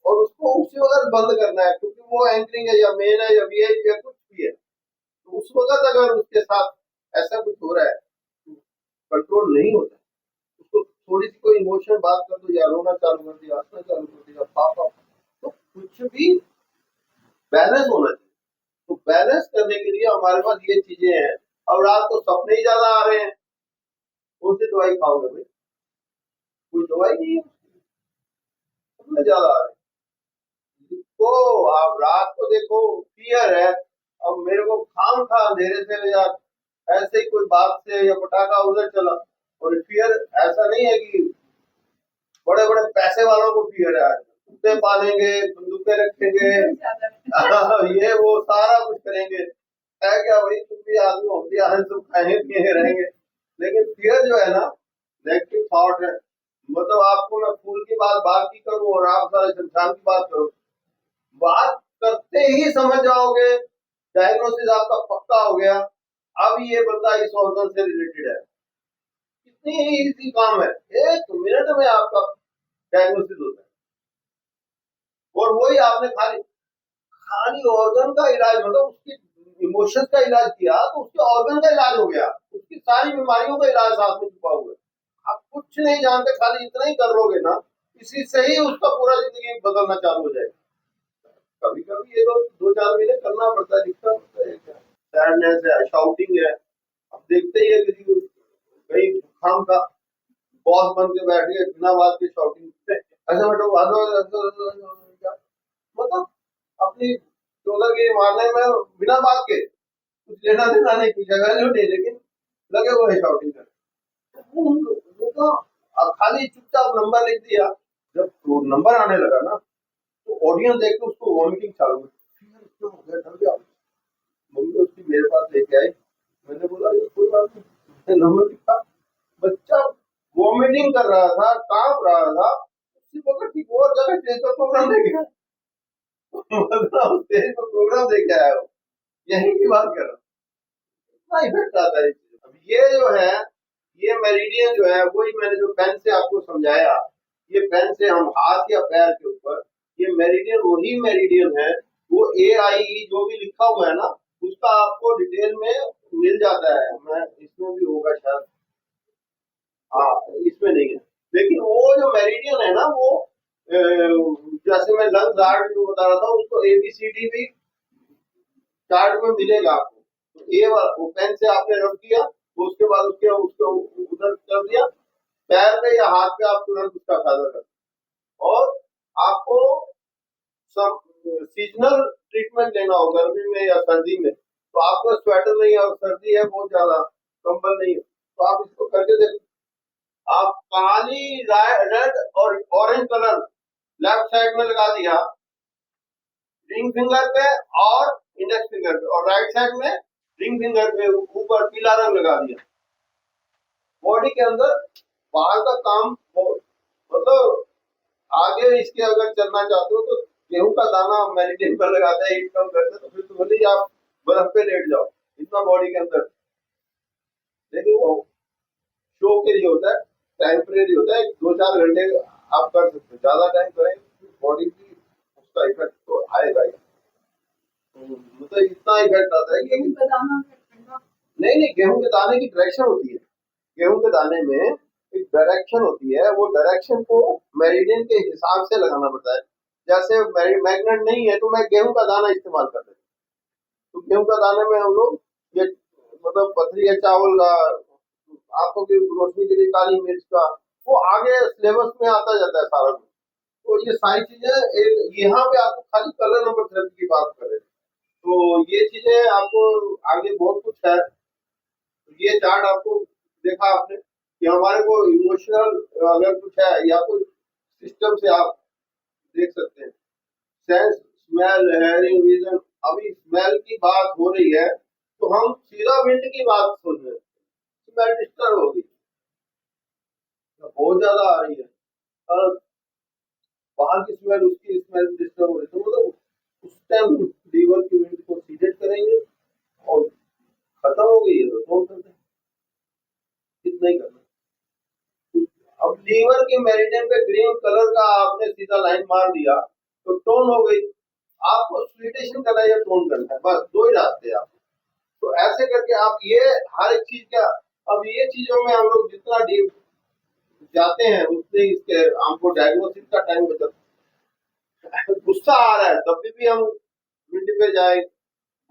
और उसको उसी वक्त बंद करना है, क्योंकि वो एंकरिंग है या मेन है या वीआईपी है, कुछ भी है। तो उस वक्त अगर उसके साथ ऐसा कुछ हो रहा है, कंट्रोल नहीं होता, उसको थोड़ी सी कोई इमोशन बात कर दो, या रोना चालू कर दिया, हंसना चालू कर दिया, पापा, तो कुछ भी बैलेंस होना चाहिए। तो बैलेंस करने के लिए हमारे पास ये चीजें हैं। अब रात को सपने ही ज्यादा आ रहे हैं, कौन सी दवाई खाओगे भाई, कोई दवाई नहीं है, सपने ज्यादा आ रहे हैं। तो आप रात को देखो, फियर है, अब मेरे को खाम खा अंधेरे से यार ऐसे ही कोई बात से या पटाखा उधर चला, और फियर ऐसा नहीं है कि बड़े बड़े पैसे वालों को फियर है, कुत्ते पालेंगे, बंदूकें रखेंगे, ये वो सारा कुछ करेंगे, है क्या भाई, तुम भी आदमी, हम भी आदमी, सब खाएंगे पिएंगे रहेंगे। लेकिन फियर जो है ना, नेगेटिव थॉट है। मतलब आपको मैं फूल की बात बात की करूं और आप सारे शमशान की बात करो, बात करते ही समझ जाओगे, डायग्नोसिस आपका पक्का हो गया, अब ये बंदा इस ऑर्गन से रिलेटेड है। कितनी इजी काम है, 1 मिनट में आपका डायग्नोसिस होता है। और वही आपने खाली खाली ऑर्गन का इलाज, मतलब उसकी इमोशन का इलाज किया, तो उसके ऑर्गन का इलाज हो गया, उसकी सारी बीमारियों का इलाज साथ में छुपा हुआ है। आप कुछ नहीं जानते, खाली इतना ही कर लोगे ना, इसी से ही उसका पूरा जिंदगी बदलना चालू हो जाएगा। कभी कभी ये लोग 2-4 महीने करना पड़ता है, दिखता है क्या, सैडनेस है, शाउटिंग है। अब देखते ही है किसी को कहीं खाम का बॉस बन के बैठ गए, बिना बात के शाउटिंग, ऐसा मतलब अपनी चौधर की मारने में बिना बात के, कुछ लेना देना नहीं, कुछ वैल्यू नहीं, लेकिन लगे हुए हैं शाउटिंग कर। तो खाली चुपचाप नंबर लिख दिया, जब तो नंबर आने लगा ना, तो ऑडियंस देख के उसको वॉमिटिंग चालू हो गया, डर गया। मम्मी उसकी मेरे पास लेके आई, मैंने बोला ये कोई बात नहीं, नंबर लिखा, बच्चा वॉमिटिंग कर रहा था, कांप रहा था, उसी वक्त ठीक और जगह स्टेज पर प्रोग्राम देख गया। मतलब स्टेज पर प्रोग्राम देख आया हो, यही की बात कर रहा हूँ, इतना इफेक्ट आता है। अब ये जो है, ये मेरिडियन जो है, वही मैंने जो पेन से आपको समझाया, ये पेन से हम हाथ या पैर के ऊपर, ये मेरिडियन वही मेरिडियन है, वो AIE जो भी लिखा हुआ है ना, उसका आपको डिटेल में मिल जाता है। मैं इसमें भी होगा शायद, हाँ इसमें नहीं है, लेकिन वो जो मेरिडियन है ना, वो जैसे मैं लंग्स हार्ट जो बता रहा था, उसको ABCD भी चार्ट में मिलेगा आपको। तो ये वाला वो पेन से आपने रख दिया, उसके बाद उसके उसको उधर कर दिया, पैर पे या हाथ पे आप तुरंत उसका फायदा कर, और आपको सब सीजनल ट्रीटमेंट लेना हो गर्मी में या सर्दी में, तो आपको स्वेटर नहीं है और सर्दी है बहुत ज्यादा, कंबल नहीं है, तो आप इसको करके देखो। आप काली रेड और ऑरेंज कलर लेफ्ट साइड में लगा दिया रिंग फिंगर पे और इंडेक्स फिंगर पे, और राइट साइड में रिंग फिंगर पे ऊपर पीला रंग लगा दिया। बॉडी के अंदर बाहर का काम मतलब आगे इसके अगर चलना चाहते हो तो गेहूं का दाना मेरिटेन पर लगाता है, हीट कम करता है, तो फिर तो भले ही आप बर्फ पे लेट जाओ, इतना बॉडी के अंदर, लेकिन वो शो के लिए होता है, टेम्परेरी होता है, 2-4 घंटे आप कर सकते हो, ज्यादा टाइम करेंगे बॉडी की उसका इफेक्ट तो आएगा ही। मतलब इतना इफेक्ट आता है कि गेहूं का दाना ठंडा नहीं, गेहूं के दाने की डायरेक्शन होती है, गेहूं के दाने में एक डायरेक्शन होती है, वो डायरेक्शन को मेरिडियन के हिसाब से लगाना पड़ता है। जैसे मैग्नेट नहीं है तो मैं गेहूं का दाना इस्तेमाल कर देता हूँ, तो गेहूं का दाने में हम लोग ये मतलब पथरी या चावल का, आंखों की रोशनी के लिए काली मिर्च का, वो आगे सिलेबस में आता जाता है सारा कुछ। तो ये सारी चीजें एक यहाँ पे आपको खाली कलर नंबर थेरेपी की बात कर रहे हैं, तो ये चीजें आपको आगे बहुत कुछ है। ये चार्ट आपको देखा आपने कि हमारे को इमोशनल अगर कुछ है या कोई सिस्टम से आप देख सकते हैं, सेंस, स्मेल, हेयरिंग, विजन। अभी स्मेल की बात हो रही है तो हम सीधा विंड की बात सोच रहे हैं, स्मेल डिस्टर्ब होगी, बहुत ज्यादा आ रही है और बाहर की स्मेल उसकी स्मेल डिस्टर्ब हो रही है, तो मतलब उस टाइम लीवर की विंड को सीडेट करेंगे और खत्म हो गई है तो टोन करते हैं, कितना ही करना। अब लीवर के मेरिडियन पे ग्रीन कलर का आपने सीधा लाइन मार दिया तो टोन हो गई, आपको स्वीटेशन करना है या टोन करना है, बस दो ही रास्ते हैं आप। तो ऐसे करके आप ये हर एक चीज का, अब ये चीजों में हम लोग जितना डीप जाते हैं उतने इसके हमको डायग्नोसिस का टाइम बचता है। गुस्सा आ रहा है तब भी हम विंड पे जाए,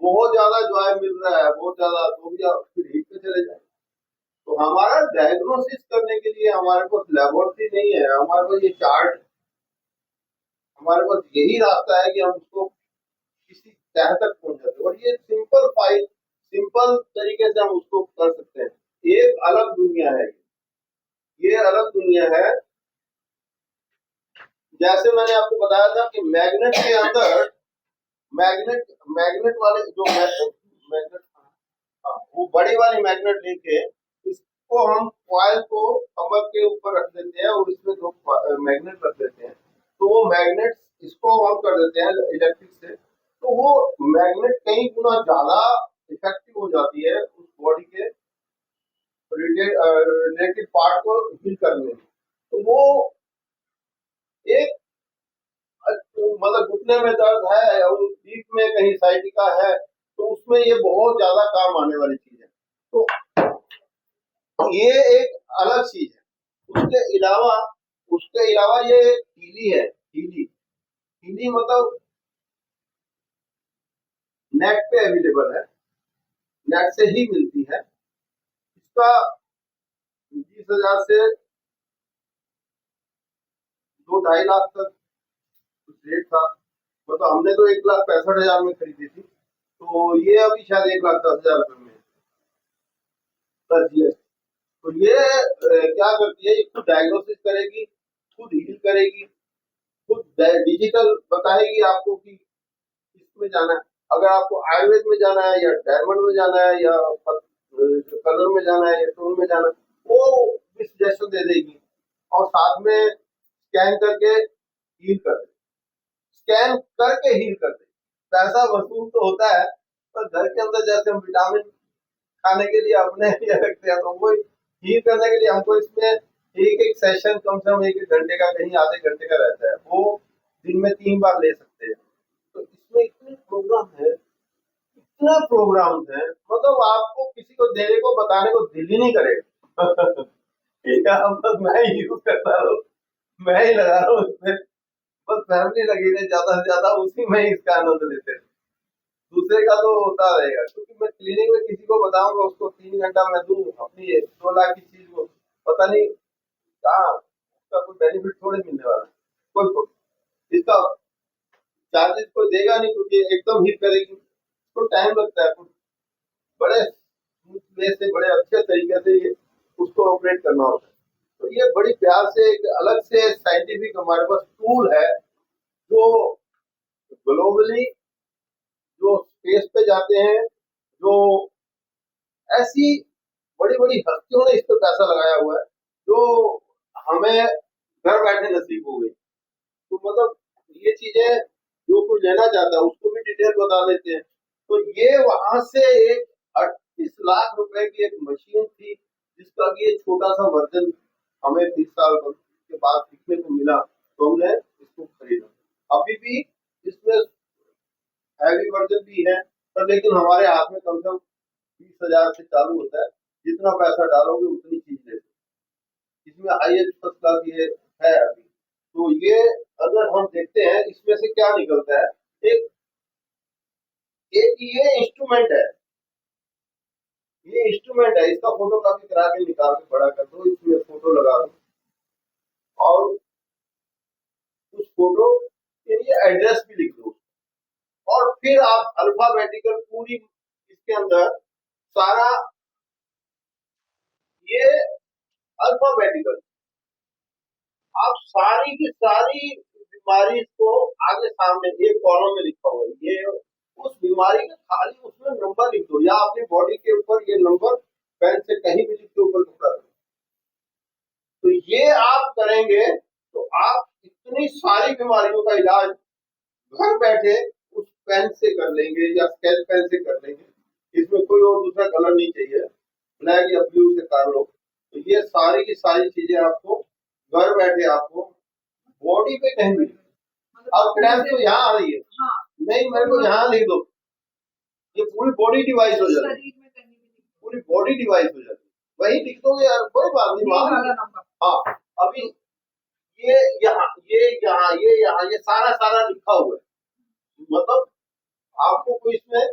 बहुत ज्यादा जॉय मिल रहा है बहुत ज्यादा, तो भी आप फिर हीट पे चले जाए। तो हमारा डायग्नोसिस करने के लिए हमारे पास लेबोरेटरी नहीं है, हमारे पास ये चार्ट, हमारे पास यही रास्ता है कि हम उसको किसी तह तक पहुंच जाते, और ये सिंपल तरीके से हम उसको कर सकते हैं। एक अलग दुनिया है, ये अलग दुनिया है। जैसे मैंने आपको बताया था कि मैग्नेट के अंदर मैग्नेट वाले जो मैग्नेट, वो बड़ी वाली मैग्नेट लेके इसको हम कॉइल को कमर के ऊपर रख देते हैं और इसमें दो मैग्नेट रख देते हैं, तो वो मैग्नेट इसको हम कर देते हैं इलेक्ट्रिक से, तो वो मैग्नेट कई गुना ज्यादा इफेक्टिव हो जाती है उस बॉडी के रिलेटेड पार्ट को हील करने में। तो वो एक मतलब घुटने में दर्द है और पीठ में कहीं साइटिका है तो उसमें ये बहुत ज्यादा काम आने वाली चीज है, तो ये एक अलग चीज है। उसके अलावा ये हीली है, हीली मतलब नेट पे अवेलेबल है, नेट से ही मिलती है। इसका 20,000 से 2-2.5 लाख तक रेट था, मतलब हमने तो 1,65,000 में खरीदी थी, तो ये अभी शायद 1,10,000 रुपए में प्लस जीएसटी। तो ये क्या करती है, ये खुद डायग्नोसिस करेगी, खुद हील करेगी, खुद डिजिटल बताएगी आपको कि किसमें जाना है, अगर आपको आयुर्वेद में जाना है या डायमंड में जाना है या कलर में जाना है या टोन में जाना है, वो भी सजेशन दे देगी और साथ में स्कैन करके हील कर दे, स्कैन करके हील कर दे। पैसा वसूल तो होता है पर घर के अंदर जैसे हम विटामिन खाने के लिए अपने लिए रखते हैं, तो वो हील करने के लिए हमको इसमें एक सेशन कम से कम 1 घंटे का, कहीं आधे घंटे का रहता है, वो दिन में 3 बार ले सकते हैं। तो इसमें इतने प्रोग्राम है, इतना प्रोग्राम है, मतलब आपको किसी को देने को बताने को दिल ही नहीं करेगा। ठीक है, बस मैं ही यूज करता रहूं, मैं ही लगा रहा हूँ इसमें, बस फैमिली लगी रहे ज्यादा से ज्यादा, उसी में ही इसका आनंद लेते हैं। दूसरे का तो होता रहेगा, क्योंकि मैं क्लिनिक में किसी को बताऊंगा उसको 3 घंटा मैं दूं अपनी 2 लाख की चीज को, पता नहीं कहाँ उसका कोई बेनिफिट थोड़े मिलने वाला है। इसका चार्जेस कोई देगा नहीं, क्योंकि एकदम हिट करेगी तो टाइम लगता है, कुछ बड़े स्मूथ वे से बड़े अच्छे तरीके से ये उसको ऑपरेट करना होता है। तो ये बड़ी प्यार से एक अलग से साइंटिफिक हमारे पास टूल है, जो ग्लोबली जो स्पेस पे जाते हैं, जो ऐसी बड़ी बड़ी हस्तियों ने इस पे पैसा लगाया हुआ है, जो हमें घर बैठे नसीब हो गई। तो मतलब ये चीजें जो कुछ लेना चाहता है उसको भी डिटेल बता देते हैं। तो ये वहां से एक 38 लाख रुपए की एक मशीन थी, जिसका कि एक छोटा सा वर्जन हमें 30 साल के बाद सीखने को मिला, तो हमने इसको खरीदा। अभी भी इसमें हैवी वर्जन भी है, पर लेकिन हमारे हाथ में कम से कम 20,000 से चालू होता है, जितना पैसा डालोगे उतनी चीज लेते। इसमें हाईएस्ट फर्स्ट क्लास ये है अभी। तो ये अगर हम देखते हैं इसमें से क्या निकलता है, एक एक ये इंस्ट्रूमेंट है, ये इंस्ट्रूमेंट है, इसका फोटोकॉपी करा के निकाल के बड़ा कर दो, इसमें फोटो लगा दो और उस फोटो के लिए एड्रेस भी लिख दो, और फिर आप अल्फाबेटिकल पूरी इसके अंदर सारा ये अल्फाबेटिकल आप सारी की सारी बीमारी को आगे सामने एक कॉलम में लिखा हुआ है, ये उस बीमारी का खाली उसमें नंबर लिख दो, या अपनी बॉडी के ऊपर ये नंबर पेन से कहीं भी लिख के ऊपर टुकड़ा दो। तो ये आप करेंगे तो आप इतनी सारी बीमारियों का इलाज घर बैठे उस पेन से कर लेंगे या स्केच पेन से कर लेंगे। इसमें कोई और दूसरा कलर नहीं चाहिए, ब्लैक या ब्लू से कर लो। तो ये सारी की सारी चीजें आपको घर बैठे आपको बॉडी पे कहीं भी। अब क्रैम्प तो यहाँ आ रही है, हाँ, नहीं मेरे को यहाँ लिख दो, ये पूरी बॉडी डिवाइस हो जाती है, शरीर में कहीं भी नहीं। पूरी बॉडी डिवाइस हो जाती है, वही लिख दोगे यार, कोई बात नहीं। वाला वहाँ नंबर। हाँ, अभी ये यहाँ ये सारा सारा लिखा हुआ है, मतलब आपको कोई इसमें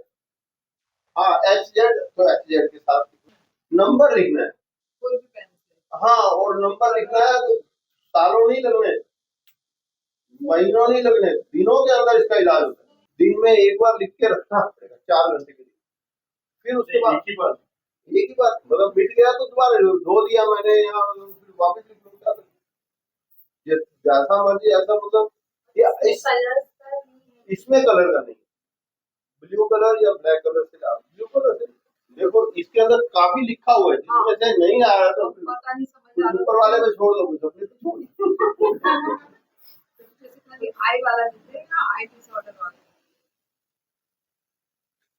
हाँ HZ, तो HZ के साथ नंबर लिखना है, कोई भी पेन से। हाँ, और नंबर लिखना है तो सालों नहीं लगने, महीनों नहीं लगने, दिनों के अंदर इसका इलाज होता है। दिन में एक बार लिख के रखना पड़ेगा 4 घंटे के लिए, फिर उसके बाद एक ही बार मतलब मिट गया तो दोबारा धो दिया मैंने या फिर वापस लिख लूंगा, ये जैसा मर्जी ऐसा, मतलब इसमें कलर का नहीं, ब्लू कलर या ब्लैक कलर से डाल, ब्लू कलर से देखो इसके अंदर काफी लिखा हुआ है, जिसमें से नहीं आ रहा तो पता नहीं समझ आ रहा। ऊपर वाले में छोड़ दो, कुछ अपने तो छोड़ बेसिकली आई वाला लिखते हैं ना, आई डिसऑर्डर वाला।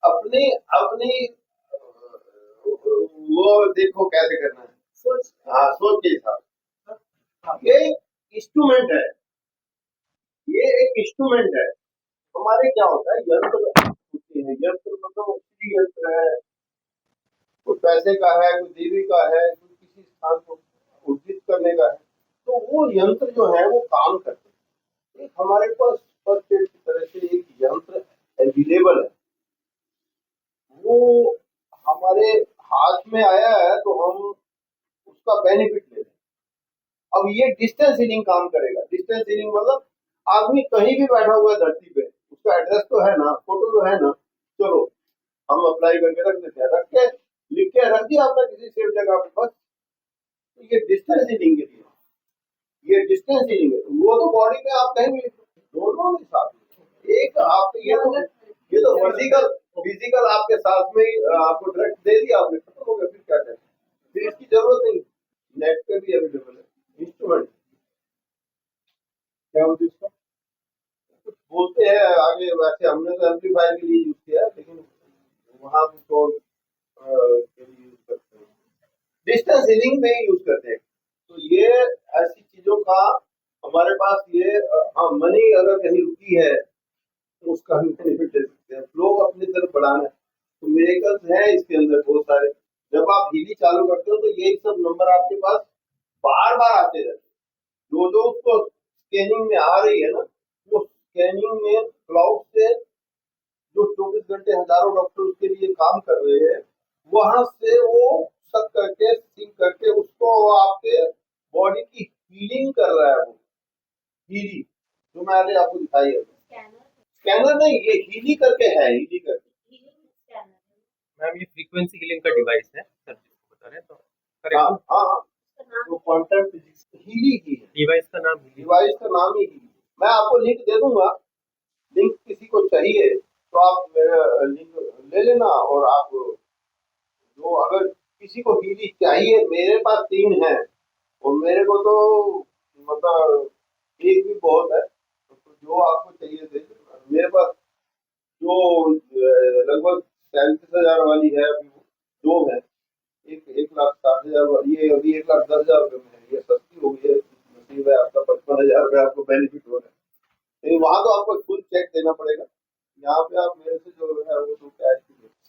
अपनी अपनी वो देखो कैसे करना है, सोच। हाँ सोच के हिसाब। ये इंस्ट्रूमेंट है, ये एक इंस्ट्रूमेंट है। हमारे क्या होता है, यंत्र होते हैं, यंत्र मतलब असली यंत्र है, कोई पैसे का है, कोई देवी का है, कोई किसी स्थान को उद्धित करने का है, तो वो यंत्र जो है वो काम करते हैं। एक हमारे पास फर्स्ट एड की तरह से एक यंत्र अवेलेबल है, वो हमारे हाथ में आया है तो हम उसका बेनिफिट ले लें। अब ये डिस्टेंस हीलिंग काम करेगा। डिस्टेंस हीलिंग मतलब आदमी कहीं भी बैठा हुआ है धरती पे, उसका एड्रेस तो है ना, फोटो तो है ना, चलो हम अप्लाई करके रख देते हैं, रख के लिख के रख दिया आपने किसी सेफ जगह पे, बस। तो ये डिस्टेंस हीलिंग के लिए, ये डिस्टेंस हीलिंग है, वो तो बॉडी में आप कहीं भी दोनों के साथ एक आप ये तो फिजिकल फिजिकल आपके साथ में ही आपको डायरेक्ट दे दिया आपने, खत्म हो गया, फिर क्या करें, फिर इसकी जरूरत नहीं। नेट पे भी अवेलेबल है इंस्ट्रूमेंट, क्या बोलते हैं इसको, कुछ बोलते हैं आगे, वैसे हमने तो एम्पलीफायर के लिए यूज किया है, लेकिन वहां तो के लिए यूज करते हैं, डिस्टेंस हीलिंग में यूज करते हैं। तो ये ऐसी चीजों का हमारे पास ये हाँ, मनी अगर कहीं रुकी है तो उसका हम बेनिफिट दे सकते हैं, फ्लो अपनी तरफ बढ़ाना है। तो मिरेकल्स है इसके अंदर बहुत सारे। जब आप हीली चालू करते हो तो यही सब नंबर आपके पास बार बार आते रहते हैं, जो जो उसको स्कैनिंग में आ रही है ना, वो स्कैनिंग में क्लाउड से जो 24 घंटे हजारों डॉक्टर उसके लिए काम कर रहे हैं, वहां से वो सक करके सिंक करके उसको आपके बॉडी की हीलिंग कर रहा है। वो हीली जो मैंने आपको दिखाई है, स्कैनर नहीं, ये हीली करके है, हीली करके। मैम ये फ्रीक्वेंसी हीलिंग का डिवाइस है सर, जिसको बता रहे हैं तो हाँ करेक्ट। हाँ, तो क्वांटम फिजिक्स हीली ही है, डिवाइस का नाम हीलिंग। डिवाइस का नाम ही हीली। मैं आपको लिंक दे दूंगा, लिंक किसी को चाहिए तो आप मेरा लिंक ले लेना। और आप जो अगर किसी को हीली चाहिए, मेरे पास 3 है और मेरे को तो मतलब एक भी बहुत है, तो जो आपको चाहिए दे देना। मेरे पास जो लगभग 37,000 वाली है, अभी वो 2 है, एक 1,60,000 वाली, ये अभी 1,10,000 रुपये में है, ये सस्ती हो गई है। नसीब है आपका, 55,000 रुपये आपको बेनिफिट हो रहा है। लेकिन वहां तो आपको फुल चेक देना पड़ेगा। यहाँ पे आप मेरे से जो है वो तो कैश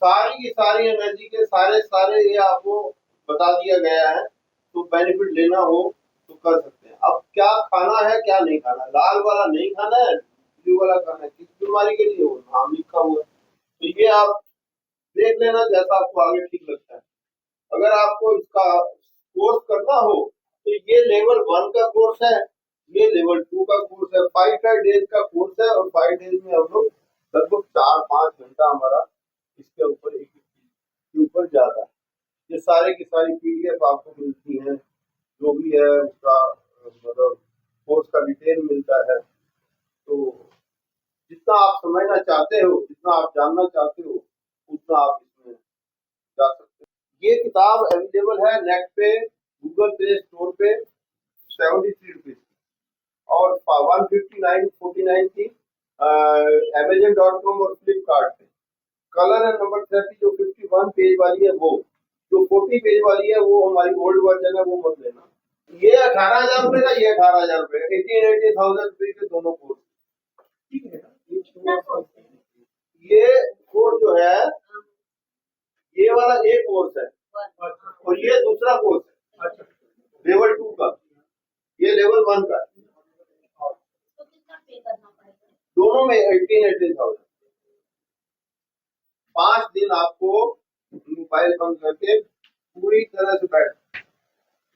सारी की सारी एनर्जी के सारे ये आपको बता दिया गया है। तो बेनिफिट लेना हो तो कर सकते हैं। अब क्या खाना है क्या नहीं खाना, लाल वाला नहीं खाना है, ब्लू वाला खाना है, किस बीमारी के लिए वो नाम लिखा हुआ है, तो ये आप देख लेना जैसा आपको आगे ठीक लगता है। अगर आपको इसका कोर्स करना हो तो ये लेवल 1 का कोर्स है, ये लेवल 2 का कोर्स है। 5 डेज का कोर्स है और 5 डेज में हम लोग लगभग 4-5 घंटा हमारा इसके ऊपर एक के ऊपर जाता है। ये सारे की सारी PDF आपको मिलती है, जो भी है उसका मतलब कोर्स का डिटेल मिलता है। तो जितना आप समझना चाहते हो, जितना आप जानना चाहते हो, उतना आप इसमें जा सकते हो। ये किताब अवेलेबल है नेट पे, गूगल प्ले स्टोर पे 73 रुपीज और 159.49 की Amazon.com और फ्लिपकार्ट पे। कलर है नंबर 30, जो 51 पेज वाली है वो, जो 40 पेज वाली है वो हमारी ओल्ड वर्जन है, वो मत लेना। ये 18,000 रुपए का, ये 18,000 रुपए का, 18,000 रुपए के दोनों कोर्स, ठीक है। ये कोर्स जो है, ये वाला एक कोर्स है और ये दूसरा कोर्स है लेवल 2 का, ये लेवल 1 का। दोनों में 18,000। 5 दिन आपको मोबाइल बंद करके पूरी तरह से बैठ,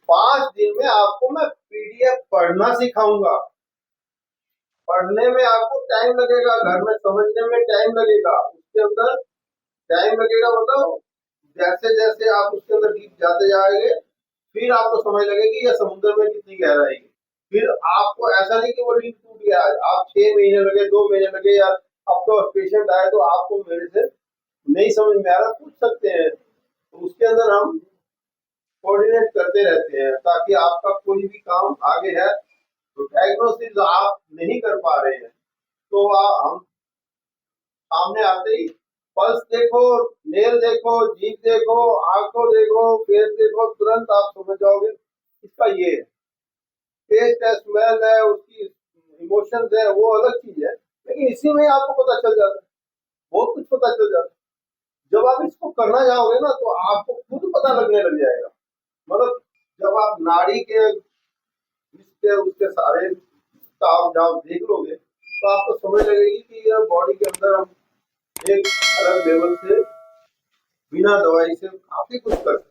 5 दिन में आपको मैं PDF पढ़ना सिखाऊंगा। पढ़ने में आपको टाइम लगेगा, घर में समझने में टाइम लगेगा, उसके अंदर टाइम लगेगा। मतलब जैसे जैसे आप उसके अंदर डीप जाते जाएंगे, फिर आपको समझ लगेगी ये समुद्र में कितनी गहराई है। फिर आपको ऐसा नहीं कि वो लिंक टूट गया, आप 6 महीने लगे, 2 महीने लगे, या अब तो पेशेंट आए तो आपको मेरे से नहीं समझ में आ रहा, पूछ सकते हैं। तो उसके अंदर हम कोऑर्डिनेट करते रहते हैं ताकि आपका कोई भी काम आगे है तो डायग्नोसिस आप नहीं कर पा रहे हैं तो हम सामने आते ही पल्स देखो, नेल देखो, जीभ देखो, आंखों देखो, फेस देखो, तुरंत आप समझ जाओगे इसका ये है। टेस्ट है, स्मेल है, उसकी इमोशंस है, वो अलग चीज है, लेकिन इसी में आपको पता चल जाता है, बहुत कुछ पता चल जाता है। जब आप इसको करना जाओगे ना तो आपको खुद पता लगने लग जाएगा। मतलब जब आप नाड़ी के उसके सारे आप जब देख लोगे तो आपको समझ लगेगी कि यह बॉडी के अंदर हम एक अलग लेवल से बिना दवाई से काफी कुछ कर सकते हैं।